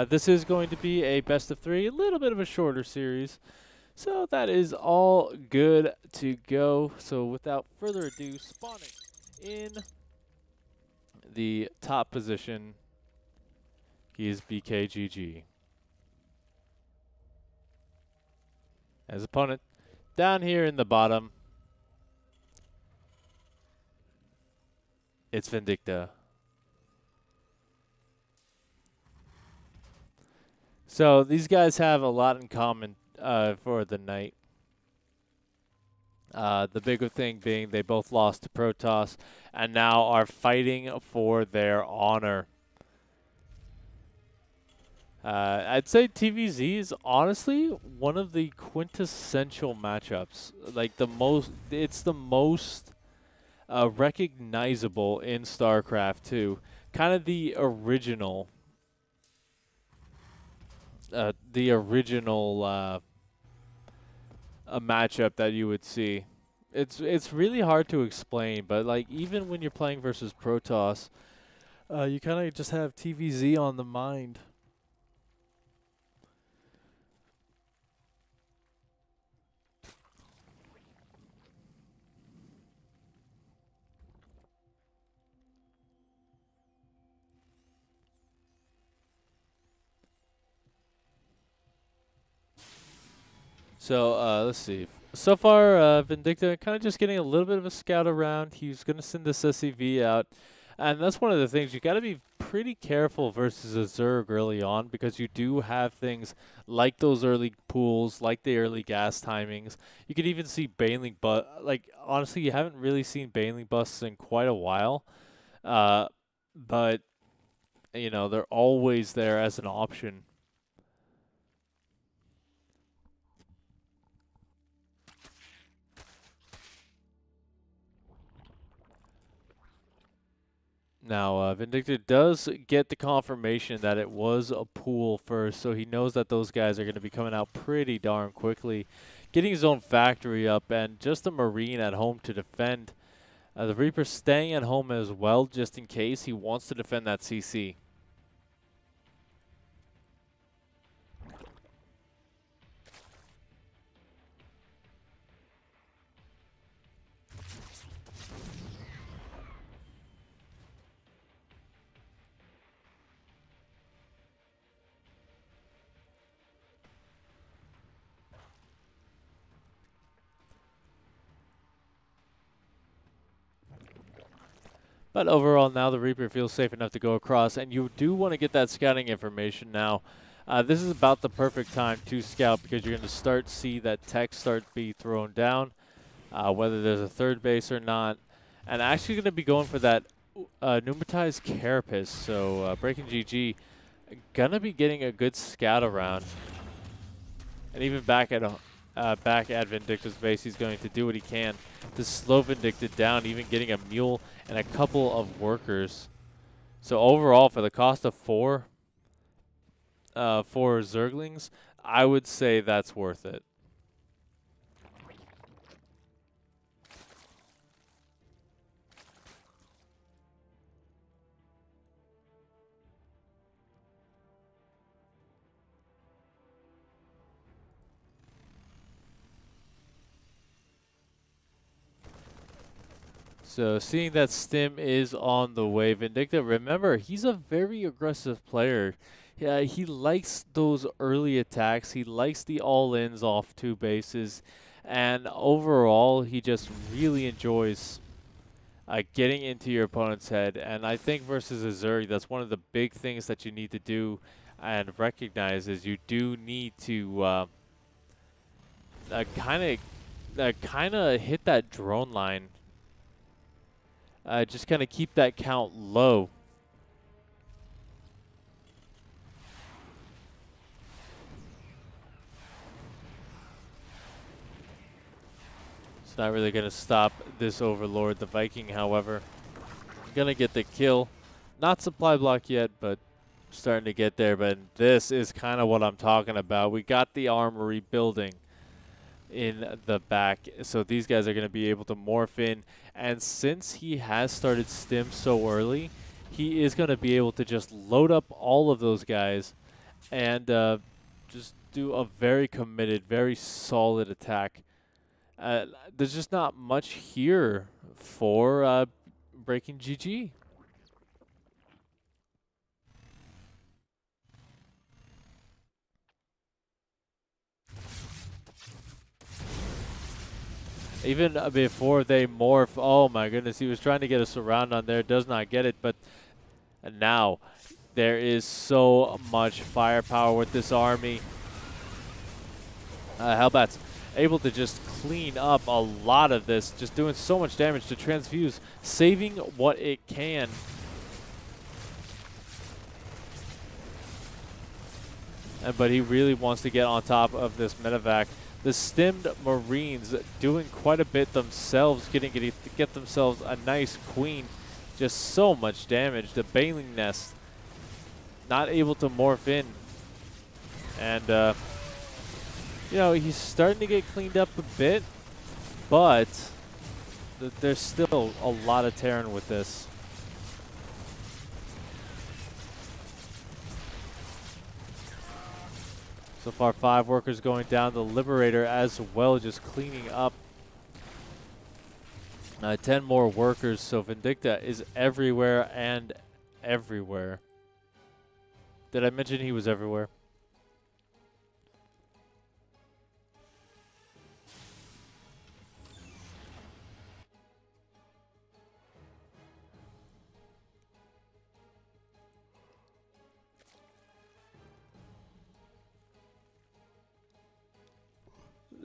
This is going to be a best of 3, a little bit of a shorter series. So that is all good to go. So without further ado, spawning in the top position, he is BKGG. As opponent, down here in the bottom, it's Vindicta. So these guys have a lot in common for the night. The bigger thing being they both lost to Protoss and now are fighting for their honor. I'd say TVZ is honestly one of the quintessential matchups. Like it's the most recognizable in StarCraft 2. Kind of the original a matchup that you would see. It's really hard to explain, but like even when you're playing versus Protoss, you kind of just have TVZ on the mind. So let's see. So far, Vindicta kind of just getting a little bit of a scout around. He's going to send this SCV out. And that's one of the things. You got to be pretty careful versus a Zerg early on because you do have things like those early pools, like the early gas timings. You could even see Baneling, but like honestly, you haven't really seen Baneling busts in quite a while. But you know, they're always there as an option. Now, Vindicta does get the confirmation that it was a pool first, so he knows that those guys are going to be coming out pretty darn quickly. Getting his own factory up and just a Marine at home to defend. The Reaper staying at home as well, just in case he wants to defend that CC. But overall, now the Reaper feels safe enough to go across, and you do want to get that scouting information now. This is about the perfect time to scout because you're going to see that tech start to be thrown down, whether there's a third base or not. And actually going to be going for that pneumatized carapace, so Breaking GG going to be getting a good scout around. And even back at Vindicta's base, he's going to do what he can to slow Vindicta down, even getting a mule and a couple of workers. So overall, for the cost of four Zerglings, I would say that's worth it. So seeing that Stim is on the way, Vindicta, remember, he's a very aggressive player. Yeah, he likes those early attacks. He likes the all-ins off 2 bases. And overall, he just really enjoys getting into your opponent's head. And I think versus a Zerg, that's one of the big things that you need to do and recognize is you do need to kind of hit that drone line. Just kind of keep that count low. It's not really going to stop this Overlord. The Viking, however, going to get the kill. Not supply block yet, but starting to get there. But this is kind of what I'm talking about. We got the armory building in the back, so these guys are going to be able to morph in. And since he has started Stim so early, he is going to be able to just load up all of those guys and just do a very committed, very solid attack. There's just not much here for breaking GG. Even before they morph, oh my goodness, he was trying to get a surround on there, does not get it, but now there is so much firepower with this army. Hellbat's able to just clean up a lot of this, just doing so much damage to transfuse, saving what it can. But he really wants to get on top of this medevac. The stemmed Marines doing quite a bit themselves, getting to get themselves a nice queen. Just so much damage. The Baneling Nest not able to morph in. And, you know, he's starting to get cleaned up a bit, but there's still a lot of Terran with this. So far, 5 workers going down. The Liberator as well, just cleaning up. 10 more workers, so Vindicta is everywhere and everywhere. Did I mention he was everywhere?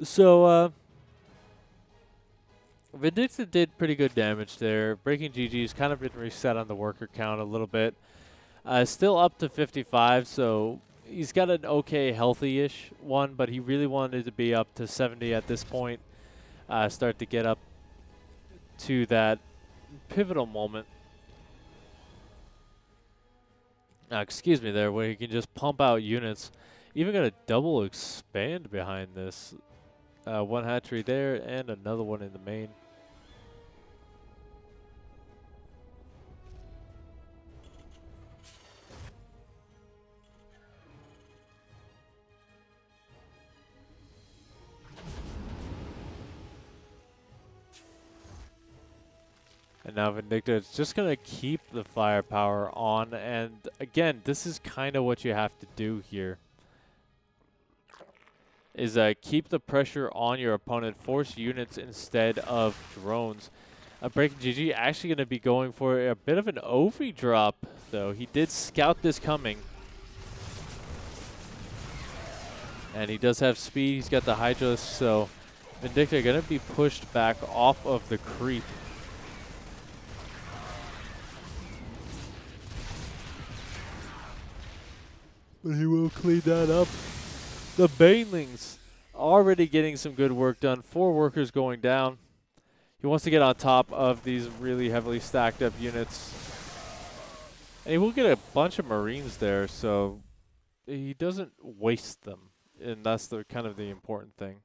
So, Vindicta did pretty good damage there. Breaking GG's kind of been reset on the worker count a little bit. Still up to 55, so he's got an okay healthy-ish one, but he really wanted to be up to 70 at this point. Start to get up to that pivotal moment. Excuse me there, where he can just pump out units. Even got a double expand behind this. One hatchery there and another one in the main. And now Vindicta is just going to keep the firepower on. And again, this is kind of what you have to do here. Is keep the pressure on your opponent, force units instead of drones. Breaking GG actually going to be going for a bit of an Ovi drop, though. He did scout this coming. And he does have speed. He's got the Hydra, so Vindicta going to be pushed back off of the creep. But he will clean that up. The Banelings already getting some good work done. 4 workers going down. He wants to get on top of these really heavily stacked up units. And he will get a bunch of Marines there, so he doesn't waste them. And that's the kind of the important thing.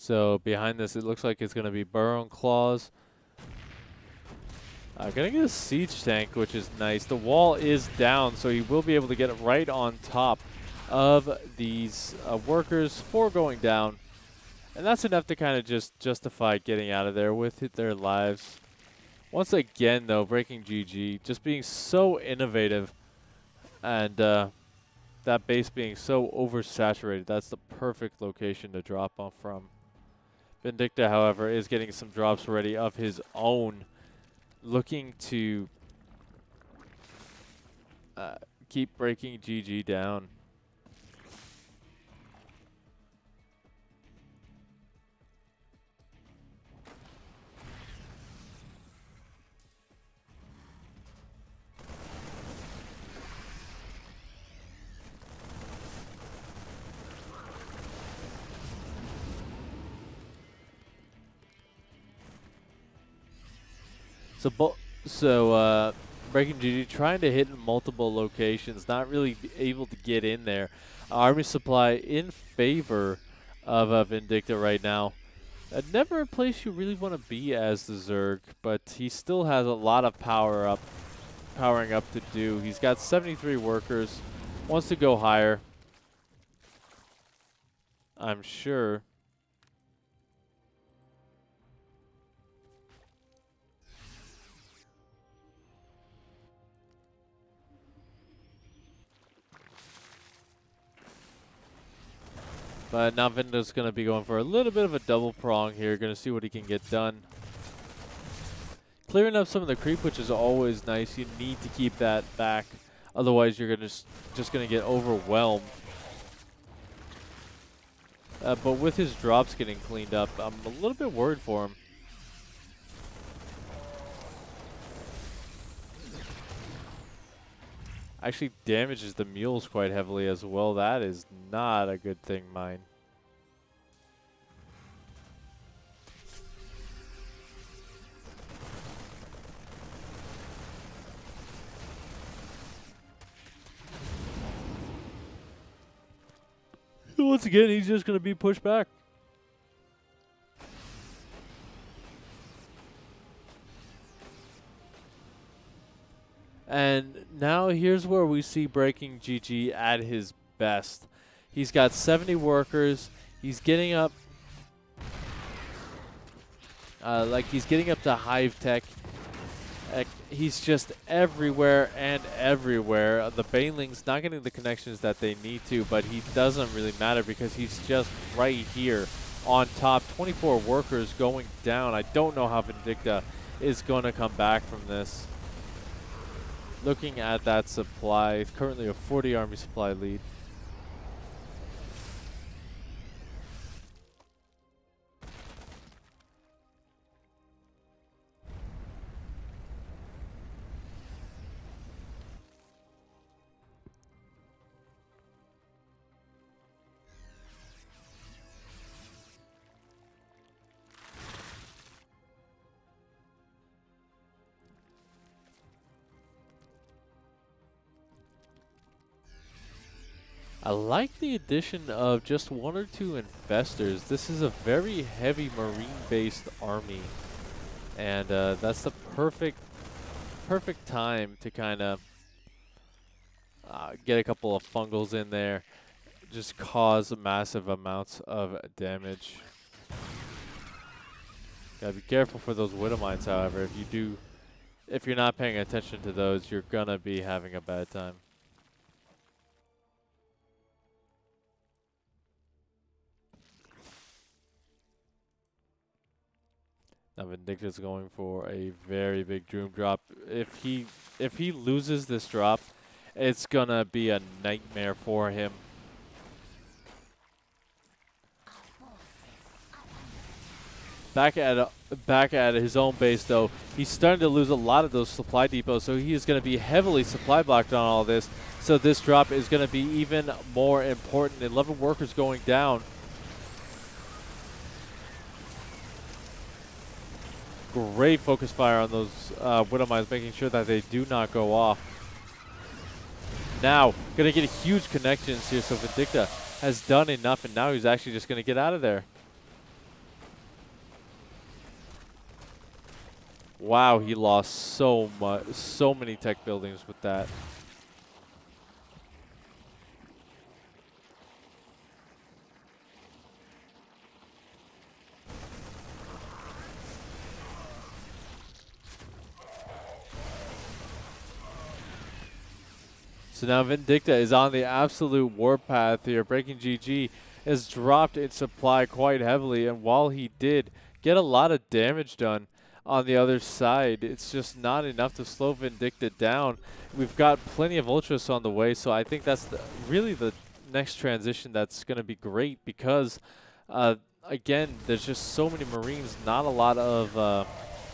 So behind this, it looks like it's going to be Burrow and Claws. Gonna get a siege tank, which is nice. The wall is down, so he will be able to get right on top of these workers for going down. And that's enough to kind of just justify getting out of there with their lives. Once again, though, breaking GG, just being so innovative, and that base being so oversaturated. That's the perfect location to drop off from. Vindicta, however, is getting some drops ready of his own, looking to keep breaking GG down. So breaking GG trying to hit in multiple locations, not really able to get in there. Army supply in favor of Vindicta right now. Never a place you really want to be as the Zerg, but he still has a lot of powering up to do. He's got 73 workers, wants to go higher, I'm sure. But now Vindo's going to be going for a little bit of a double prong here. Going to see what he can get done. Clearing up some of the creep, which is always nice. You need to keep that back. Otherwise, you're going to just going to get overwhelmed. But with his drops getting cleaned up, I'm a little bit worried for him. Actually damages the mules quite heavily as well. That is not a good thing, mine. Once again, he's just going to be pushed back. And now here's where we see breaking GG at his best. He's got 70 workers. He's getting up, he's getting up to hive tech. He's just everywhere and everywhere. The Baneling's not getting the connections that they need to, but he doesn't really matter because he's just right here on top. 24 workers going down. I don't know how Vindicta is going to come back from this. Looking at that supply, currently a 40 army supply lead. I like the addition of just 1 or 2 investors. This is a very heavy marine-based army, and that's the perfect time to kind of get a couple of fungals in there, just cause massive amounts of damage. Gotta be careful for those widow mines, however. If you're not paying attention to those, you're gonna be having a bad time. Now Vindicta's going for a very big Droom drop. If he loses this drop, it's gonna be a nightmare for him. Back at his own base, though, he's starting to lose a lot of those supply depots, so he is going to be heavily supply blocked on all this. So this drop is going to be even more important. 11 workers going down. Great focus fire on those widow mines, making sure that they do not go off. Now, going to get huge connections here, so Vindicta has done enough, and now he's actually just going to get out of there. Wow, he lost so much, so many tech buildings with that. So now Vindicta is on the absolute warpath here. Breaking GG has dropped its supply quite heavily, and while he did get a lot of damage done on the other side, it's just not enough to slow Vindicta down. We've got plenty of Ultras on the way, so I think that's really the next transition that's going to be great because, again, there's just so many Marines, not a lot of,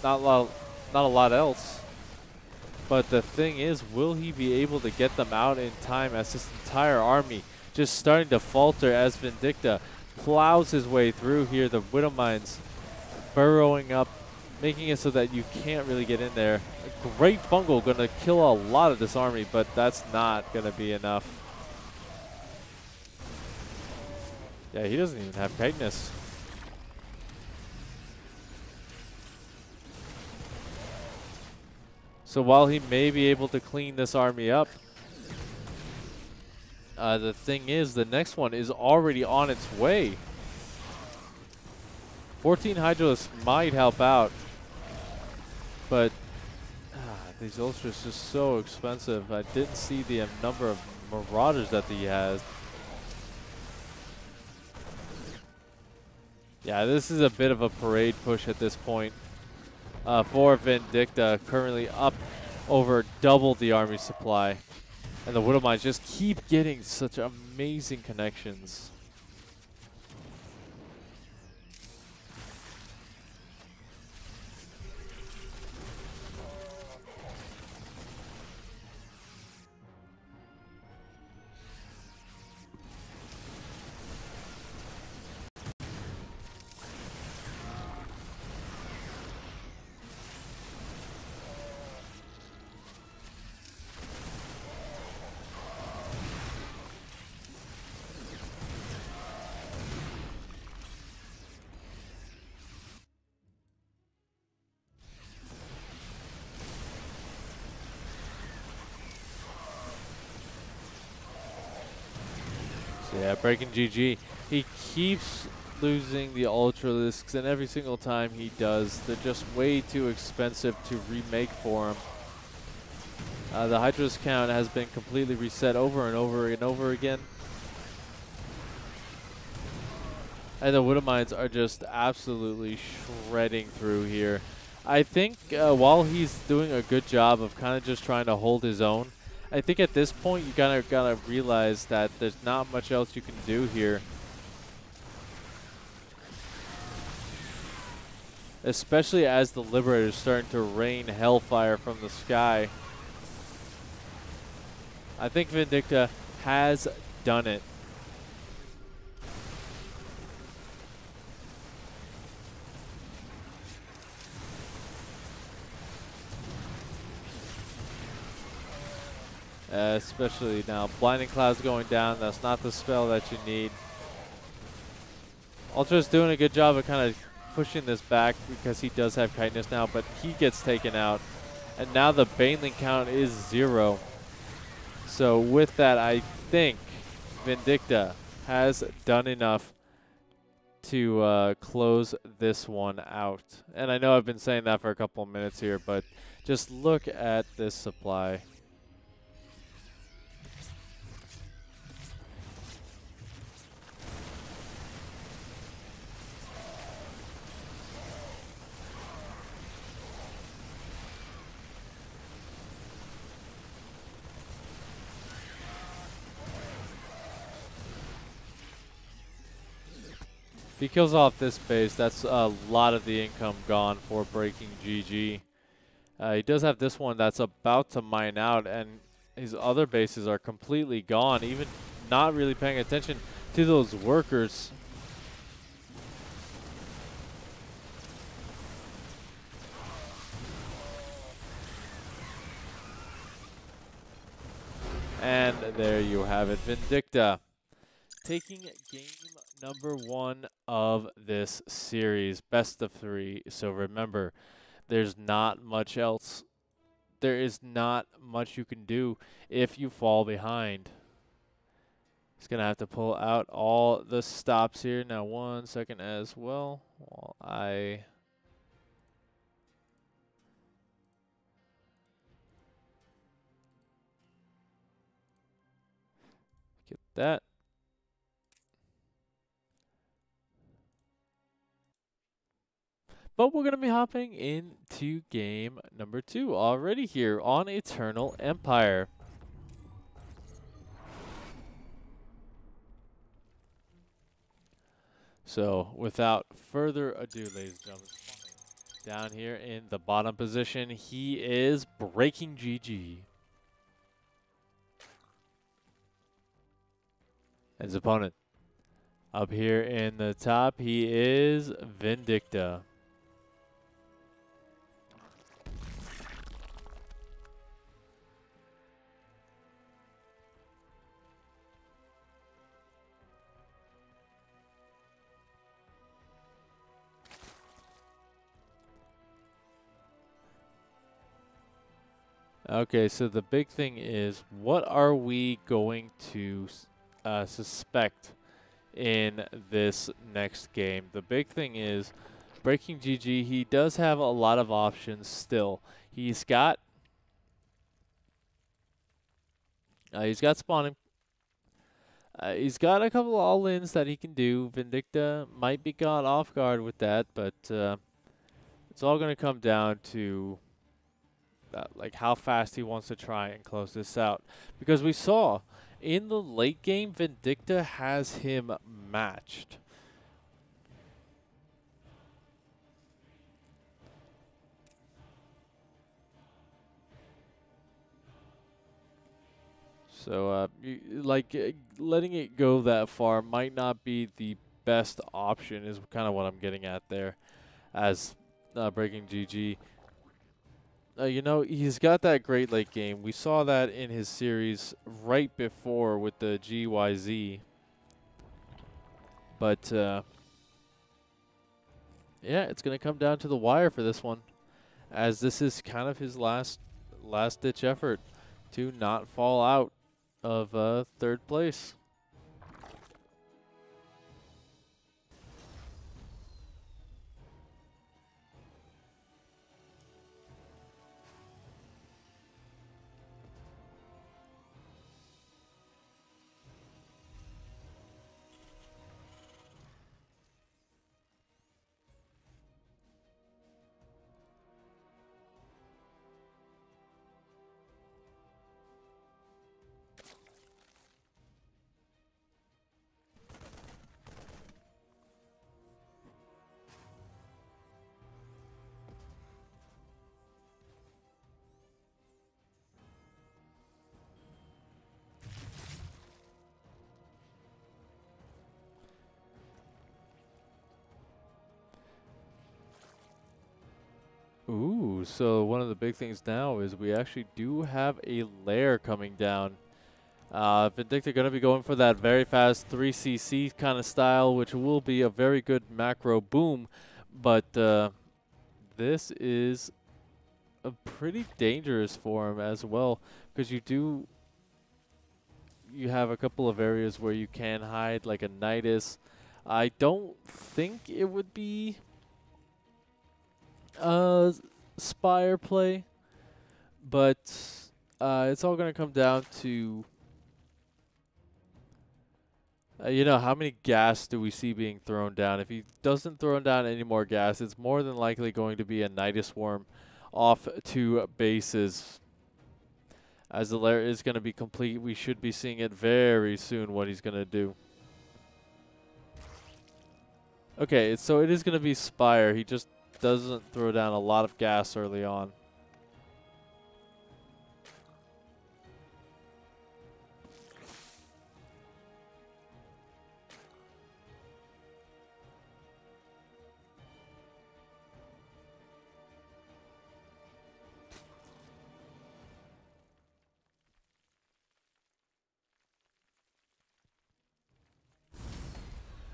not a lot else. But the thing is, will he be able to get them out in time as this entire army just starting to falter as Vindicta plows his way through here. The Widow Mines burrowing up, making it so that you can't really get in there. A great Fungal going to kill a lot of this army, but that's not going to be enough. Yeah, he doesn't even have Chitinous. So while he may be able to clean this army up, the thing is, the next one is already on its way. 14 Hydralisks might help out, but these Ultras are just so expensive. I didn't see the number of Marauders that he has. Yeah, this is a bit of a parade push at this point for Vindicta, currently up over double the army supply. And the Widow Mines just keep getting such amazing connections. Yeah, breaking GG. He keeps losing the Ultralisks, and every single time he does, they're just way too expensive to remake for him. The Hydralisk count has been completely reset over and over and over again. And the Widow Mines are just absolutely shredding through here. I think while he's doing a good job of kind of just trying to hold his own, I think at this point you gotta realize that there's not much else you can do here. Especially as the Liberator is starting to rain hellfire from the sky. I think Vindicta has done it. Especially now, Blinding Cloud's going down. That's not the spell that you need. Ultra's doing a good job of kind of pushing this back because he does have Chitinous now, but he gets taken out. And now the Baneling count is 0. So with that, I think Vindicta has done enough to close this one out. And I know I've been saying that for a couple of minutes here, but just look at this supply. If he kills off this base, that's a lot of the income gone for breaking GG. He does have this one that's about to mine out, and his other bases are completely gone, even not really paying attention to those workers. And there you have it, Vindicta taking game number 1 of this series, best of 3. So remember, there's not much else. There is not much you can do if you fall behind. He's going to have to pull out all the stops here. Now, 1 second as well. While I get that. But we're going to be hopping into game number 2 already here on Eternal Empire. So, without further ado, ladies and gentlemen, down here in the bottom position, he is Breaking GG. And his opponent up here in the top, he is Vindicta. Okay, so the big thing is, what are we going to suspect in this next game? The big thing is, Breaking GG, he does have a lot of options still. He's got spawning. He's got a couple all-ins that he can do. Vindicta might be caught off guard with that, but it's all going to come down to like how fast he wants to try and close this out. Because we saw in the late game, Vindicta has him matched. So, letting it go that far might not be the best option, is kind of what I'm getting at there, as Breaking GG. You know, he's got that great late game. We saw that in his series right before with the GYZ. But, yeah, it's going to come down to the wire for this one, as this is kind of his last-ditch effort to not fall out of third place. Ooh, so one of the big things now is we actually do have a lair coming down. Vindicta going to be going for that very fast 3cc kind of style, which will be a very good macro boom. But this is pretty dangerous for him as well, because you have a couple of areas where you can hide, like a Nidus. I don't think it would be Spire play, but it's all going to come down to you know, how many gas do we see being thrown down? If he doesn't throw down any more gas, it's more than likely going to be a Nidus Swarm off 2 bases. As the lair is going to be complete, we should be seeing it very soon what he's going to do. Okay, so it is going to be Spire. He just doesn't throw down a lot of gas early on.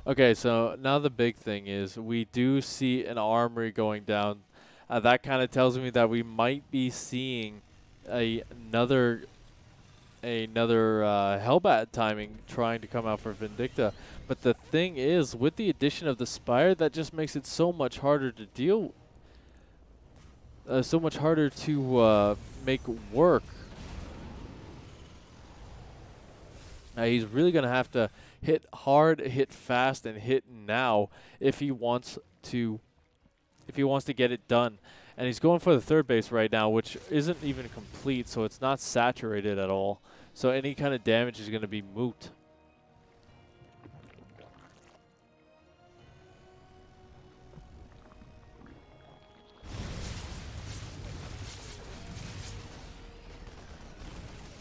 Okay, so now the big thing is we do see an armory going down. that kind of tells me that we might be seeing another Hellbat timing trying to come out for Vindicta. But the thing is, with the addition of the Spire, that just makes it so much harder to deal, so much harder to make work. He's really going to have to hit hard, hit fast, and hit now if he wants to get it done. And he's going for the third base right now, which isn't even complete, so it's not saturated at all. So any kind of damage is going to be moot.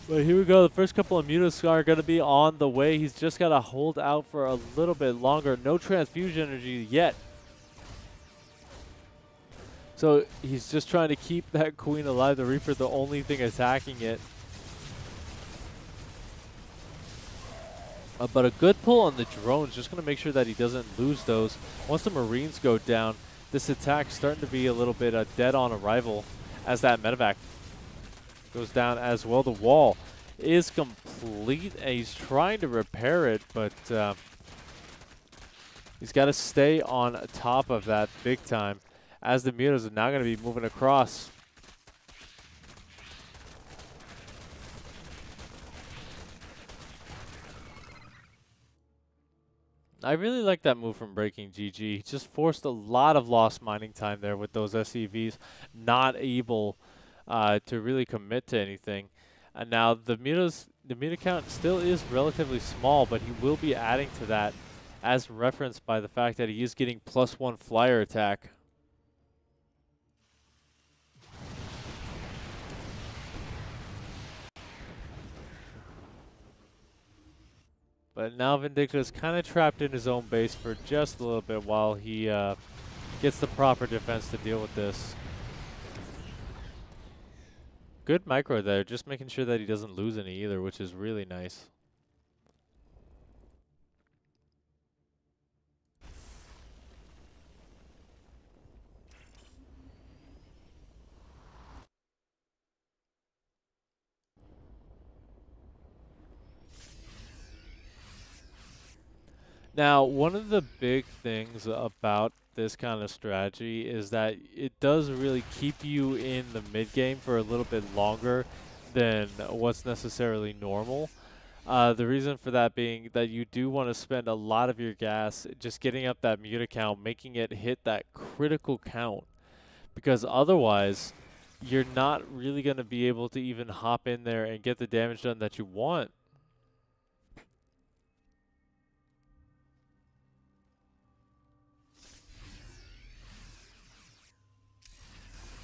But here we go. The first couple of Mutas are going to be on the way. He's just got to hold out for a little bit longer. No transfusion energy yet. So he's just trying to keep that Queen alive. The Reaper, the only thing attacking it. But a good pull on the drones, just going to make sure that he doesn't lose those. Once the Marines go down, this attack's starting to be a little bit dead on arrival as that medevac goes down as well. The wall is complete, and he's trying to repair it, but he's got to stay on top of that big time as the Mutas are now going to be moving across. I really like that move from Breaking GG. He just forced a lot of lost mining time there with those SCVs not able to really commit to anything. And now the Muta count still is relatively small, but he will be adding to that as referenced by the fact that he is getting +1 flyer attack. But now Vindicta is kind of trapped in his own base for just a little bit while he gets the proper defense to deal with this. Good micro there, just making sure that he doesn't lose any either, which is really nice. Now, one of the big things about this kind of strategy is that it does really keep you in the mid game for a little bit longer than what's necessarily normal. The reason for that being that you do want to spend a lot of your gas just getting up that Muta count, making it hit that critical count, because otherwise you're not really going to be able to even hop in there and get the damage done that you want.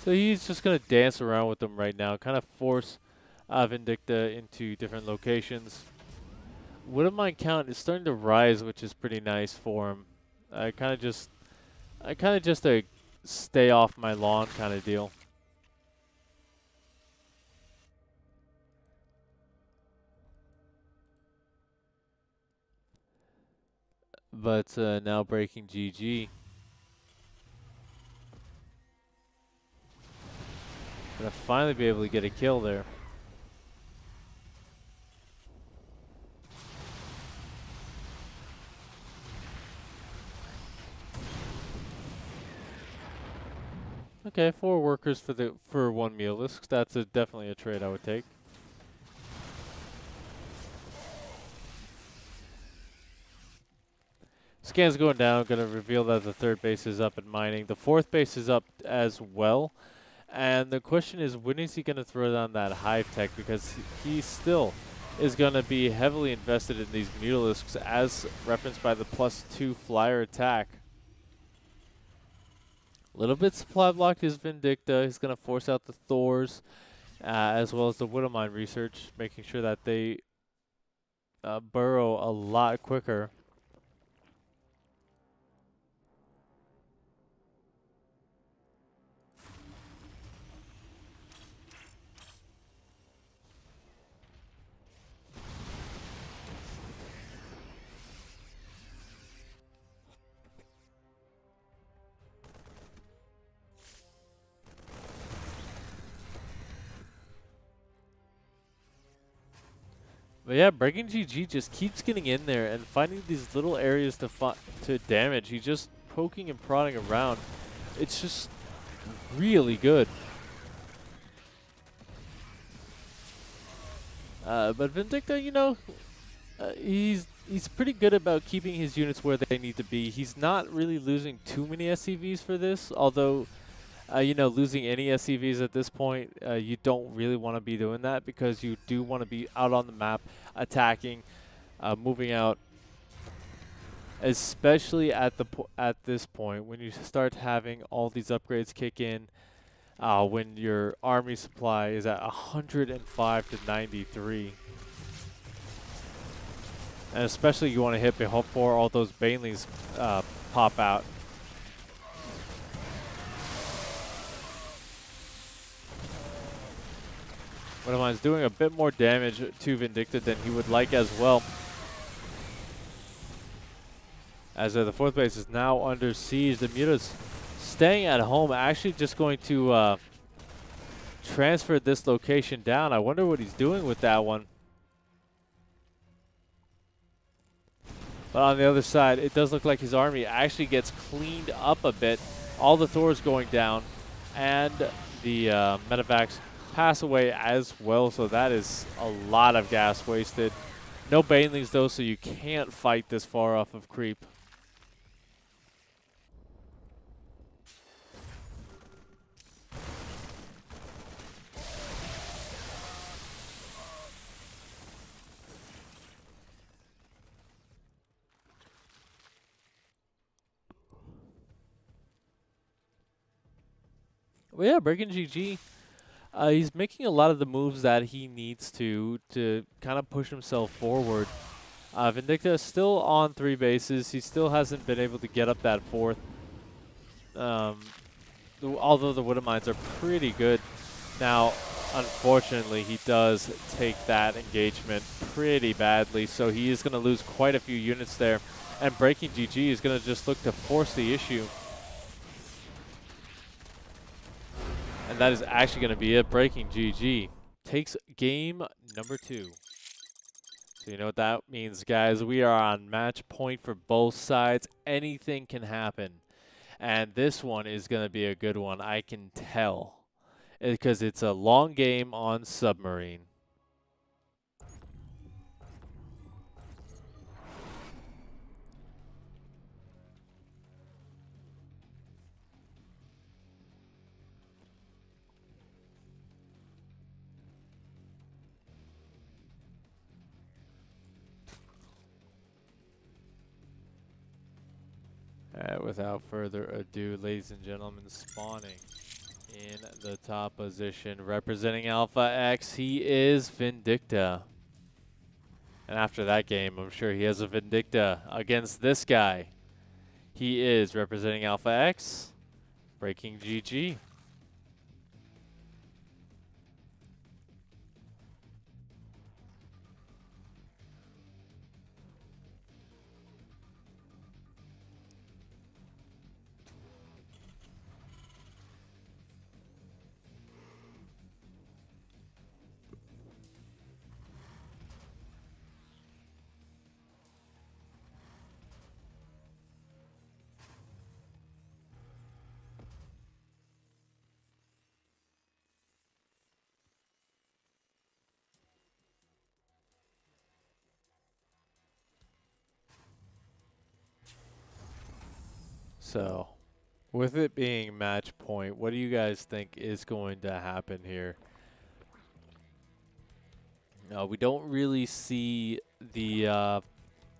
So he's just going to dance around with them right now, kind of force Vindicta into different locations. Widowmine count is starting to rise, which is pretty nice for him. I kind of just a stay off my lawn kind of deal. But now breaking GG. Gonna finally be able to get a kill there. Okay, 4 workers for 1 Mulus. That's definitely a trade I would take. Scan's going down, gonna reveal that the 3rd base is up and mining. The 4th base is up as well. And the question is, when is he going to throw down that hive tech? Because he still is going to be heavily invested in these Mutalisks, as referenced by the +2 flyer attack. A little bit supply blocked is Vindicta. He's going to force out the Thors, as well as the Widowmine research, making sure that they burrow a lot quicker. But yeah, Breaking GG just keeps getting in there and finding these little areas to damage. He's just poking and prodding around. It's just really good. But Vindicta, you know, he's pretty good about keeping his units where they need to be. He's not really losing too many SCVs for this, although, you know, losing any SCVs at this point, you don't really want to be doing that because you do want to be out on the map, attacking, moving out. Especially at this point, when you start having all these upgrades kick in, when your army supply is at 105 to 93. And especially you want to hit before all those Banelings pop out. Mine's doing a bit more damage to Vindicta than he would like as well. As the 4th base is now under siege, the Muta's staying at home, actually just going to transfer this location down. I wonder what he's doing with that one. But on the other side, it does look like his army actually gets cleaned up a bit. All the Thors going down, and the medevacs pass away as well, so that is a lot of gas wasted. No Banelings though, so you can't fight this far off of creep. Well, yeah, Breaking GG. He's making a lot of the moves that he needs to kind of push himself forward. Vindicta is still on 3 bases. He still hasn't been able to get up that 4th. Although the Widow Mines are pretty good. Now, unfortunately, he does take that engagement pretty badly, so he is going to lose quite a few units there. And Breaking GG is going to just look to force the issue. And that is actually going to be it. Breaking GG takes game number 2. So you know what that means, guys. We are on match point for both sides. Anything can happen. And this one is going to be a good one, I can tell. Because it's a long game on Submarine. Without further ado, ladies and gentlemen, spawning in the top position, representing Alpha X, he is Vindicta. And after that game, I'm sure he has a Vindicta against this guy. He is representing Alpha X, Breaking GG. So, with it being match point, what do you guys think is going to happen here? We don't really see the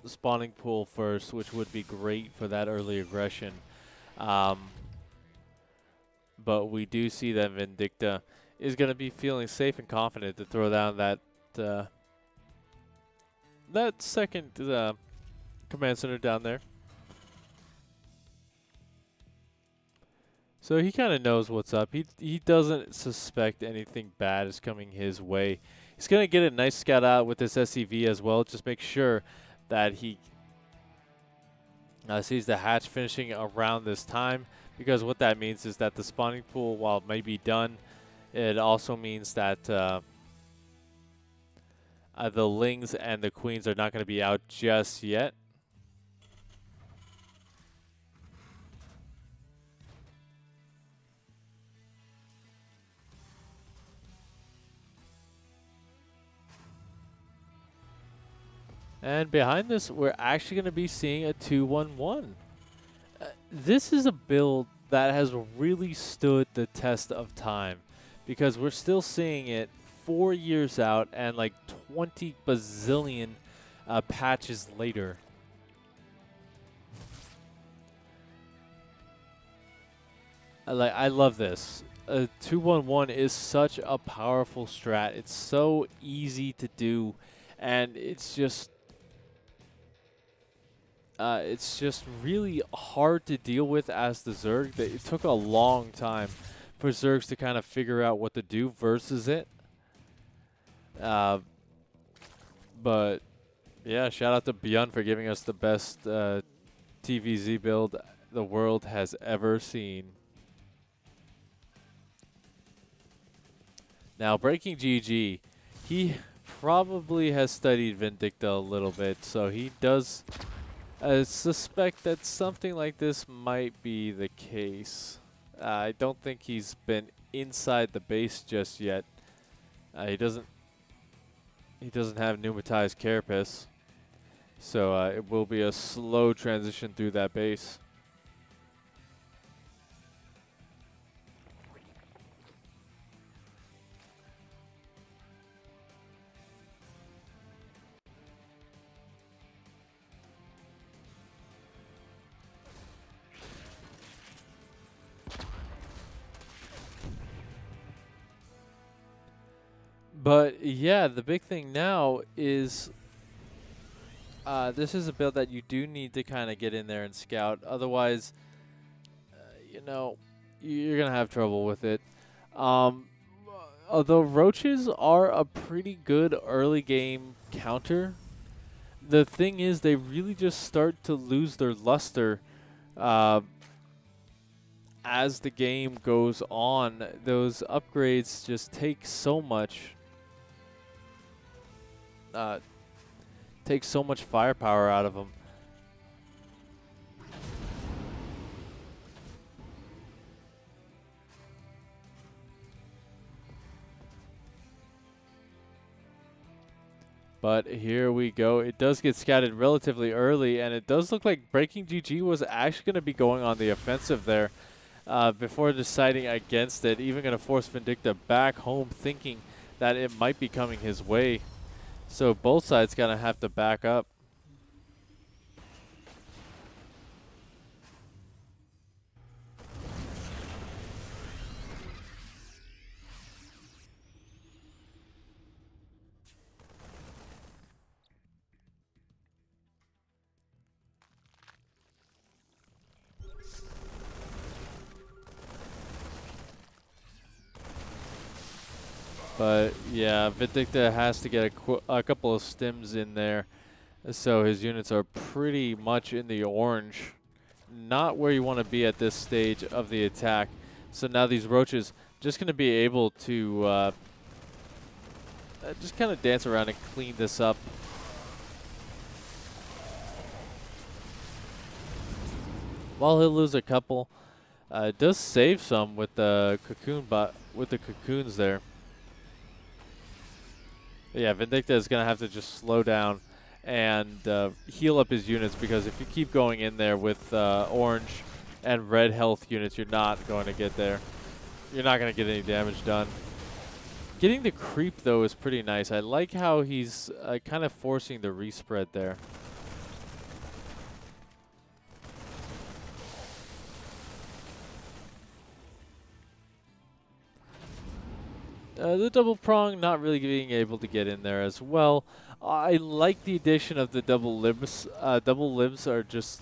spawning pool first, which would be great for that early aggression. But we do see that Vindicta is going to be feeling safe and confident to throw down that that second command center down there. So he kind of knows what's up. He doesn't suspect anything bad is coming his way. He's going to get a nice scout out with this SCV as well. Just make sure that he sees the hatch finishing around this time, because what that means is that the spawning pool, while it may be done, it also means that The Lings and the Queens are not going to be out just yet. And behind this, we're actually going to be seeing a 2-1-1. This is a build that has really stood the test of time because we're still seeing it 4 years out and like 20 bazillion patches later. I love this. 2-1-1 is such a powerful strat. It's so easy to do, and it's just really hard to deal with as the Zerg. It took a long time for Zergs to kind of figure out what to do versus it. But yeah, shout out to Beyond for giving us the best TVZ build the world has ever seen. Now, Breaking GG, he probably has studied Vindicta a little bit, so he does suspect that something like this might be the case. I don't think he's been inside the base just yet. He doesn't have pneumatized carapace, so it will be a slow transition through that base. But yeah, the big thing now is this is a build that you do need to kind of get in there and scout. Otherwise, you know, you're going to have trouble with it. Although roaches are a pretty good early game counter, the thing is they really just start to lose their luster as the game goes on. Those upgrades just take so much. Takes so much firepower out of them. But here we go. It does get scattered relatively early, and it does look like Breaking GG was actually going to be going on the offensive there before deciding against it. Even going to force Vindicta back home, thinking that it might be coming his way. So both sides going to have to back up. But yeah, Vindicta has to get a couple of stims in there, so his units are pretty much in the orange. Not where you want to be at this stage of the attack. So now these roaches just going to be able to just kind of dance around and clean this up. While he'll lose a couple, it does save some with the cocoons there. Yeah, Vindicta is going to have to just slow down and heal up his units, because if you keep going in there with orange and red health units, you're not going to get there. You're not going to get any damage done. Getting the creep, though, is pretty nice. I like how he's kind of forcing the respread there. The double prong not really being able to get in there as well. I like the addition of the double libs. Double libs are just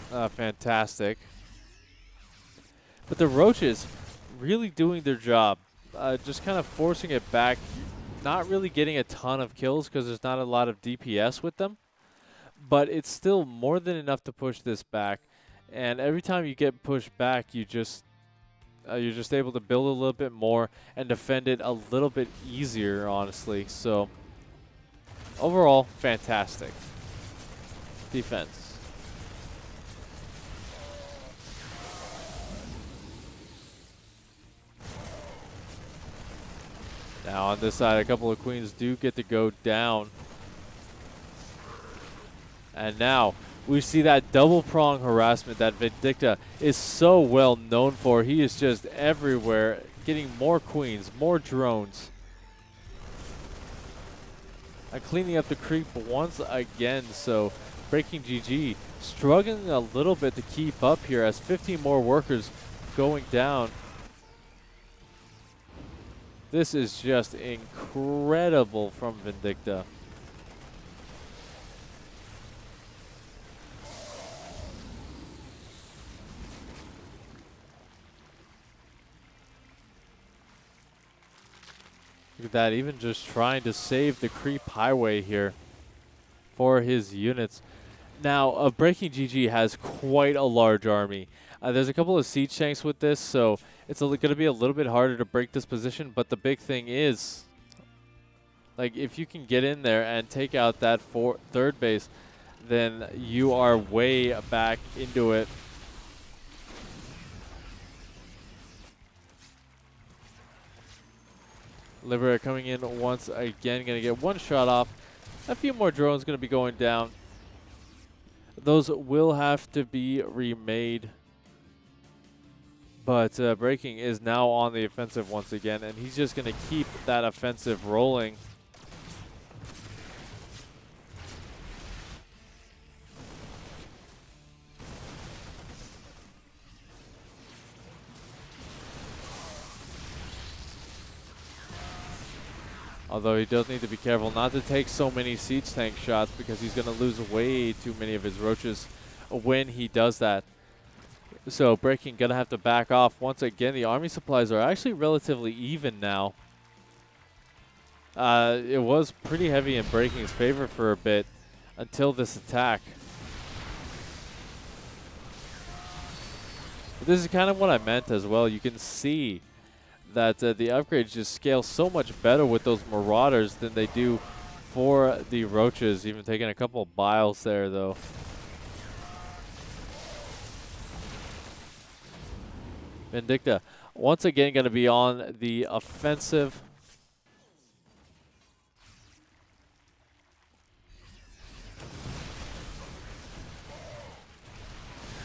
fantastic. But the roaches really doing their job. Just kind of forcing it back. Not really getting a ton of kills because there's not a lot of DPS with them. But it's still more than enough to push this back. And every time you get pushed back, you're just able to build a little bit more and defend it a little bit easier, honestly. So overall, fantastic defense. Now on this side, a couple of queens do get to go down. And now we see that double prong harassment that Vindicta is so well known for. He is just everywhere, getting more queens, more drones. And cleaning up the creep once again, so Breaking GG struggling a little bit to keep up here as 15 more workers going down. This is just incredible from Vindicta. Look at that, even just trying to save the creep highway here for his units. Now, Breaking GG has quite a large army. There's a couple of siege tanks with this, so it's going to be a little bit harder to break this position, but the big thing is, like, if you can get in there and take out that third base, then you are way back into it. Libera coming in once again, going to get one shot off. A few more drones going to be going down. Those will have to be remade. But Breaking is now on the offensive once again, and he's just going to keep that offensive rolling. Although he does need to be careful not to take so many siege tank shots because he's going to lose way too many of his roaches when he does that. So Breaking going to have to back off. Once again, the army supplies are actually relatively even now. It was pretty heavy in Breaking's favor for a bit until this attack. This is kind of what I meant as well. You can see that the upgrades just scale so much better with those Marauders than they do for the Roaches. Even taking a couple of biles there, though. Vindicta, once again, going to be on the offensive.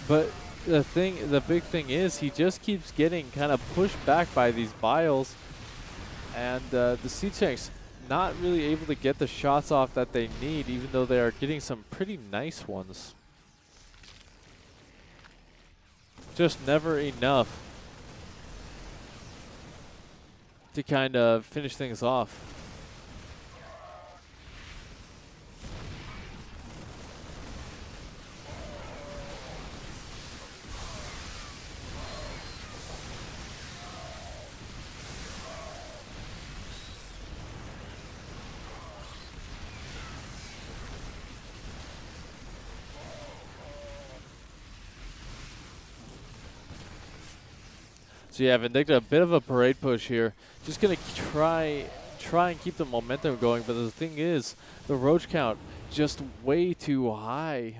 But the big thing is he just keeps getting kind of pushed back by these biles, and the siege tanks not really able to get the shots off that they need, even though they are getting some pretty nice ones. Just never enough to kind of finish things off. So yeah, Vindicta, a bit of a parade push here. Just gonna try and keep the momentum going, but the thing is, the roach count just way too high.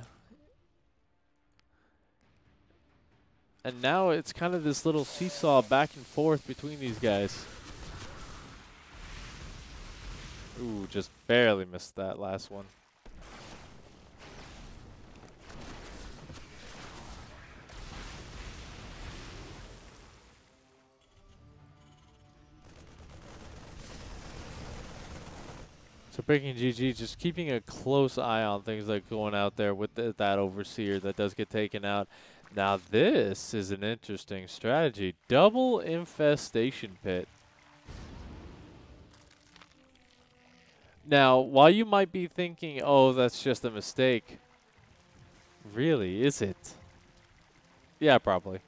And now it's kind of this little seesaw back and forth between these guys. Ooh, just barely missed that last one. So Breaking GG just keeping a close eye on things like going out there with that Overseer that does get taken out. Now this is an interesting strategy. Double Infestation Pit. Now, while you might be thinking, oh, that's just a mistake. Really, is it? Yeah, probably.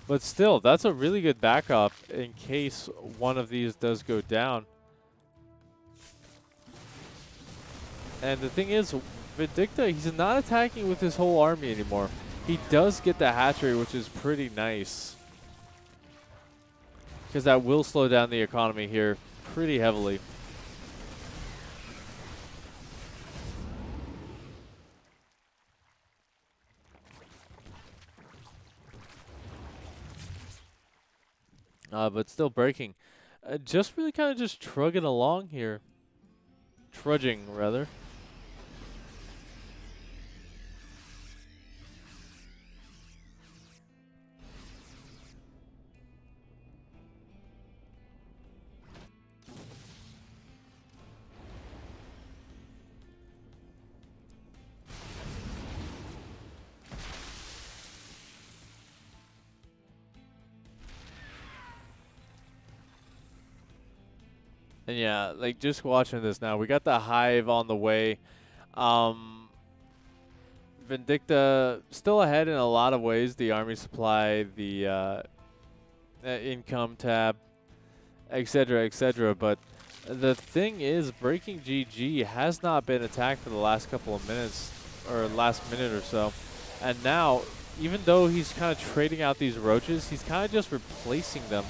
But still, that's a really good backup in case one of these does go down. And the thing is, Vindicta, he's not attacking with his whole army anymore. He does get the hatchery, which is pretty nice, because that will slow down the economy here pretty heavily. But still breaking. Just really kind of just trugging along here. Trudging, rather. And yeah, like just watching this now, we got the Hive on the way. Vindicta still ahead in a lot of ways. The army supply, the income tab, etc., etc. But the thing is, Breaking GG has not been attacked for the last couple of minutes, or last minute or so. And now, even though he's kind of trading out these roaches, he's kind of just replacing them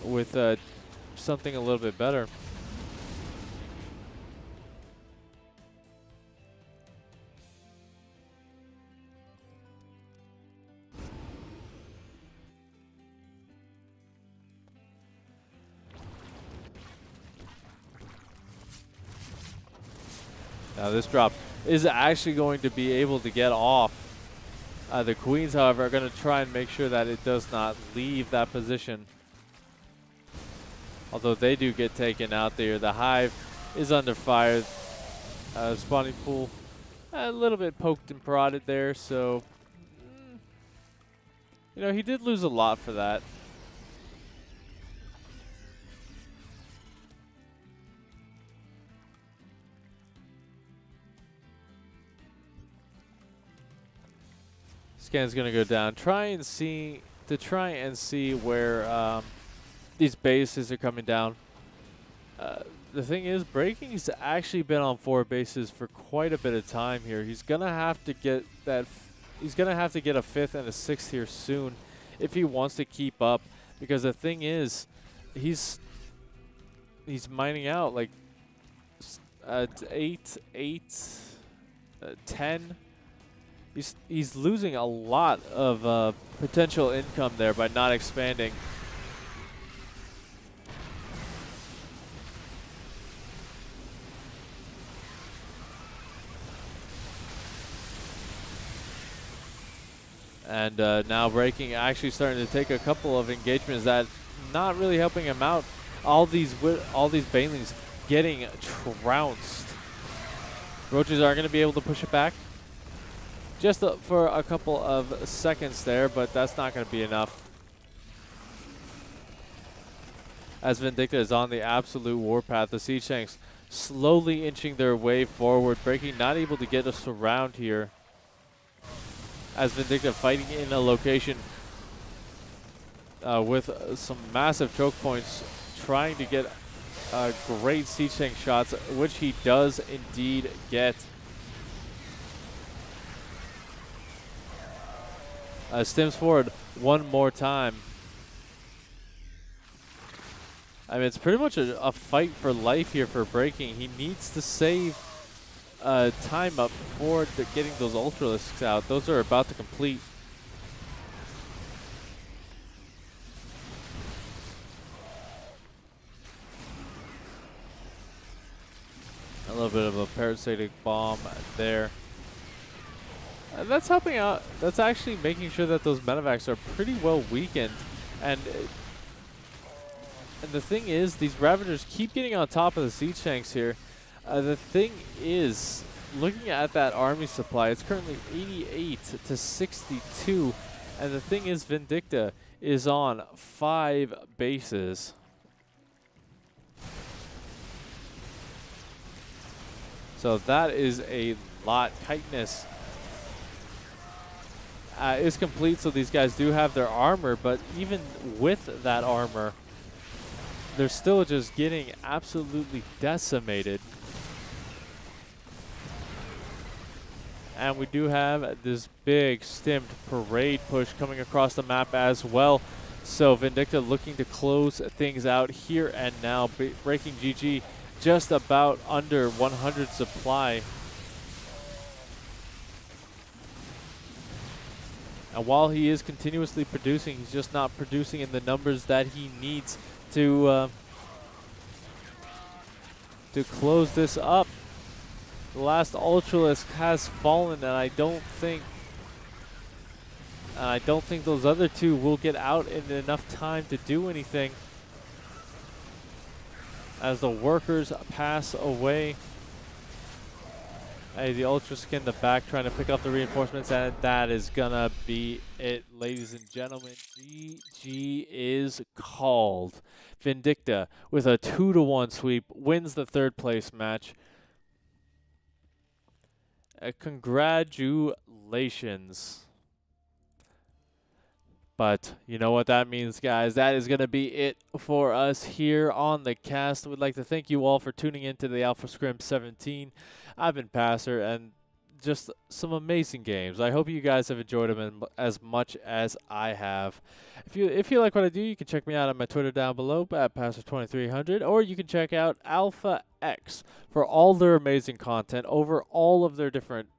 with something a little bit better. Now this drop is actually going to be able to get off. The Queens, however, are going to try and make sure that it does not leave that position. Although they do get taken out there. The Hive is under fire. Spawning pool a little bit poked and prodded there. So, you know, he did lose a lot for that. Scan's gonna go down. Try and see where these bases are coming down. The thing is, Breaking's actually been on 4 bases for quite a bit of time here. He's gonna have to get that. He's gonna have to get a 5th and a 6th here soon if he wants to keep up. Because the thing is, he's mining out like 8, 10. He's losing a lot of potential income there by not expanding. And now Breaking actually starting to take a couple of engagements that not really helping him out. All these banelings getting trounced. Roaches are going to be able to push it back. Just for a couple of seconds there, but that's not going to be enough. As Vindicta is on the absolute warpath, the Siege Tanks slowly inching their way forward. Breaking not able to get a surround here. As Vindicta fighting in a location with some massive choke points, trying to get great Siege Tank shots, which he does indeed get. Stims forward one more time. I mean, it's pretty much a fight for life here for Breaking. He needs to save time up for getting those Ultralisks out. Those are about to complete. A little bit of a parasitic bomb there. That's helping out. That's actually making sure that those medevacs are pretty well weakened. And the thing is, these Ravagers keep getting on top of the Siege Tanks here. The thing is, looking at that army supply, it's currently 88 to 62. And the thing is, Vindicta is on 5 bases. So that is a lot. Chitinous is complete, so these guys do have their armor, but even with that armor, they're still just getting absolutely decimated. And we do have this big stimmed parade push coming across the map as well. So Vindicta looking to close things out here and now, breaking GG just about under 100 supply. And while he is continuously producing, he's just not producing in the numbers that he needs to close this up. The last Ultralisk has fallen, and I don't think those other two will get out in enough time to do anything as the workers pass away. Hey, the Ultralisk in the back trying to pick up the reinforcements, and that is gonna be it, ladies and gentlemen. GG is called. Vindicta with a 2-1 sweep wins the third place match. Congratulations. But you know what that means, guys. That is going to be it for us here on the cast. We'd like to thank you all for tuning into the Alpha Scrims 17. I've been Passer, and just some amazing games. I hope you guys have enjoyed them as much as I have. If you like what I do, you can check me out on my Twitter down below at Passer2300, or you can check out Alpha X for all their amazing content over all of their different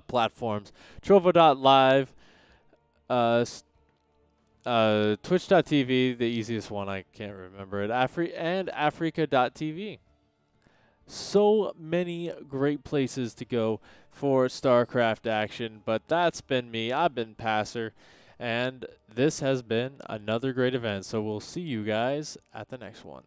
platforms. Trovo.live, Twitch.tv, the easiest one, I can't remember it, and Africa.tv. So many great places to go for StarCraft action, but that's been me. I've been Passer, and this has been another great event. So we'll see you guys at the next one.